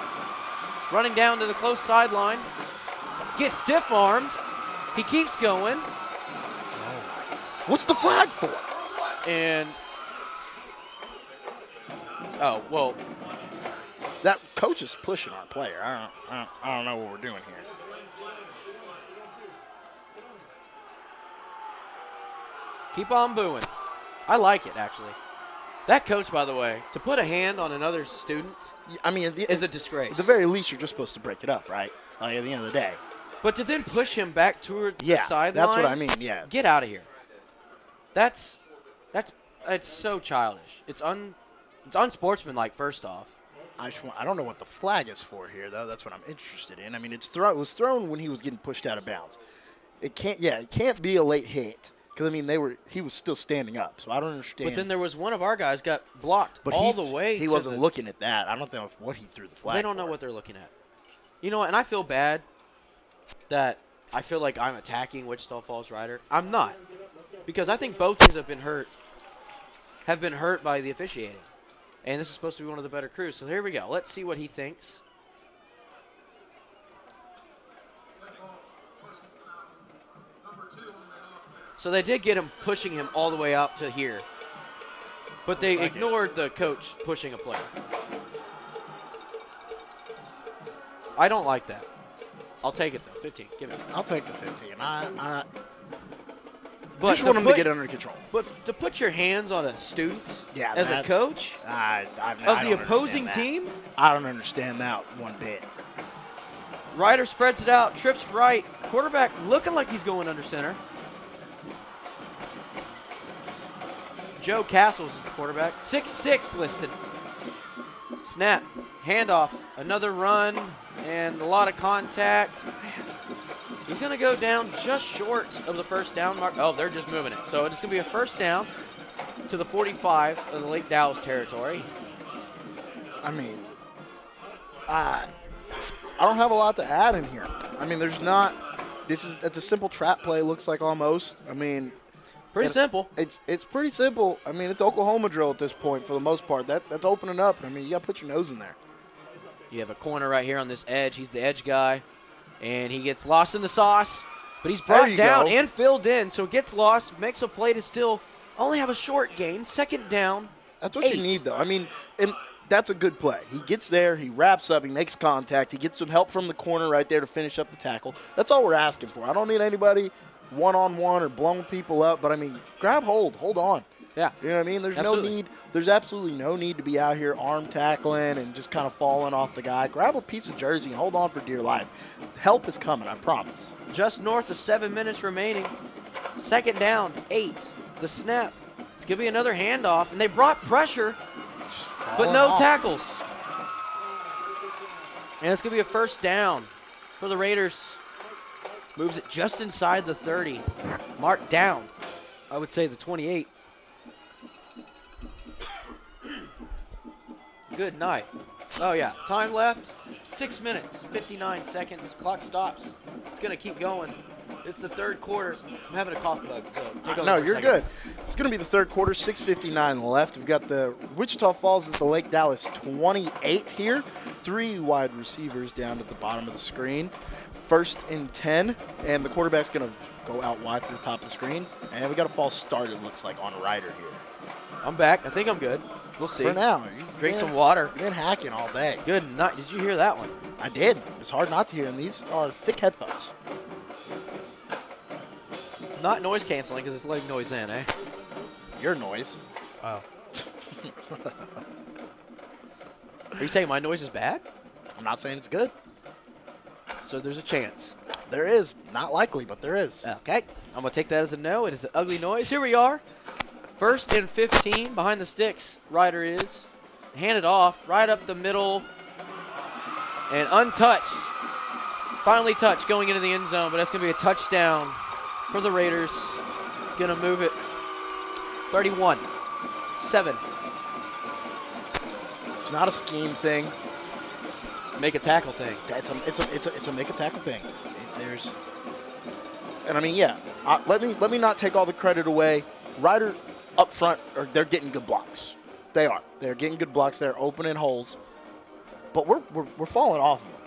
Running down to the close sideline. Gets stiff-armed. He keeps going.
What's the flag for?
And, oh, well.
That coach is pushing our player. I don't know what we're doing here.
Keep on booing. I like it, actually. That coach, by the way, to put a hand on another student is a disgrace.
At the very least, you're just supposed to break it up, right? Like, at the end of the day.
But to then push him back toward the sideline.
That's what I mean, yeah.
Get out of here. That's so childish. It's unsportsmanlike, first off.
I don't know what the flag is for here, though. That's what I'm interested in. I mean, it was thrown when he was getting pushed out of bounds. It can't be a late hit. Because, I mean, he was still standing up, so I don't understand.
But then there was one of our guys got blocked all the way.
He wasn't looking at that. I don't know what he threw the flag
They don't know what they're looking at. You know what, and I feel bad that I feel like I'm attacking Wichita Falls Rider. I'm not. Because I think both teams have been hurt by the officiating. And this is supposed to be one of the better crews. So here we go. Let's see what he thinks. So they did get him pushing him all the way out to here. But they ignored the coach pushing a player. I don't like that. I'll take it, though. 15. Give it.
I'll take the 15. I
just
want him to get under control.
But to put your hands on a student as a coach of
the
opposing team?
I don't understand that one bit.
Ryder spreads it out, trips right. Quarterback looking like he's going under center. Joe Castles is the quarterback. 6'6" listed. Snap. Handoff. Another run and a lot of contact. He's going to go down just short of the first down mark. Oh, they're just moving it. So it's going to be a first down to the 45 of the Lake Dallas territory.
I mean, I don't have a lot to add in here. I mean, it's a simple trap play, looks like almost. I mean,
pretty simple.
It's pretty simple. I mean, it's Oklahoma drill at this point for the most part. That's opening up. I mean, you got to put your nose in there.
You have a corner right here on this edge. He's the edge guy, and he gets lost in the sauce. But he's brought down and filled in, so gets lost, makes a play to still only have a short gain. Second down.
That's what you need, though. I mean, and that's a good play. He gets there, he wraps up, he makes contact, he gets some help from the corner right there to finish up the tackle. That's all we're asking for. I don't need anybody one-on-one or blowing people up, but, I mean, grab hold on.
Yeah.
You know what I mean? There's
Absolutely.
no need. There's absolutely no need to be out here arm tackling and just kind of falling off the guy. Grab a piece of jersey and hold on for dear life. Help is coming, I promise.
Just north of 7 minutes remaining. 2nd down, 8. The snap. It's going to be another handoff, and they brought pressure, but no tackles. And it's going to be a 1st down for the Raiders. Moves it just inside the 30. Marked down, I would say the 28. Good night. Oh, yeah. Time left, 6 minutes, 59 seconds. Clock stops. It's going to keep going. It's the 3rd quarter. I'm having a cough bug, so take over
No,
for a
you're
second.
good. It's going to be the 3rd quarter, 6:59 left. We've got the Wichita Falls at the Lake Dallas 28 here. 3 wide receivers down at the bottom of the screen. 1st and 10, and the quarterback's going to go out wide to the top of the screen. And we got a false start, it looks like, on Ryder here.
I'm back. I think I'm good. We'll see.
For now.
Drink some water.
You've been hacking all day.
Good night. Did you hear that one?
I did. It's hard not to hear, and these are thick headphones.
Not noise canceling because it's letting noise in, eh?
Your noise.
Oh. Are you saying my noise is bad?
I'm not saying it's good.
So there's a chance.
There is. Not likely, but there is.
Okay. I'm going to take that as a no. It is an ugly noise. Here we are. 1st and 15 behind the sticks. Ryder is. Handed off right up the middle. And untouched. Finally touched going into the end zone, but that's going to be a touchdown for the Raiders. Going to move it 31-7.
It's not a scheme thing.
Make a tackle thing.
It's a make a tackle thing. And I mean, yeah. Let me not take all the credit away. Ryder up front, they're getting good blocks. They are. They're getting good blocks. They're opening holes. But we're falling off of them.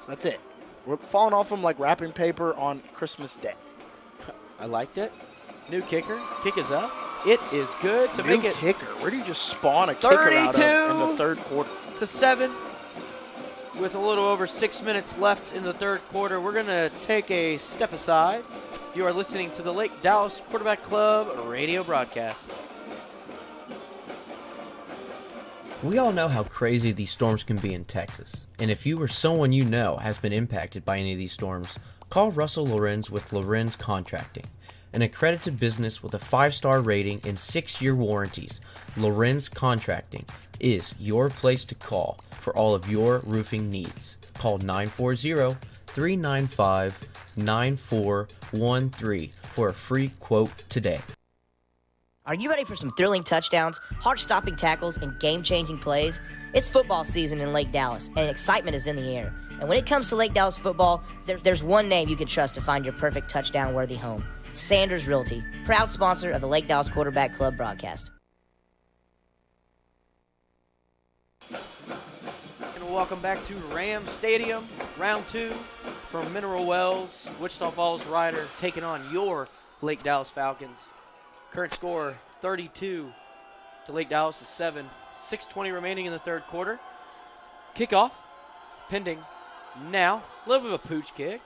That's it. We're falling off them like wrapping paper on Christmas Day.
I liked it. New kicker. Kick is up. It is good to make it.
Kicker. Where do you just spawn a kicker out of in the 3rd quarter?
32-7 with a little over 6 minutes left in the 3rd quarter. We're going to take a step aside. You are listening to the Lake Dallas Quarterback Club radio broadcast.
We all know how crazy these storms can be in Texas. And if you or someone you know has been impacted by any of these storms, call Russell Lorenz with Lorenz Contracting, an accredited business with a 5-star rating and 6-year warranties. Lorenz Contracting is your place to call for all of your roofing needs. Call 940-395-9413 for a free quote today.
Are you ready for some thrilling touchdowns, heart-stopping tackles, and game-changing plays? It's football season in Lake Dallas, and excitement is in the air. And when it comes to Lake Dallas football, there's one name you can trust to find your perfect touchdown-worthy home. Sanders Realty, proud sponsor of the Lake Dallas Quarterback Club broadcast.
And welcome back to Ram Stadium, round 2 from Mineral Wells. Wichita Falls Ryder taking on your Lake Dallas Falcons. Current score 32 to Lake Dallas' 7. 6:20 remaining in the 3rd quarter. Kickoff pending now. A little bit of a pooch kick.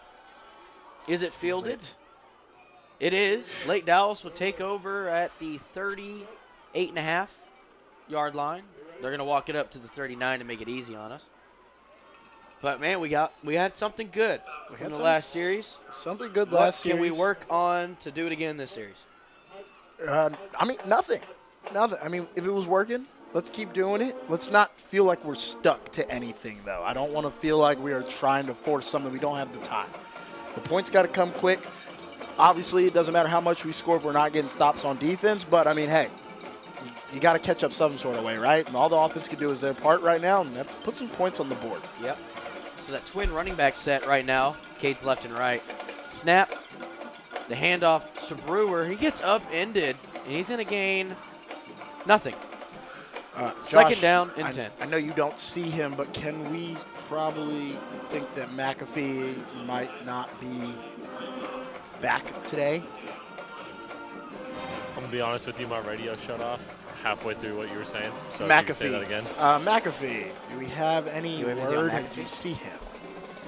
Is it fielded? It is. Lake Dallas will take over at the 38.5-yard line. They're going to walk it up to the 39 to make it easy on us. But, man, we had something good from the last series.
Something good
what
last series.
Can we work on to do it again this series?
I mean, nothing. I mean, if it was working, let's keep doing it. Let's not feel like we're stuck to anything, though. I don't want to feel like we are trying to force something we don't have the time. The points got to come quick. Obviously, it doesn't matter how much we score if we're not getting stops on defense. But, I mean, hey, you got to catch up some sort of way, right? And all the offense can do is their part right now, and put some points on the board.
Yep. So that twin running back set right now, Cade's left and right. Snap. The handoff to Brewer. He gets upended, and he's going to gain nothing.
Josh,
2nd down and 10.
I know you don't see him, but can we probably think that McAfee might not be back today?
I'm going to be honest with you, my radio shut off halfway through what you were saying. So
McAfee.
if you could say that again.
McAfee, do we have any
Do we have anything on
word?
McAfee?
Did you see him?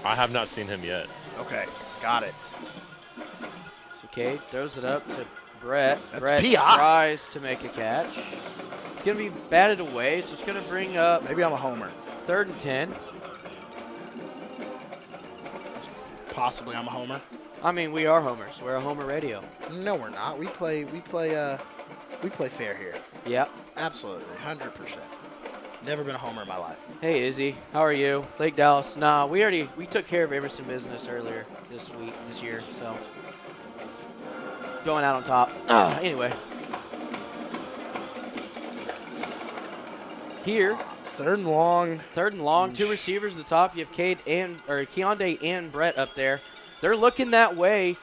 I have not seen him yet.
Okay, got it.
So Cade throws it up to Brett.
That's
Brett
PI.
tries to make a catch. It's going to be batted away, so it's going to bring up
Maybe I'm a homer.
3rd and 10.
Possibly I'm a homer.
I mean, we are homers. We're a homer radio.
No, we're not. We play fair here.
Yep.
Absolutely, 100%. Never been a homer in my life.
Hey, Izzy. How are you? Lake Dallas. Nah, we took care of Emerson business earlier this year, so going out on top. Anyway. Here.
3rd and long.
3rd and long. 2 receivers at the top. You have Keondae and Brett up there. They're looking that way.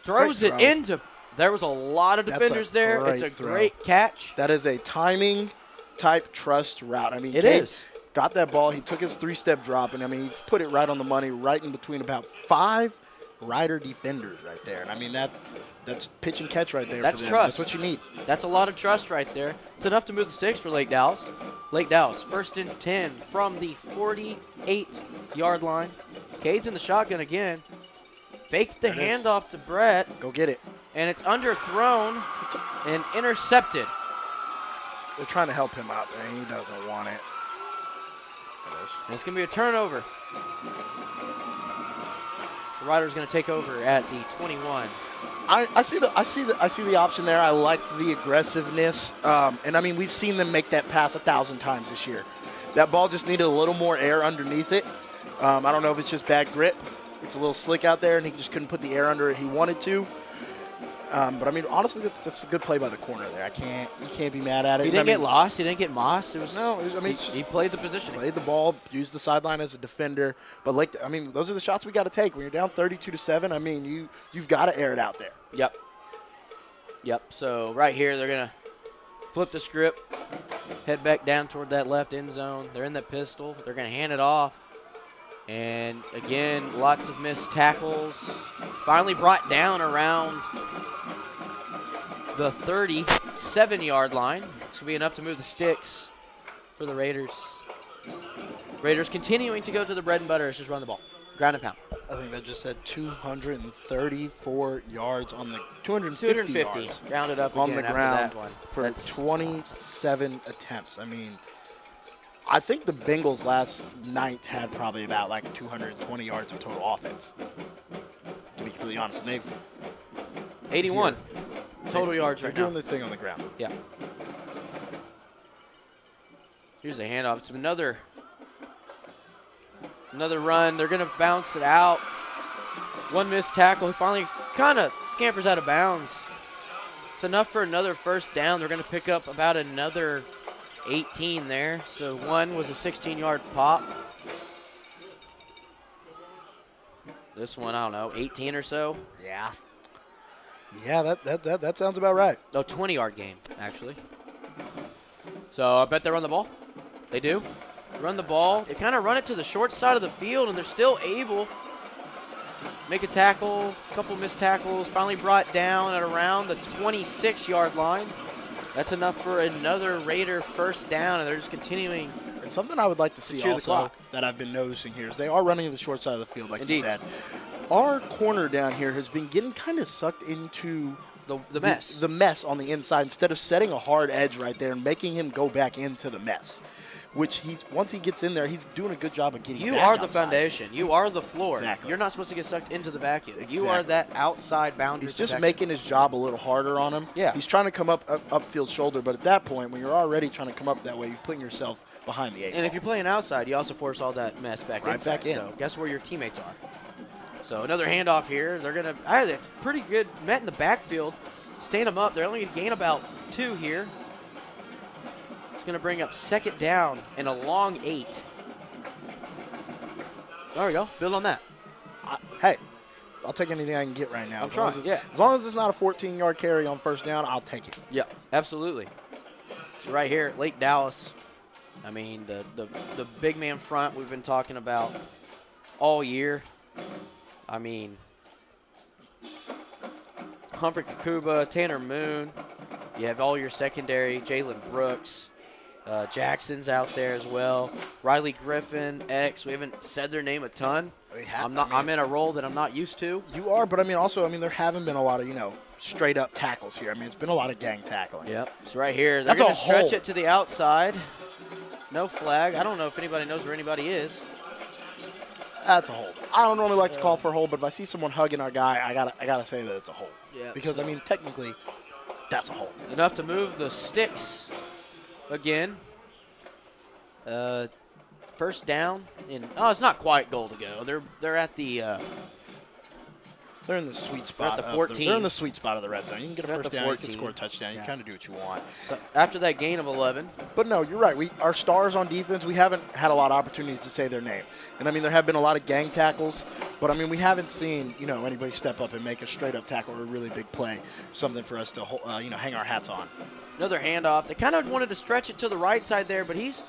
Throws it into. There was a lot of defenders there. It's a great catch.
That is a timing type trust route. I mean,
it
Cade
is.
Got that ball. He took his 3-step drop, and I mean, he put it right on the money, right in between about 5 Rider defenders right there. And I mean, that's pitch and catch right there.
That's
for them.
trust.
That's what you need.
That's a lot of trust right there. It's enough to move the sticks for Lake Dallas. Lake Dallas, 1st and 10 from the 48-yard line. Cade's in the shotgun again. Fakes the handoff to Brett.
Go get it.
And it's underthrown and intercepted.
They're trying to help him out, and he doesn't want it.
And it's going to be a turnover. The Rider's going to take over at the 21.
I see the option there. I like the aggressiveness, and I mean we've seen them make that pass 1,000 times this year. That ball just needed a little more air underneath it. I don't know if it's just bad grip. It's a little slick out there, and he just couldn't put the air under it he wanted to. But I mean, honestly, that's a good play by the corner there. You can't be mad at it.
He didn't get lost. He didn't get mossed. He played the position.
Played the ball, used the sideline as a defender. But those are the shots we got to take when you're down 32-7. I mean, you've got to air it out there.
Yep. So right here, they're gonna flip the script, head back down toward that left end zone. They're in the pistol. They're gonna hand it off. And again, lots of missed tackles. Finally brought down around the 37-yard line. It's going to be enough to move the sticks for the Raiders. Raiders continuing to go to the bread and butter. It's just run the ball. Ground and pound.
I think that just said 234 yards on the 250 yards.
Rounded up
on
again
the
after
ground
that one.
for 27 attempts. I mean, I think the Bengals last night had probably about 220 yards of total offense. To be completely honest, and they've
81 total yards right now.
They're doing their thing on the ground.
Yeah. Here's a handoff. It's another run. They're going to bounce it out. One missed tackle. He finally kind of scampers out of bounds. It's enough for another first down. They're going to pick up about another 18 there. So one was a 16-yard pop. This one, I don't know, 18 or so.
Yeah. Yeah, that sounds about right.
No, 20-yard game, actually. So I bet they run the ball. They do. Run the ball. They kind of run it to the short side of the field, and they're still able to make a tackle, a couple missed tackles, finally brought down at around the 26-yard line. That's enough for another Raider first down, and they're just continuing.
And something I would like to see also that I've been noticing here is they are running to the short side of the field, like you said. Our corner down here has been getting kind of sucked into
the mess.
The mess on the inside instead of setting a hard edge right there and making him go back into the mess. Which once he gets in there, he's doing a good job of getting back
You are
outside.
the foundation. You are the floor.
Exactly.
You're not supposed to get sucked into the vacuum.
Exactly.
You are that outside boundary.
He's just
protection.
making his job a little harder on him.
Yeah.
He's trying to come upfield shoulder, but at that point, when you're already trying to come up that way, you're putting yourself behind the eight
And if you're playing outside, you also force all that mess back
Right
inside.
back in.
So guess where your teammates are. So another handoff here. They're going to – they're pretty good met in the backfield. Stand them up. They're only going to gain about 2 here. It's going to bring up second down and a long 8. There we go. Build on that.
Hey, I'll take anything I can get right now.
I'm trying,
As long as it's not a 14-yard carry on first down, I'll take it.
Yeah, absolutely. So right here, Lake Dallas, I mean, the big man front we've been talking about all year. I mean, Humphrey Kakuba, Tanner Moon. You have all your secondary, Jalen Brooks. Jackson's out there as well. Riley Griffin, X. We haven't said their name a ton. I'm in a role that I'm not used to.
You are, but there haven't been a lot of, straight up tackles here. It's been a lot of gang tackling.
Yep. So right here, they're going to stretch it to the outside. No flag. I don't know if anybody knows where anybody is.
That's a hold. I don't normally like to call for a hold, but if I see someone hugging our guy, I gotta say that it's a hold.
Yeah.
Because technically, that's a hold.
Enough to move the sticks again. First down it's not quite goal to go. They're at the.
They're in the sweet spot.
At the 14.
They're in the sweet spot of the red zone. You can get a
They're at
first
the
down. You
14.
can score a touchdown. You kind of do what you want.
So after that gain of 11.
But no, you're right. Our stars on defense, we haven't had a lot of opportunities to say their name. And there have been a lot of gang tackles, but we haven't seen anybody step up and make a straight up tackle or a really big play, something for us to hang our hats on.
Another handoff. They kind of wanted to stretch it to the right side there, but he's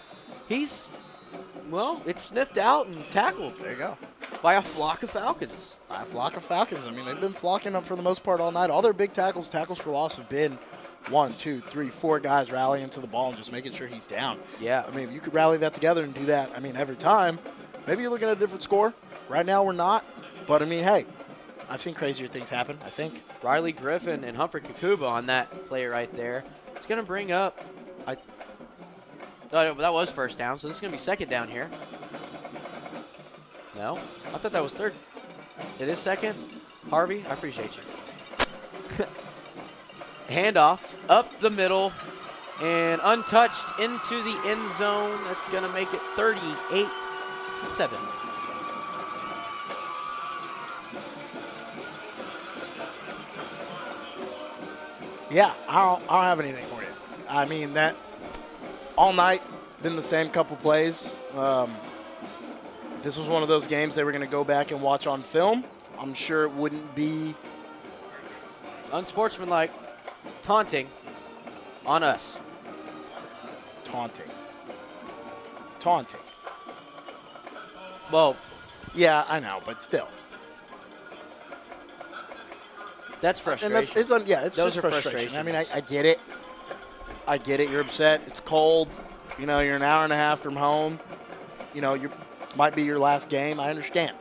it's sniffed out and tackled.
There you go.
By a flock of Falcons.
By a flock of Falcons. They've been flocking up for the most part all night. All their big tackles for loss have been 1, 2, 3, 4 guys rallying to the ball and just making sure he's down.
Yeah.
If you could rally that together and do that, every time, maybe you're looking at a different score. Right now we're not. But, hey, I've seen crazier things happen, I think.
Riley Griffin and Humphrey Kakuba on that play right there. It's going to bring up that was first down, so this is going to be second down here. No? I thought that was third. It is second. Harvey, I appreciate you. Handoff up the middle and untouched into the end zone. That's going to make it 38-7.
Yeah, I don't have anything for you. That all night been the same couple plays. If this was one of those games they were going to go back and watch on film, I'm sure it wouldn't be
unsportsmanlike, taunting on us.
Taunting.
Well,
yeah, I know, but still.
That's frustration.
And it's
Those
just
are
frustration. I get it. I get it. You're upset. It's cold. You're an hour and a half from home. You might be your last game. I understand.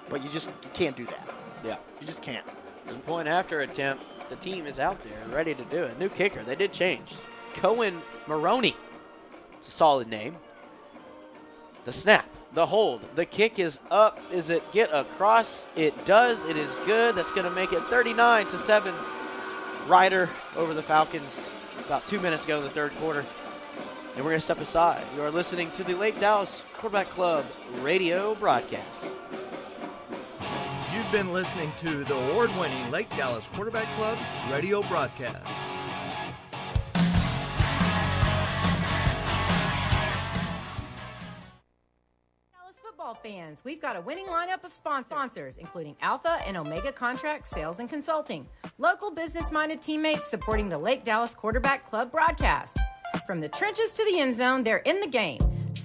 But you can't do that.
Yeah.
You just can't.
The point after attempt, the team is out there ready to do it. New kicker. They did change. Cohen Maroney. It's a solid name. The snap. The hold. The kick is up. Is it get across? It does. It is good. That's going to make it 39-7. Ryder over the Falcons about 2 minutes ago in the third quarter. And we're going to step aside. You are listening to the Lake Dallas Quarterback Club radio broadcast.
You've been listening to the award-winning Lake Dallas Quarterback Club radio broadcast.
Football fans, we've got a winning lineup of sponsors, including Alpha and Omega Contract Sales and Consulting, local business-minded teammates supporting the Lake Dallas Quarterback Club broadcast. From the trenches to the end zone, they're in the game.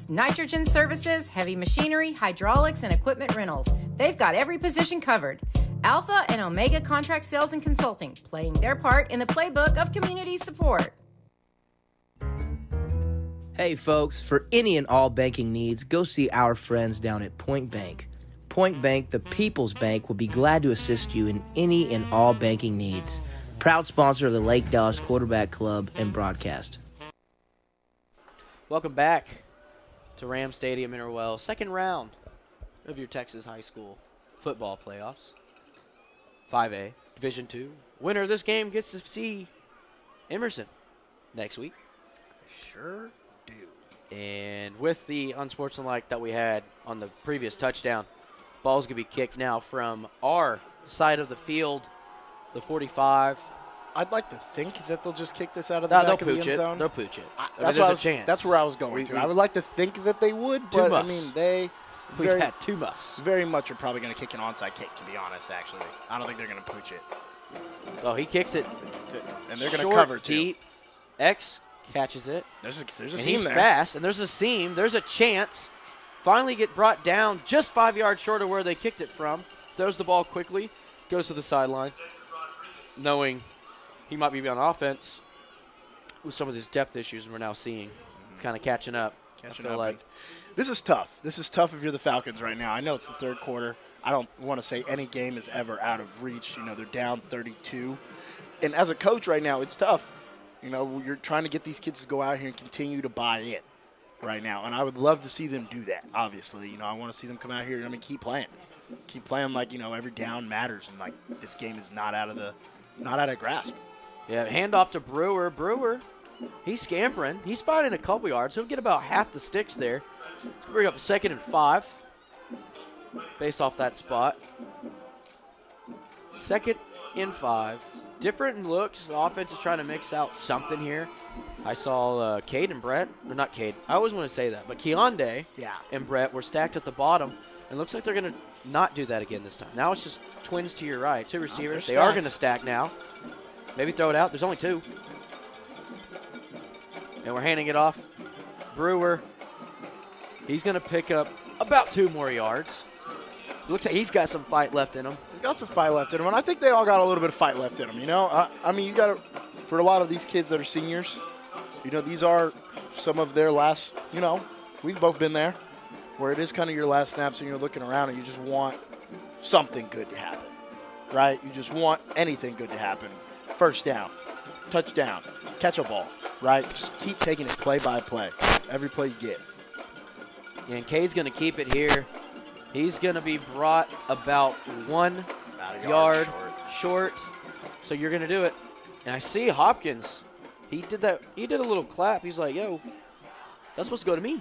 Nitrogen services, heavy machinery, hydraulics, and equipment rentals. They've got every position covered. Alpha and Omega Contract Sales and Consulting, playing their part in the playbook of community support.
Hey folks, for any and all banking needs, go see our friends down at Point Bank. Point Bank, the people's bank, will be glad to assist you in any and all banking needs. Proud sponsor of the Lake Dallas Quarterback Club and broadcast.
Welcome back to Ram Stadium Interwell. Second round of your Texas high school football playoffs. 5A, Division II. Winner of this game gets to see Emerson next week.
Sure do.
And with the unsportsmanlike that we had on the previous touchdown, ball's going to be kicked now from our side of the field, the 45.
I'd like to think that they'll just kick this out of the back of the end zone.
They'll pooch it.
That's where I was going to. I would like to think that they would, but
We've had two muffs.
Very much are probably going to kick an onside kick, to be honest, actually. I don't think they're going to pooch it.
Oh, he kicks it.
And they're going to cover, too.
Deep. X catches it.
There's a
and
seam
he's
there.
Fast, and there's a seam. There's a chance. Finally get brought down just 5 yards short of where they kicked it from. Throws the ball quickly. Goes to the sideline. knowing he might be on offense with some of these depth issues we're now seeing. Kind of catching up.
This is tough. This is tough if you're the Falcons right now. I know it's the third quarter. I don't want to say any game is ever out of reach. You know, they're down 32. And as a coach right now, it's tough. You know, you're trying to get these kids to go out here and continue to buy in right now. And I would love to see them do that, obviously. You know, I want to see them come out here and, keep playing. Keep playing like, you know, every down matters. And, like, this game is not out of grasp.
Yeah, handoff to Brewer. Brewer, he's scampering. He's finding a couple yards. He'll get about half the sticks there. Let's bring up a 2nd and 5 based off that spot. 2nd and 5. Different looks. The offense is trying to mix out something here. I saw Cade and Brett. Or not Cade. I always want to say that. But Keondae and Brett were stacked at the bottom. It looks like they're going to not do that again this time. Now it's just twins to your right. 2 receivers. They are going to stack now. Maybe throw it out. There's only 2. And we're handing it off. Brewer. He's going to pick up about 2 more yards. Looks like he's got some fight left in him.
He's got some fight left in him, and I think they all got a little bit of fight left in them, you know? I mean, you got to, for a lot of these kids that are seniors, you know, these are some of their last, you know, we've both been there, where it is kind of your last snaps and you're looking around and you just want something good to happen, right? You just want anything good to happen. First down, touchdown, catch a ball, right? Just keep taking it play by play, every play you get.
And Cade's going to keep it here. He's going to be brought about 1 yard short. So you're going to do it. And I see Hopkins. He did that. He did a little clap. He's like, "Yo, that's supposed to go to me."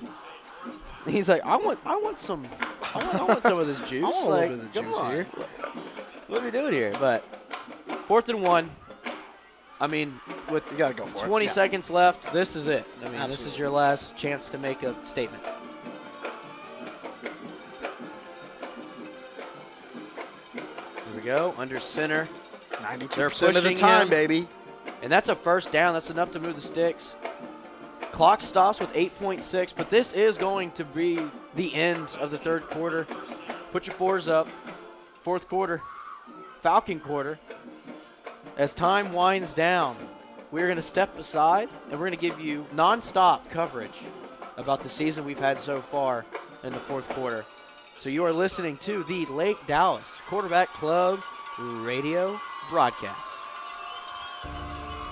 He's like, "I want some of this juice.
I want a little bit of the juice here.
What are we doing here?" But 4th and 1. I mean, with
you gotta go for
20 seconds left, this is it. I mean, This is your last chance to make a statement. Here we go, under center.
92% of the time, baby.
And that's a first down. That's enough to move the sticks. Clock stops with 8.6, but this is going to be the end of the 3rd quarter. Put your 4s up. 4th quarter, Falcon quarter. As time winds down, we're going to step aside, and we're going to give you nonstop coverage about the season we've had so far in the 4th quarter. So you are listening to the Lake Dallas Quarterback Club radio broadcast.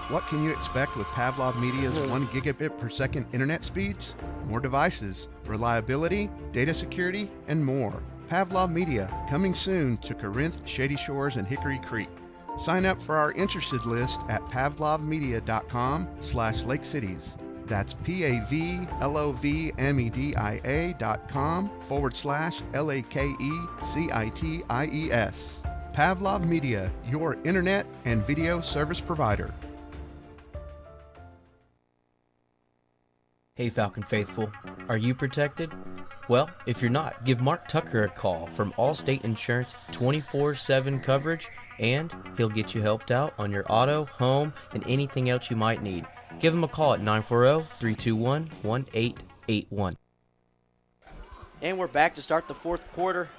What can you expect with Pavlov Media's 1 gigabit per second internet speeds? More devices, reliability, data security, and more. Pavlov Media, coming soon to Corinth, Shady Shores, and Hickory Creek. Sign up for our interested list at pavlovmedia.com/Lake Cities. That's PAVLOVmedia.com/LAKECITIES. Pavlov Media, your internet and video service provider.
Hey Falcon Faithful, are you protected? Well, if you're not, give Mark Tucker a call from Allstate Insurance 24/7 coverage, and he'll get you helped out on your auto, home, and anything else you might need. Give him a call at 940-321-1881.
And we're back to start the 4th quarter.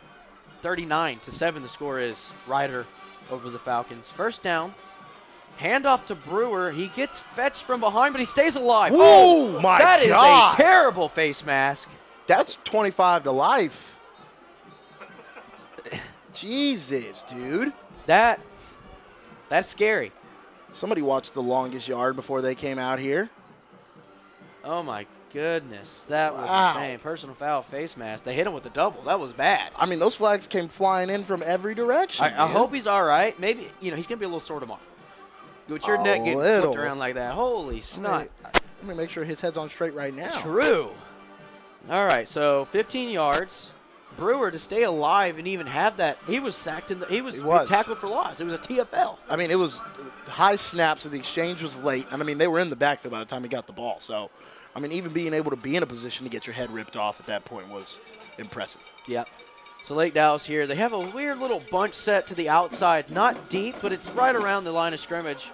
39-7 the score is. Ryder over the Falcons. First down. Handoff to Brewer. He gets fetched from behind, but he stays alive.
Oh, my God.
That is a terrible face mask.
That's 25 to life. Jesus, dude.
That's scary.
Somebody watched The Longest Yard before they came out here.
Oh, my goodness. That was insane. Personal foul face mask. They hit him with the double. That was bad.
I mean, those flags came flying in from every direction.
I hope he's all right. Maybe, he's going to be a little sore tomorrow. With your neck getting flipped around like that. Holy snot.
Let me make sure his head's on straight right now.
True. All right, so 15 yards. Brewer to stay alive and even have that. He was sacked he was tackled for loss. It was a TFL.
I mean, it was high snaps, and the exchange was late. And I mean, they were in the backfield by the time he got the ball. So, I mean, even being able to be in a position to get your head ripped off at that point was impressive.
Yep. So Lake Dallas here. They have a weird little bunch set to the outside. Not deep, but it's right around the line of scrimmage.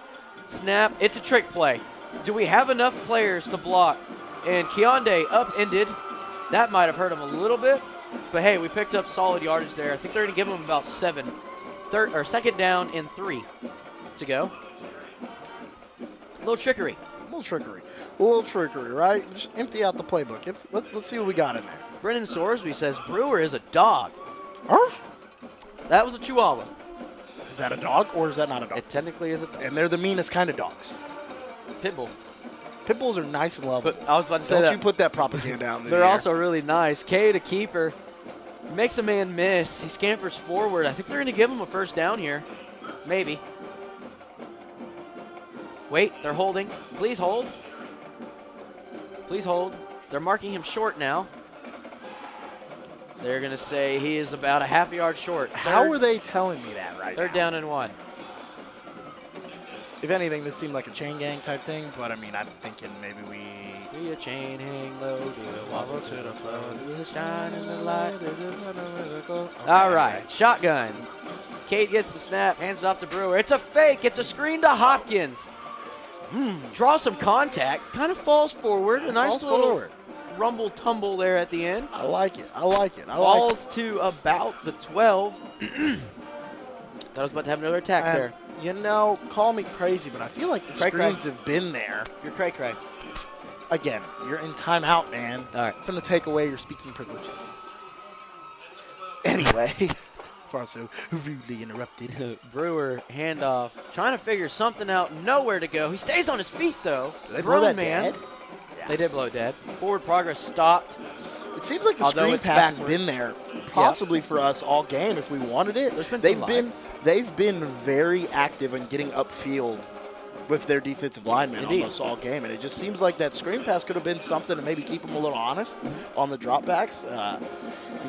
Snap. It's a trick play. Do we have enough players to block? And Keondae upended. That might have hurt him a little bit. But, hey, we picked up solid yardage there. I think they're going to give him about 7. 2nd down and 3. to go. A little trickery.
A little trickery, right? Just empty out the playbook. Let's see what we got in there.
Brennan Sorsby says Brewer is a dog. That was a Chihuahua.
Is that a dog or is that not a dog?
It technically is a dog.
And they're the meanest kind of dogs.
Pitbull.
Pitbulls are nice and lovely.
But I was about to say
Don't you put that propaganda out in the
They're
air.
also really nice. Cade, a keeper, makes a man miss. He scampers forward. I think they're going to give him a first down here. Maybe. Wait, they're holding. Please hold. Please hold. They're marking him short now. They're going to say he is about a half a yard short.
How are they telling me that right
They're
now?
down and 1.
If anything, this seemed like a chain gang type thing, but I mean, I'm thinking maybe we...
Be a chain hang low, do a wobble to the flow, do the shine in the light. All right, shotgun. Cade gets the snap, hands it off to Brewer. It's a fake. It's a screen to Hopkins. Draw some contact. Kind of falls forward. A nice little rumble tumble there at the end.
I like it. I like it.
Falls to about the 12. Thought I was about to have another attack there.
You know, call me crazy, but I feel like the screens have been there.
You're cray-cray.
Again, you're in timeout, man.
All right.
I'm going to take away your speaking privileges. Anyway, far so rudely interrupted.
Brewer, handoff, trying to figure something out, nowhere to go. He stays on his feet, though.
Did they blow that dead?
Yeah. They did blow dead. Forward progress stopped.
It seems like the screen pass has been there, possibly for us all game if we wanted it. They've been very active in getting upfield with their defensive linemen almost all game, and it just seems like that screen pass could have been something to maybe keep them a little honest on the dropbacks. I'm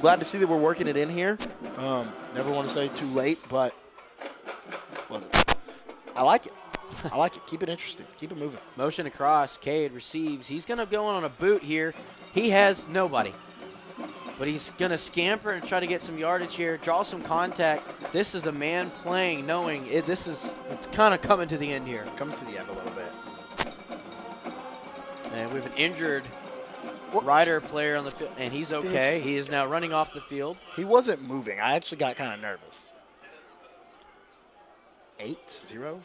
glad to see that we're working it in here. Never want to say too late, but I like it. I like it. Keep it interesting. Keep it moving.
Motion across. Cade receives. He's going to go on a boot here. He has nobody. But he's going to scamper and try to get some yardage here, draw some contact. This is a man playing, knowing it's kind of coming to the end here.
Coming to the end a little bit.
And we have an injured Rider player on the field, and he's okay. He is now running off the field.
He wasn't moving. I actually got kind of nervous. 8-0?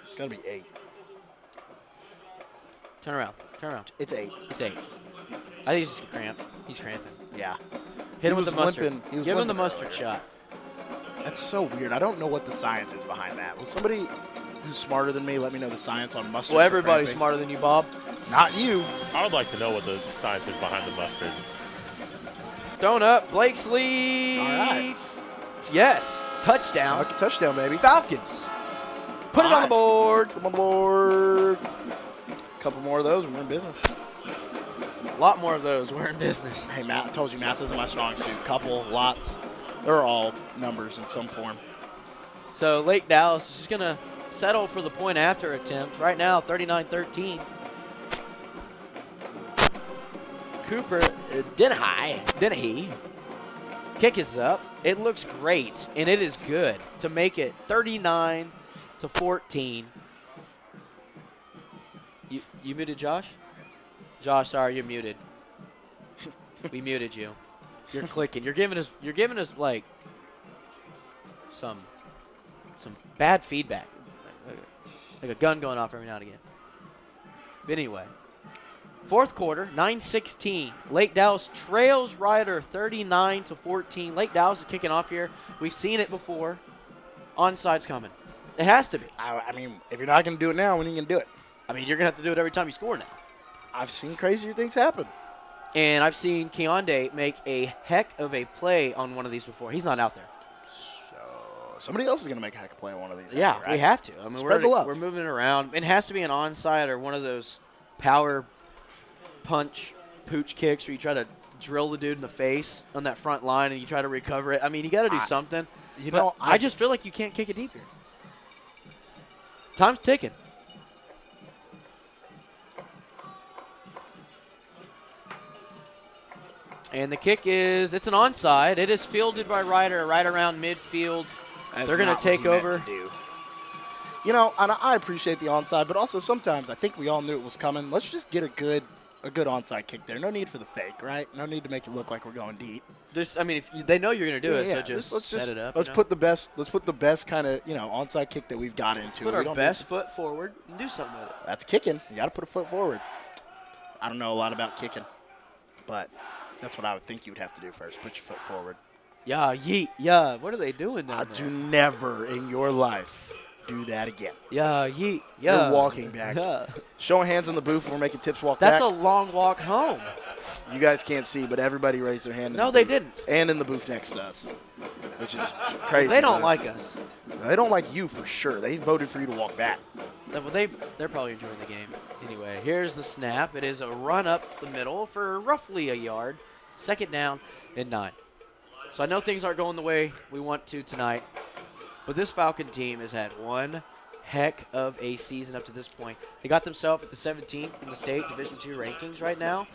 It's got to be 8.
Turn around.
It's 8.
It's 8. I think he's just cramped. He's cramping.
Yeah.
Hit him with the mustard. Give him the mustard shot.
That's so weird. I don't know what the science is behind that. Will somebody who's smarter than me let me know the science on mustard?
Well, everybody's smarter than you, Bob.
Not you.
I would like to know what the science is behind the mustard.
Donut. Blakesley.
All right.
Yes. Touchdown.
Touchdown, baby.
Falcons. Put it on the board.
Put them on the board. A couple more of those, we're in business.
A lot more of those. We're in business.
Hey, Matt, I told you math isn't my strong suit. Couple, lots. They're all numbers in some form.
So Lake Dallas is just going to settle for the point after attempt. Right now, 39-13. Cooper Dennehy. Kick is up. It looks great, and it is good to make it 39-14. You muted Josh? Josh, sorry, you're muted. We muted you. You're clicking. You're giving us like some bad feedback. Like a gun going off every now and again. But anyway. Fourth quarter, 9-16. Lake Dallas trails Rider 39-14. Lake Dallas is kicking off here. We've seen it before. Onside's coming. It has to be.
I mean, if you're not going to do it now, when are you going to do it?
I mean, you're going to have to do it every time you score now.
I've seen crazier things happen.
And I've seen Keondae make a heck of a play on one of these before. He's not out there.
So somebody else is going to make a heck of a play on one of these.
Yeah,
right?
we have to. I mean,
Spread the love.
We're moving it around. It has to be an onside or one of those power punch pooch kicks where you try to drill the dude in the face on that front line and you try to recover it. I mean, you got to do something.
You know,
I just feel like you can't kick it deep here. Time's ticking. And the kick it's an onside. It is fielded by Ryder right around midfield. They're going to take over.
You know, and I appreciate the onside, but also sometimes I think we all knew it was coming. Let's just get a good a good onside kick there. No need for the fake, right? No need to make it look like we're going deep.
If they know you're going to do it, so let's
just
set it up.
Let's put the best kind of onside kick that we've got into.
Put our best foot forward and do something with it.
That's kicking. You got to put a foot forward. I don't know a lot about kicking, but that's what I would think you would have to do first. Put your foot forward.
Yeah, yeet, yeah. What are they doing down there?
Do never in your life do that again.
Yeah, yeet, yeah.
You're walking back.
Yeah.
Showing hands on the booth. We're making Tips walk back.
That's a long walk home.
You guys can't see, but everybody raised their hand.
No, they didn't.
And in the booth next to us, which is crazy.
They don't like us.
They don't like you for sure. They voted for you to walk back.
Well, they're probably enjoying the game. Anyway, here's the snap. It is a run up the middle for roughly a yard. 2nd down and 9. So I know things aren't going the way we want to tonight, but this Falcon team has had one heck of a season up to this point. They got themselves at the 17th in the state Division II rankings right now.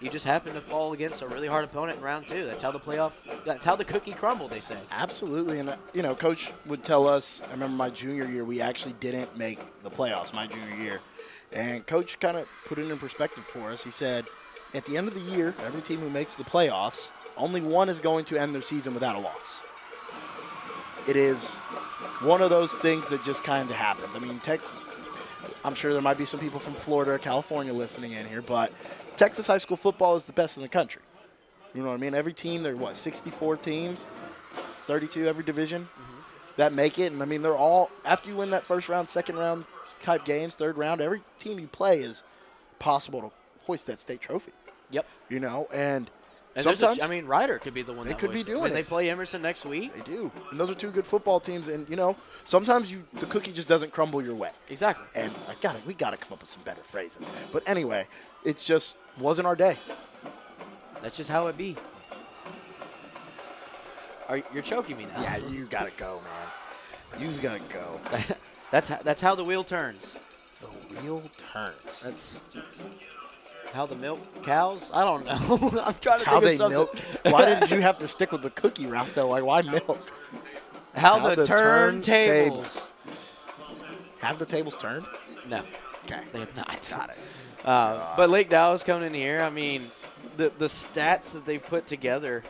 You just happen to fall against a really hard opponent in round 2. That's how the cookie crumbled, they say.
Absolutely. And, Coach would tell us, I remember my junior year, we actually didn't make the playoffs my junior year. And Coach kind of put it in perspective for us. He said, at the end of the year, every team who makes the playoffs, only one is going to end their season without a loss. It is one of those things that just kind of happens. I mean, I'm sure there might be some people from Florida or California listening in here, but Texas high school football is the best in the country. You know what I mean? Every team, there are 64 teams, 32 every division that make it. And, I mean, they're all, after you win that first round, second round type games, third round, every team you play is possible to hoist that state trophy.
Yep.
And
sometimes, Ryder could be the one
they
that
could be doing it.
They play Emerson next week.
They do. And those are two good football teams. And, sometimes the cookie just doesn't crumble your way.
Exactly.
And we got to come up with some better phrases. But anyway, it just wasn't our day.
That's just how it be. You're choking me now.
Yeah, you got to go, man. You got to go.
That's how the wheel turns.
The wheel turns.
That's how the milk cows? I don't know. I'm trying to
how
think
they
of
milk.
something.
Why did you have to stick with the cookie route, though? Like, why milk?
How the turntables.
Have the tables turned?
No.
Okay.
They have not.
Got it.
But Lake Dallas coming in here, I mean, the stats that they've put together,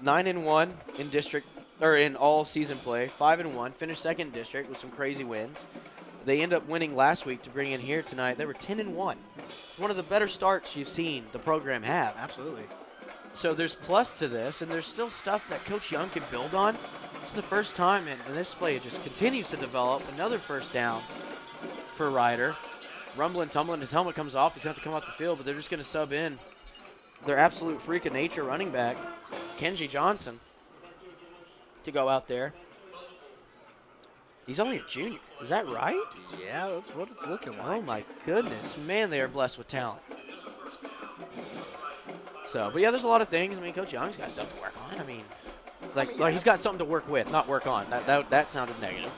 9-1 in district or in all season play, 5-1, finished 2nd district with some crazy wins. They end up winning last week to bring in here tonight. They were 10-1. One of the better starts you've seen the program have.
Absolutely.
So there's plus to this, and there's still stuff that Coach Young can build on. It's the first time, and this play just continues to develop. Another first down for Ryder. Rumbling, tumbling, his helmet comes off. He's going to have to come off the field, but they're just going to sub in their absolute freak of nature running back, Kenji Johnson, to go out there. He's only a junior. Is that right?
Yeah, that's what it's looking like.
Oh, my goodness. Man, they are blessed with talent. So, but, yeah, there's a lot of things. I mean, Coach Young's got stuff to work on. I mean, he's got something to work with, not work on. That sounded negative.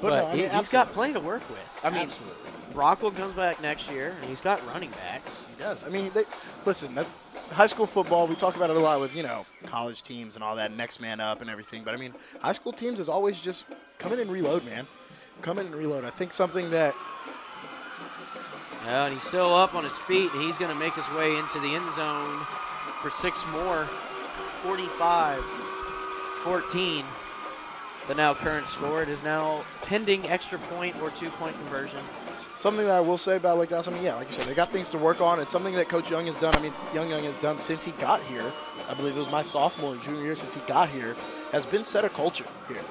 But he's got plenty to work with. I mean,
absolutely.
Rockwell comes back next year, and he's got running backs.
He does. I mean, listen, high school football, we talk about it a lot with, college teams and all that, next man up and everything. But, I mean, high school teams is always just come in and reload, man. Come in and reload. I think something that
Yeah, and he's still up on his feet, and he's going to make his way into the end zone for 6 more. 45-14. The now current score. It is now pending extra point or 2-point conversion.
Something that I will say about Lake Dallas, like you said, they got things to work on. It's something that Coach Young has done. Young has done since he got here. I believe it was my sophomore and junior year since he got here, has been set a culture here.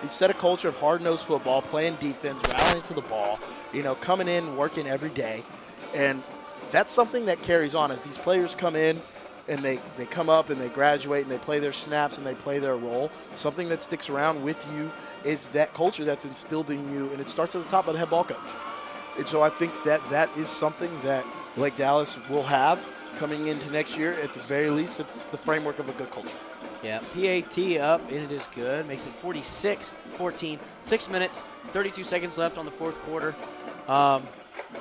He's set a culture of hard-nosed football, playing defense, rallying to the ball, coming in, working every day. And that's something that carries on as these players come in and they come up and they graduate and they play their snaps and they play their role. Something that sticks around with you is that culture that's instilled in you, and it starts at the top of the head ball coach. And so I think that is something that Lake Dallas will have coming into next year. At the very least, it's the framework of a good culture.
Yeah, PAT up, and it is good. Makes it 46-14. 6 minutes, 32 seconds left on the fourth quarter.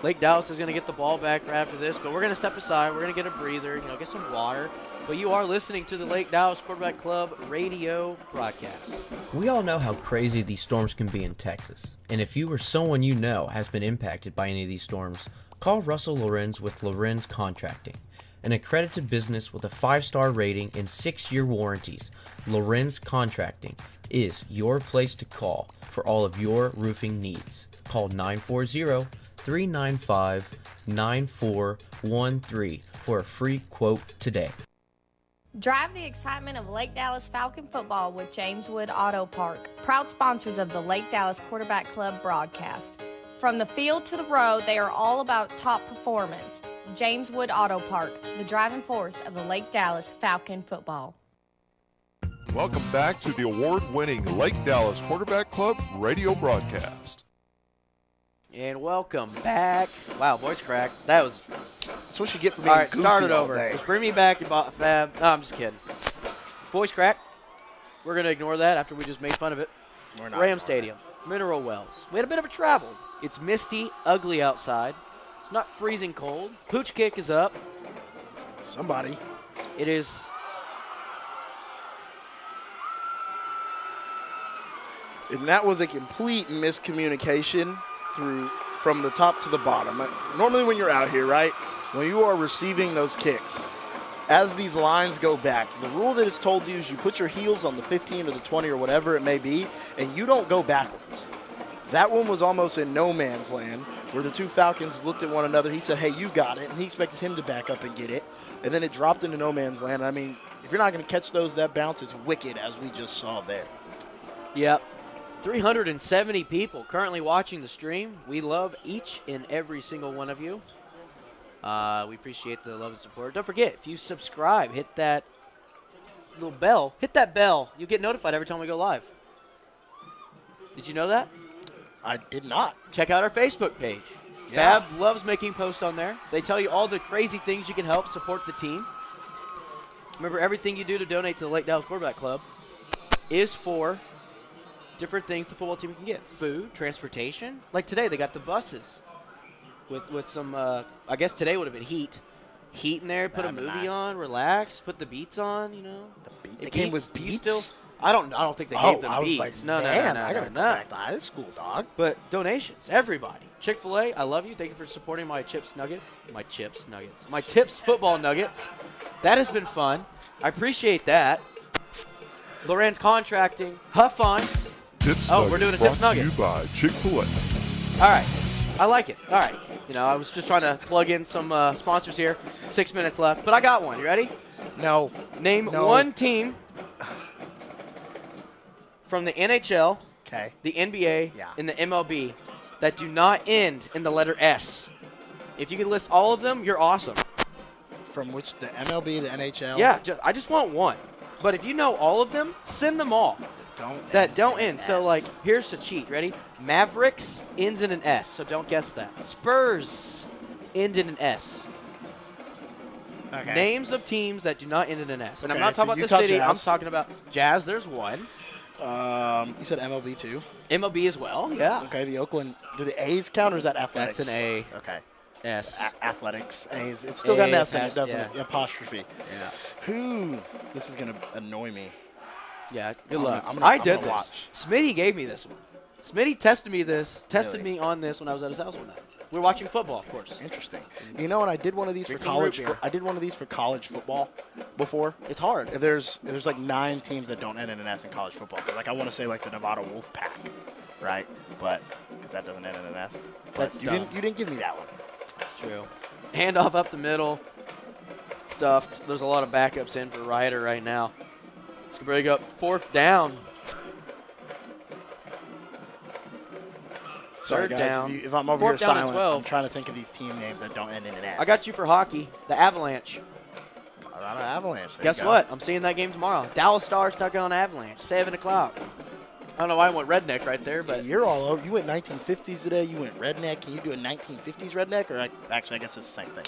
Lake Dallas is going to get the ball back right after this, but we're going to step aside. We're going to get a breather, get some water. But you are listening to the Lake Dallas Quarterback Club radio broadcast.
We all know how crazy these storms can be in Texas. And if you or someone you know has been impacted by any of these storms, Call Russell Lorenz with Lorenz Contracting, an accredited business with a 5-star rating and 6-year warranties. Lorenz Contracting is your place to call for all of your roofing needs. Call 940-395-9413 for a free quote today.
Drive the excitement of Lake Dallas Falcon football with James Wood Auto Park, proud sponsors of the Lake Dallas Quarterback Club broadcast. From the field to the road, they are all about top performance. James Wood Auto Park, the driving force of the Lake Dallas Falcon football.
Welcome back to the award-winning Lake Dallas Quarterback Club radio broadcast.
And welcome back. Wow, voice crack. That's
what you get for being
all right,
goofy
start it
all
over.
day.
Just bring me back to Fab. No, I'm just kidding. Voice crack. We're going to ignore that after we just made fun of it. Ram Stadium, Mineral Wells. We had a bit of a travel. It's misty, ugly outside. It's not freezing cold. Pooch kick is up.
Somebody.
It is.
And that was a complete miscommunication from the top to the bottom. Normally when you're out here, right, when you are receiving those kicks, as these lines go back, the rule that is told you is you put your heels on the 15 or the 20 or whatever it may be, and you don't go backwards. That one was almost in no man's land, where the two Falcons looked at one another. He said, hey, you got it, and he expected him to back up and get it. And then it dropped into no man's land. I mean, if you're not going to catch those, that bounce, it's wicked, as we just saw there.
Yep. 370 people currently watching the stream. We love each and every single one of you. We appreciate the love and support. Don't forget, if you subscribe, hit that little bell. Hit that bell. You'll get notified every time we go live. Did you know that?
I did not.
Check out our Facebook page.
Yeah.
Fab loves making posts on there. They tell you all the crazy things you can help support the team. Remember, everything you do to donate to the Lake Dallas Quarterback Club is for different things the football team can get. Food, transportation. Like today, they got the buses with some, I guess today would have been heat. Heat in there, put a movie on, relax, put the beats on, you know.
They came with beats?
Still, I don't think they gave them
I was
beats.
like,
No,
man,
no.
I got to go back to high school, dog.
But donations, everybody. Chick-fil-A, I love you. Thank you for supporting my Tips Football Nuggets. That has been fun. I appreciate that. Lorenz Contracting, Huff On.
Tips
we're doing a Tips
brought to
Nugget.
you by Chick-fil-A.
All right. I like it. All right. You know, I was just trying to plug in some sponsors here. 6 minutes left, but I got one. You ready?
No.
Name one team from the NHL, the NBA, and the MLB that do not end in the letter S. If you can list all of them, you're awesome.
From which the MLB, the NHL?
Yeah, I just want one. But if you know all of them, send them all. Don't end. So, like, here's the cheat. Ready? Mavericks ends in an S, so don't guess that. Spurs end in an S.
Okay.
Names of teams that do not end in an S. And I'm
Okay,
not talking
the
about the
Utah
city.
Jazz.
I'm talking about Jazz. There's one.
You said MLB too?
MLB as well, yeah.
Okay, the Oakland. Do the A's count or is that athletics?
That's an A.
Okay.
S.
Athletics. A's. It's still got an S in it, doesn't
yeah.
it? Apostrophe.
Yeah.
This is going to annoy me.
Yeah, good luck.
I'm
I
gonna
did this.
watch.
Smitty gave me this one. Smitty tested me on this when I was at his house one night. We were watching football, of course.
Interesting. You know, and I did one of these for
Drinking
college.
root beer.
I did one of these for college football before.
It's hard.
There's like 9 teams that don't end in an S in college football. Like I want to say like the Nevada Wolfpack, right? But because that doesn't end in an S. But
That's
you didn't give me that one.
True. Handoff up the middle. Stuffed. There's a lot of backups in for Ryder right now. Let's bring up 4th down.
Sorry,
Third
guys.
down.
If I'm over
4th
here
down and
silent,
12.
I'm trying to think of these team names that don't end in an S.
I got you for hockey. The Avalanche.
Colorado Avalanche. There
Guess
you go.
what? I'm seeing that game tomorrow. Dallas Stars taking on Avalanche. 7 o'clock. I don't know why I went redneck right there, but
You're all over. You went 1950s today. You went redneck. Can you do a 1950s redneck? Or actually, I guess it's the same thing.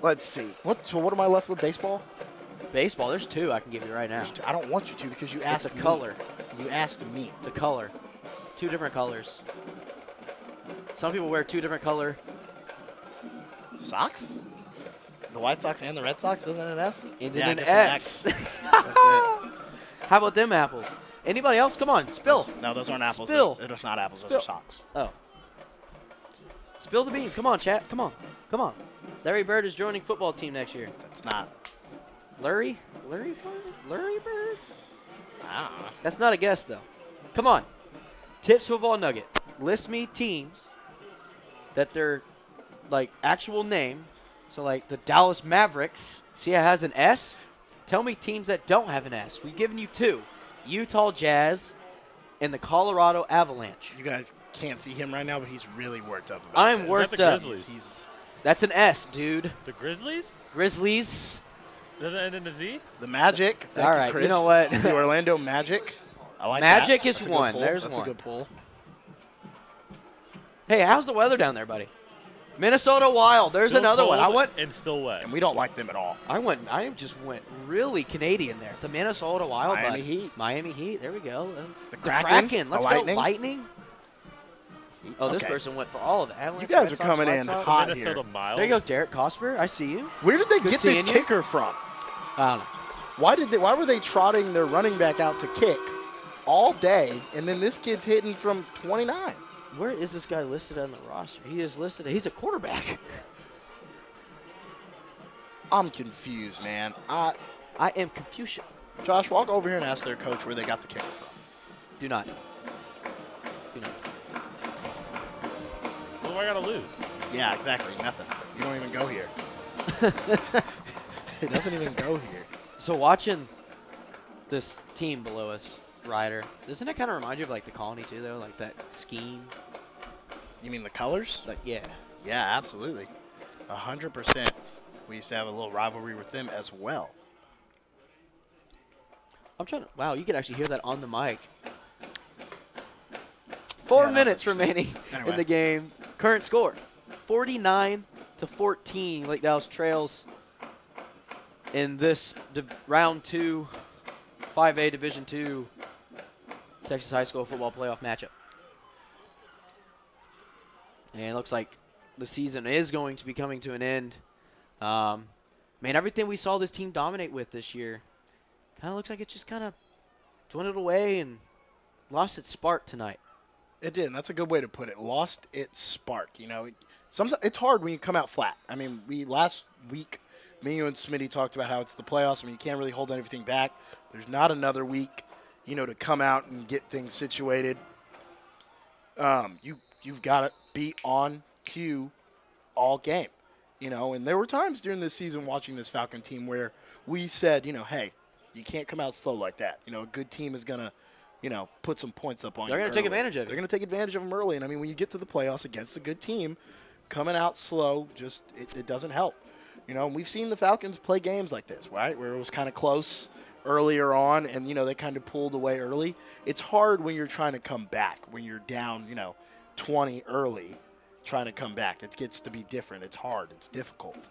Let's see. What am I left with? Baseball?
baseball, there's 2 I can give you right now.
I don't want you to because you asked
It's a
me.
color.
You asked me.
It's a color. 2 different colors. Some people wear 2 different color
socks. The White Sox and the Red Sox isn't it an S?
Ended
Yeah,
in
I guess
X.
That's it.
How about them apples? Anybody else? Come on, spill.
No, those aren't apples.
Spill.
They're just not apples.
Spill.
Those are socks.
Oh. Spill the beans. Come on, chat. Come on. Come on. Larry Bird is joining football team next year.
That's not.
Larry Bird?
I don't know.
That's not a guess, though. Come on. Tips football nugget. List me teams that they're, like, actual name. So, like, the Dallas Mavericks. See, it has an S. Tell me teams that don't have an S. We've given you 2. Utah Jazz and the Colorado Avalanche.
You guys can't see him right now, but he's really worked up about
I'm
this.
worked
the
up.
Grizzlies?
That's an S, dude.
The Grizzlies?
Grizzlies.
Does it end in a Z?
The Magic. Thank
All
you,
right,
Chris.
you know what?
The Orlando Magic. I like
Magic
that.
is
That's a good
one.
pull.
There's
That's
one.
a good pull.
Hey, how's the weather down there, buddy? Minnesota Wild. There's
Still
another one. I
cold
went
and still wet.
And we don't like them at all.
I just went really Canadian there. The Minnesota Wild.
Miami
buddy.
Heat.
Miami Heat. There we go.
The Kraken.
Let's
The
go.
Lightning.
Lightning. Oh, this
Okay.
person went for all of it.
You guys are coming in hot
Minnesota
here.
Mild.
There you go, Derek Cosper. I see you.
Where did they
Good
get this
seeing you.
kicker from?
I don't know.
Why were they trotting their running back out to kick all day, and then this kid's hitting from 29?
Where is this guy listed on the roster? He is listed. He's a quarterback.
I'm confused, man.
I am Confucian.
Josh, walk over here and ask their coach where they got the kicker from.
Do not. Do not.
What do I got to lose?
Yeah, exactly. Nothing. You don't even go here. It doesn't even go here.
So watching this team below us, Ryder, doesn't it kind of remind you of like the Colony too, though? Like that scheme.
You mean the colors?
Like yeah.
Yeah, absolutely. 100%. We used to have a little rivalry with them as well.
I'm trying to. Wow, you can actually hear that on the mic. 4
Yeah,
minutes
that's
remaining
Anyway.
in the game. Current score: 49-14. Lake Dallas trails in this round 2, 5A Division II Texas High School football playoff matchup. And it looks like the season is going to be coming to an end. Man, everything we saw this team dominate with this year kind of looks like it just kind of dwindled away and lost its spark tonight.
It did, and that's a good way to put it. Lost its spark. You know, sometimes it's hard when you come out flat. I mean, last week, me, you, and Smitty talked about how it's the playoffs. I mean, you can't really hold anything back. There's not another week, to come out and get things situated. You've got to be on cue all game. And there were times during this season watching this Falcon team where we said, hey, you can't come out slow like that. A good team is going to, put some points up on you.
They're going to take
early.
advantage of it.
They're going to take advantage of them early. And, I mean, when you get to the playoffs against a good team, coming out slow, just it doesn't help. And we've seen the Falcons play games like this, right, where it was kind of close earlier on and, they kind of pulled away early. It's hard when you're trying to come back, when you're down, 20 early, trying to come back. It gets to be different. It's hard. It's difficult.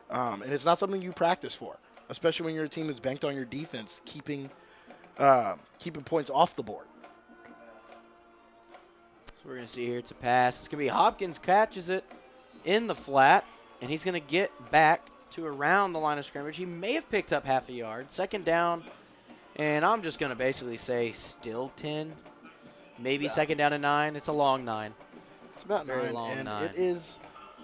And it's not something you practice for, especially when you're a team that's banked on your defense, keeping points off the board.
So we're going to see here. It's a pass. It's going to be Hopkins catches it in the flat, and he's going to get back to around the line of scrimmage. He may have picked up half a yard. Second down, and I'm just going to basically say still 10, maybe second down and 9. It's a long 9.
It's about
Very
9,
long
and
9.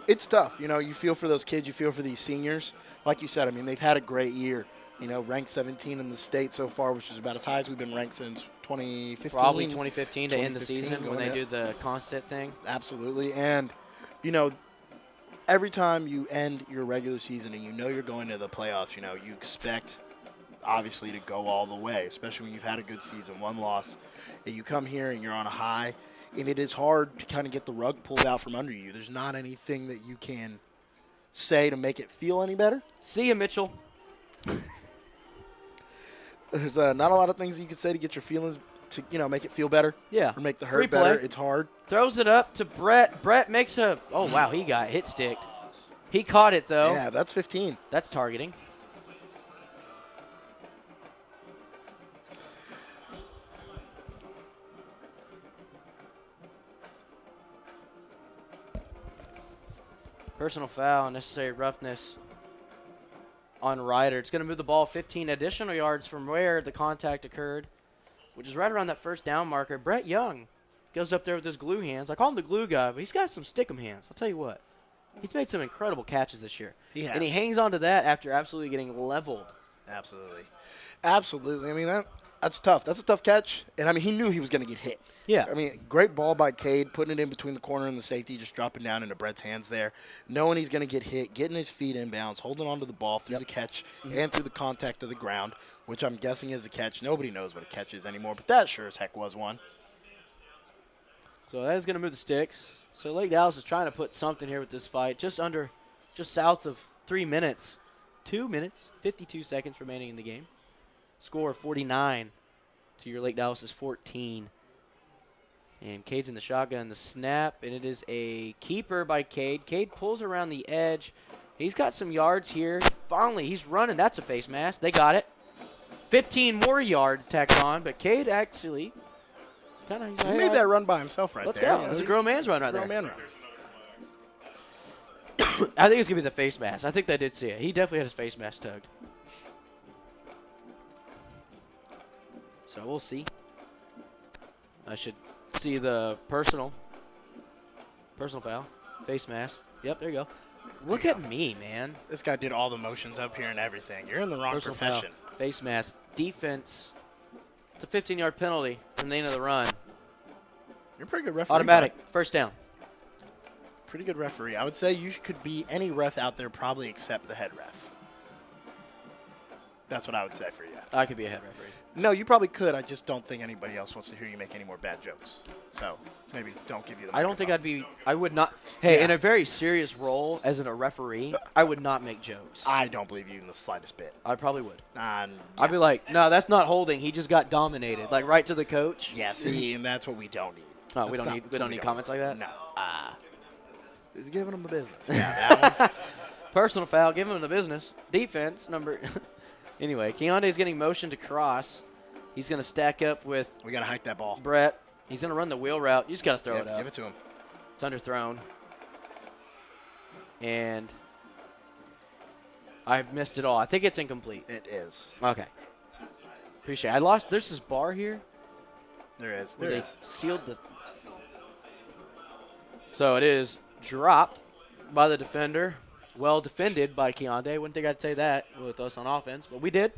it's tough. You feel for those kids. You feel for these seniors. Like you said, I mean, they've had a great year. Ranked 17 in the state so far, which is about as high as we've been ranked since 2015.
Probably 2015 to end the
2015,
season when they do the constant thing.
Absolutely. And, every time you end your regular season and you're going to the playoffs, you expect, obviously, to go all the way, especially when you've had a good season, one loss. And you come here and you're on a high, and it is hard to kind of get the rug pulled out from under you. There's not anything that you can say to make it feel any better.
See you, Mitchell.
There's not a lot of things you can say to get your feelings to, make it feel better.
Yeah.
Or make the
Free
hurt better.
play.
It's hard.
Throws it up to Brett. Brett makes a – oh, wow, he got hit sticked. He caught it, though.
Yeah, that's 15.
That's targeting. Personal foul, unnecessary roughness on Ryder. It's going to move the ball 15 additional yards from where the contact occurred, which is right around that first down marker. Brett Young Goes up there with his glue hands. I call him the glue guy, but he's got some stick-em hands. I'll tell you what. He's made some incredible catches this year.
He has.
And he hangs on to that after absolutely getting leveled.
Absolutely. Absolutely. I mean, that's tough. That's a tough catch. And, I mean, he knew he was going to get hit.
Yeah.
I mean, great ball by Cade, putting it in between the corner and the safety, just dropping down into Brett's hands there, knowing he's going to get hit, getting his feet inbounds, holding onto the ball through the catch and through the contact of the ground, which I'm guessing is a catch. Nobody knows what a catch is anymore, but that sure as heck was one.
So that is going to move the sticks. So Lake Dallas is trying to put something here with this fight. Just south of 3 minutes. 2 minutes, 52 seconds remaining in the game. Score 49 to your Lake Dallas' 14. And Cade's in the shotgun, the snap, and it is a keeper by Cade. Cade pulls around the edge. He's got some yards here. Finally, he's running. That's a face mask. They got it. 15 more yards tacked on, but Cade actually kind of
made that run by himself right
Let's
there.
go. It's a grown man's run right there.
Grown man run.
I think it's going to be the face mask. I think they did see it. He definitely had his face mask tugged. So we'll see. I should see the personal foul. Face mask. Yep, there you go. Look at me, man.
This guy did all the motions up here and everything. You're in the wrong
Personal
profession.
foul. Face mask. Defense. It's a 15-yard penalty from the end of the run.
You're a pretty good referee.
Automatic. First down.
Pretty good referee. I would say you could be any ref out there probably except the head ref. That's what I would say for you.
I could be a head referee.
No, you probably could. I just don't think anybody else wants to hear you make any more bad jokes. So maybe don't give you the
I don't think I would not. Hey,
Yeah.
in a very serious role as a referee, I would not make jokes.
I don't believe you in the slightest bit.
I probably would.
Yeah.
I'd be like, no, that's not holding. He just got dominated. Like right to the coach.
Yeah, see, and that's what we don't need.
Oh, we don't need comments like that?
No. He's giving him the business.
Yeah, that one. Personal foul, give him the business. Defense, number. Anyway, Keondae's getting motion to cross. He's going to stack up with.
We got to hike that ball.
Brett. He's going to run the wheel route. You just got to throw
Yep,
it up.
give it to him.
It's underthrown. And I missed it all. I think it's incomplete.
It is.
Okay. Appreciate it. I lost. There's this bar here.
There is.
Where
There
they
is.
sealed the. So it is dropped by the defender. Well defended by Keondae. Wouldn't think I'd say that with us on offense, but we did.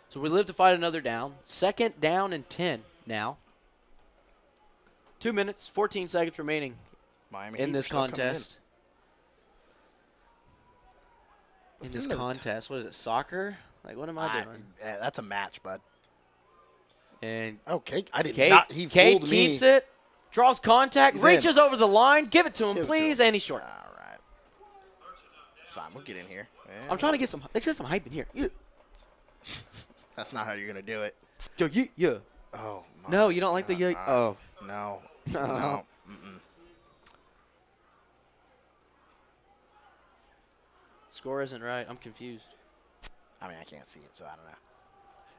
So we live to fight another down. Second down and 10 now. 2 minutes, 14 seconds remaining
Miami
in
Heat
this
still coming
contest. In this contest. What is it, soccer? Like, what am I doing?
That's a match, bud.
And
okay, I did
Cade,
not. He
Cade
fooled me.
keeps it, draws contact,
He's
reaches
in.
over the line. Give it to him,
Give it to
please,
him.
and he's short.
All right. It's fine. We'll get in here.
I'm trying to get some. Let's get some hype in here. Yeah.
That's not how you're gonna do it.
Yo, yeah.
Oh.
No, you don't like the yeah. Oh.
No. No. Mm-mm.
Score isn't right. I'm confused.
I mean, I can't see it, so I don't know.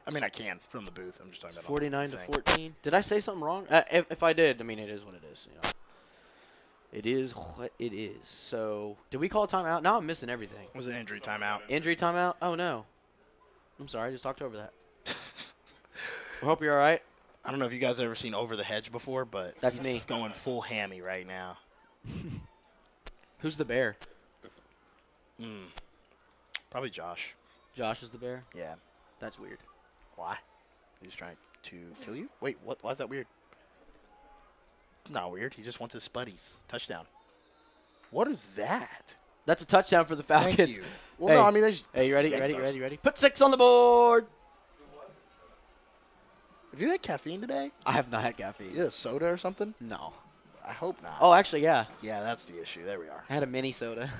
I mean, I can from the booth. I'm just talking about
49
the
to
thing.
14. Did I say something wrong? If I did, I mean, it is what it is. You know, it is what it is. So, did we call a timeout? Now I'm missing everything.
It was an injury timeout.
Injury timeout? Oh no. I'm sorry. I just talked over that. I hope you're all right.
I don't know if you guys have ever seen Over the Hedge before, but
That's
he's
me.
going full hammy right now.
Who's the bear?
Probably Josh.
Josh is the bear?
Yeah.
That's weird.
Why? He's trying to kill you? Wait, what? Why is that weird? Not weird. He just wants his spuddies. Touchdown. What is that?
That's a touchdown for the Falcons.
Thank you. Well, no, I mean, they just.
Hey, you ready? Ready? Put 6 on the board.
Have you had caffeine today?
I have not had caffeine.
You had a soda or something?
No.
I hope not.
Oh, actually, yeah.
Yeah, that's the issue. There we are.
I had a mini soda.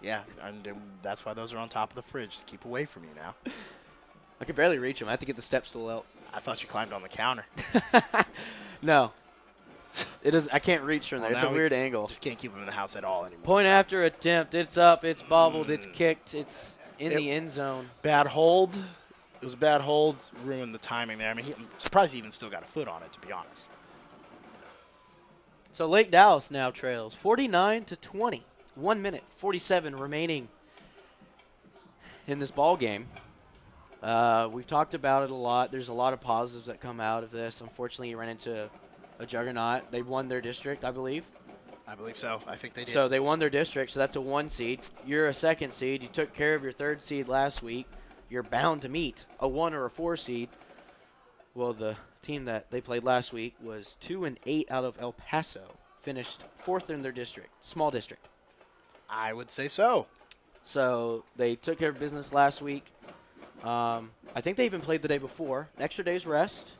Yeah, and that's why those are on top of the fridge to keep away from you now.
I could barely reach them. I have to get the step stool out.
I thought you climbed on the counter.
No. It is. I can't reach from there.
Well,
It's a
now we
weird angle.
Just can't keep them in the house at all anymore.
Point after attempt. It's up. It's bobbled. It's kicked. It's in the end zone.
Bad hold. It was a bad hold. Ruined the timing there. I mean, I'm surprised he even still got a foot on it, to be honest.
So Lake Dallas now trails 49 to 20. 1 minute, 47 remaining in this ball game. We've talked about it a lot. There's a lot of positives that come out of this. Unfortunately, you ran into a juggernaut. They won their district, I believe.
I believe so. I think they did.
So they won their district, so that's a 1 seed. You're a 2nd seed. You took care of your 3rd seed last week. You're bound to meet a 1 or a 4 seed. Well, the team that they played last week was 2-8 out of El Paso. Finished 4th in their district, small district.
I would say so.
So they took care of business last week. I think they even played the day before. An extra day's rest.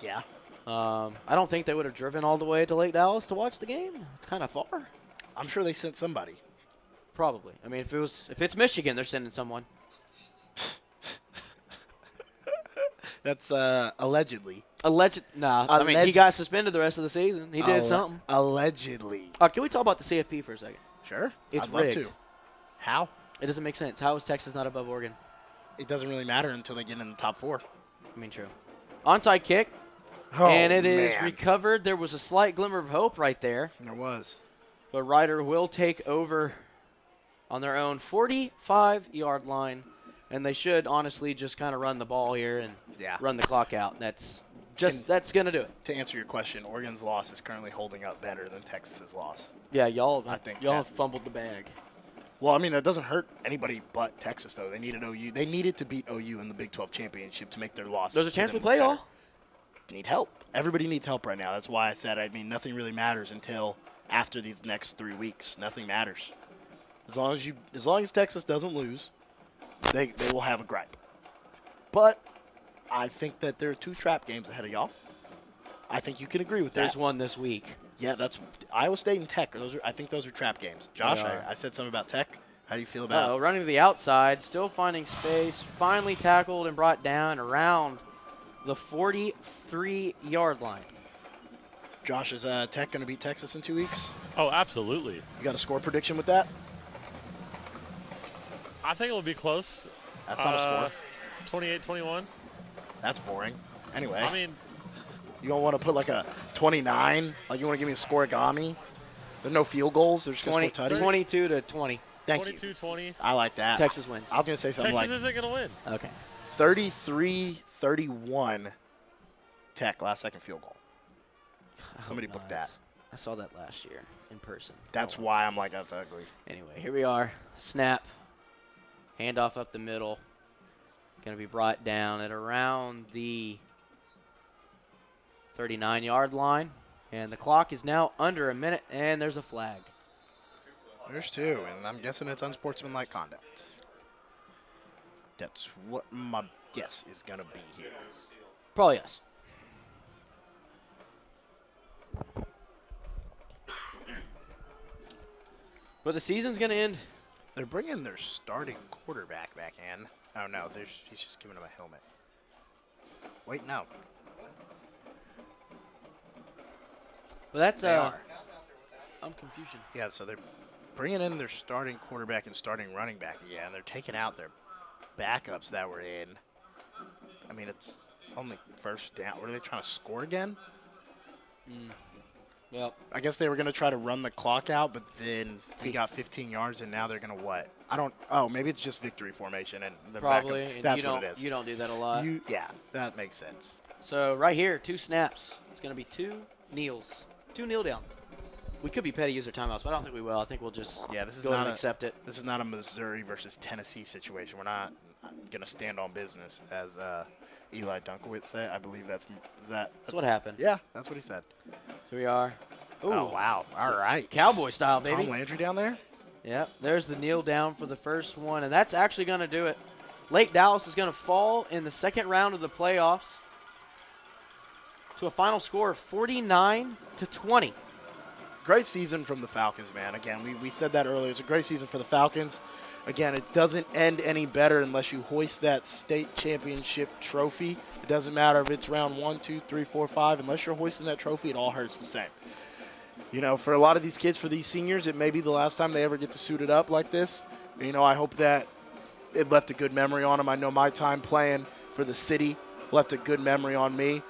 Yeah.
I don't think they would have driven all the way to Lake Dallas to watch the game. It's kind of far.
I'm sure they sent somebody.
Probably. I mean, if it's Michigan, they're sending someone.
That's allegedly.
Nah. I mean, he got suspended the rest of the season. He did something.
Allegedly.
Can we talk about the CFP for a second?
Sure.
It's
I'd love
rigged.
to. How?
It doesn't make sense. How is Texas not above Oregon?
It doesn't really matter until they get in the top 4.
I mean, true. Onside kick.
Oh,
and it is
man.
recovered. There was a slight glimmer of hope right there.
There was.
But Ryder will take over on their own 45-yard line. And they should honestly just kind of run the ball here and run the clock out. That's going to do it.
To answer your question, Oregon's loss is currently holding up better than Texas's loss.
Yeah, y'all
have
fumbled the bag.
Well, I mean, that doesn't hurt anybody but Texas, though. They needed OU. They needed to beat OU in the Big 12 championship to make their loss.
There's a chance we play y'all.
Need help. Everybody needs help right now. That's why I said, nothing really matters until after these next 3 weeks. Nothing matters. As long as Texas doesn't lose, they will have a gripe. But I think that there are 2 trap games ahead of y'all. I think you can agree with that.
There's one this week.
Yeah, that's Iowa State and Tech. I think those are trap games. Josh, I said something about Tech. How do you feel about it?
Running to the outside, still finding space, finally tackled and brought down around the 43-yard line.
Josh, is Tech going to beat Texas in 2 weeks?
Oh, absolutely.
You got a score prediction with that?
I think it will be close.
That's not a score.
28-21.
That's boring. Anyway.
I mean,
you don't want to put like a 29? Like you want to give me a scoregami? There's no field goals. There's just
22-20.
Thank you.
22-20.
I like that.
Texas wins.
I was going to say something
Texas isn't going to win.
Okay.
33-31 Tech, last second field goal. Somebody booked that.
I saw that last year in person.
That's why I'm like, that's ugly.
Anyway, here we are. Snap. Handoff up the middle. Going to be brought down at around the 39-yard line. And the clock is now under a minute, and there's a flag.
There's 2, and I'm guessing it's unsportsmanlike conduct. That's what my guess is going to be here.
Probably yes. But the season's going to end.
They're bringing their starting quarterback back in. Oh, no, he's just giving him a helmet. Wait, no.
Well, that's
I'm
confusion.
Yeah, so they're bringing in their starting quarterback and starting running back again. They're taking out their backups that were in. I mean, it's only first down. Were they trying to score again?
Well,
I guess they were going to try to run the clock out, but then we got 15 yards, and now they're going to what? Maybe it's just victory formation and the
probably.
backups.
And
That's what it is.
You don't do that a lot.
Yeah, that makes sense.
So right here, 2 snaps. It's going to be 2 kneels. 2 kneel downs. We could be petty user timeouts, but I don't think we will. I think we'll just go ahead and accept it.
This is not a Missouri versus Tennessee situation. We're not going to stand on business, as Eli Dunkowitz said. I believe that's
what happened.
Yeah, that's what he said.
Here we are. Ooh.
Oh, wow. All right.
Cowboy style, baby.
Tom Landry down there?
Yep. There's the kneel down for the first one, and that's actually going to do it. Lake Dallas is going to fall in the second round of the playoffs to a final score of 49-20.
Great season from the Falcons, man. Again, we said that earlier. It's a great season for the Falcons. Again, it doesn't end any better unless you hoist that state championship trophy. It doesn't matter if it's round 1, 2, 3, 4, 5. Unless you're hoisting that trophy, it all hurts the same. You know, for a lot of these kids, for these seniors, it may be the last time they ever get to suit it up like this. You know, I hope that it left a good memory on them. I know my time playing for the city left a good memory on me.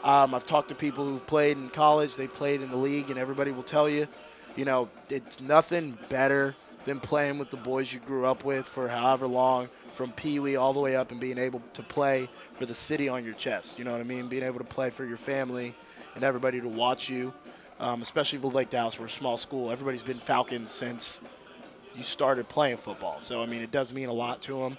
I've talked to people who've played in college, they played in the league, and everybody will tell you, you know, it's nothing better than playing with the boys you grew up with for however long, from Pee Wee all the way up, and being able to play for the city on your chest. You know what I mean? Being able to play for your family and everybody to watch you, especially with Lake Dallas. We're a small school. Everybody's been Falcons since you started playing football. So, I mean, it does mean a lot to them.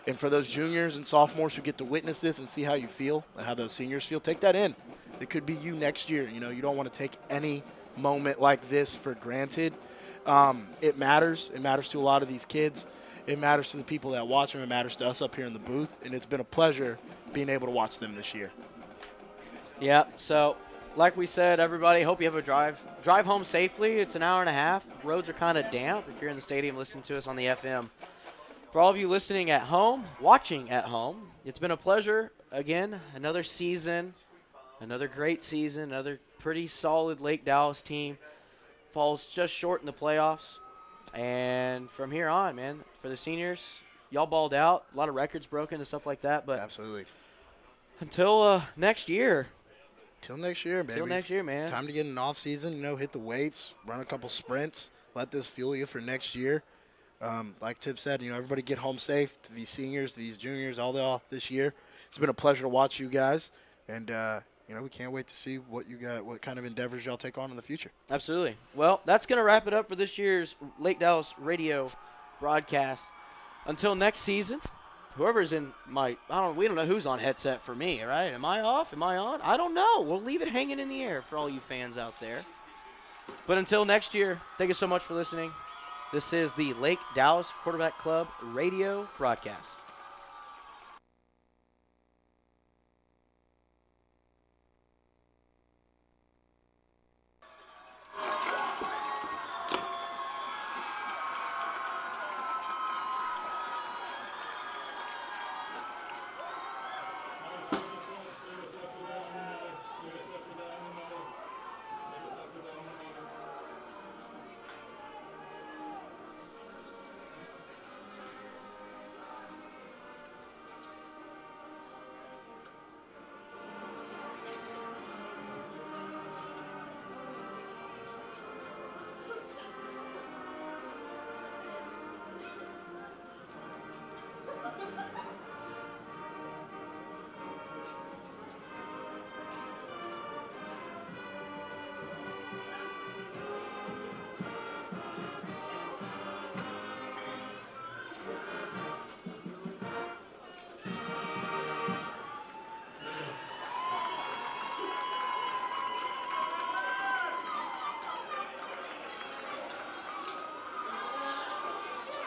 And for those juniors and sophomores who get to witness this and see how you feel and how those seniors feel, take that in. It could be you next year. You know, you don't want to take any moment like this for granted. It matters. It matters to a lot of these kids. It matters to the people that watch them. It matters to us up here in the booth. And it's been a pleasure being able to watch them this year.
Yeah, so like we said, everybody, hope you have a drive home safely. It's an hour and a half. Roads are kind of damp if you're in the stadium listening to us on the FM. For all of you listening at home, watching at home, it's been a pleasure. Again, another season, another great season, another pretty solid Lake Dallas team. Falls just short in the playoffs. And from here on, man, for the seniors, y'all balled out. A lot of records broken and stuff like that. But
absolutely.
Until next year.
Till next year, baby.
Till next year, man.
Time to get an off season, hit the weights, run a couple sprints, let this fuel you for next year. Like Tip said, everybody get home safe. To these seniors, these juniors, all this year. It's been a pleasure to watch you guys, and we can't wait to see what you got, what kind of endeavors y'all take on in the future.
Absolutely. Well, that's gonna wrap it up for this year's Lake Dallas radio broadcast. Until next season. Whoever's in we don't know who's on headset for me, right? Am I off? Am I on? I don't know. We'll leave it hanging in the air for all you fans out there. But until next year, thank you so much for listening. This is the Lake Dallas Quarterback Club radio broadcast.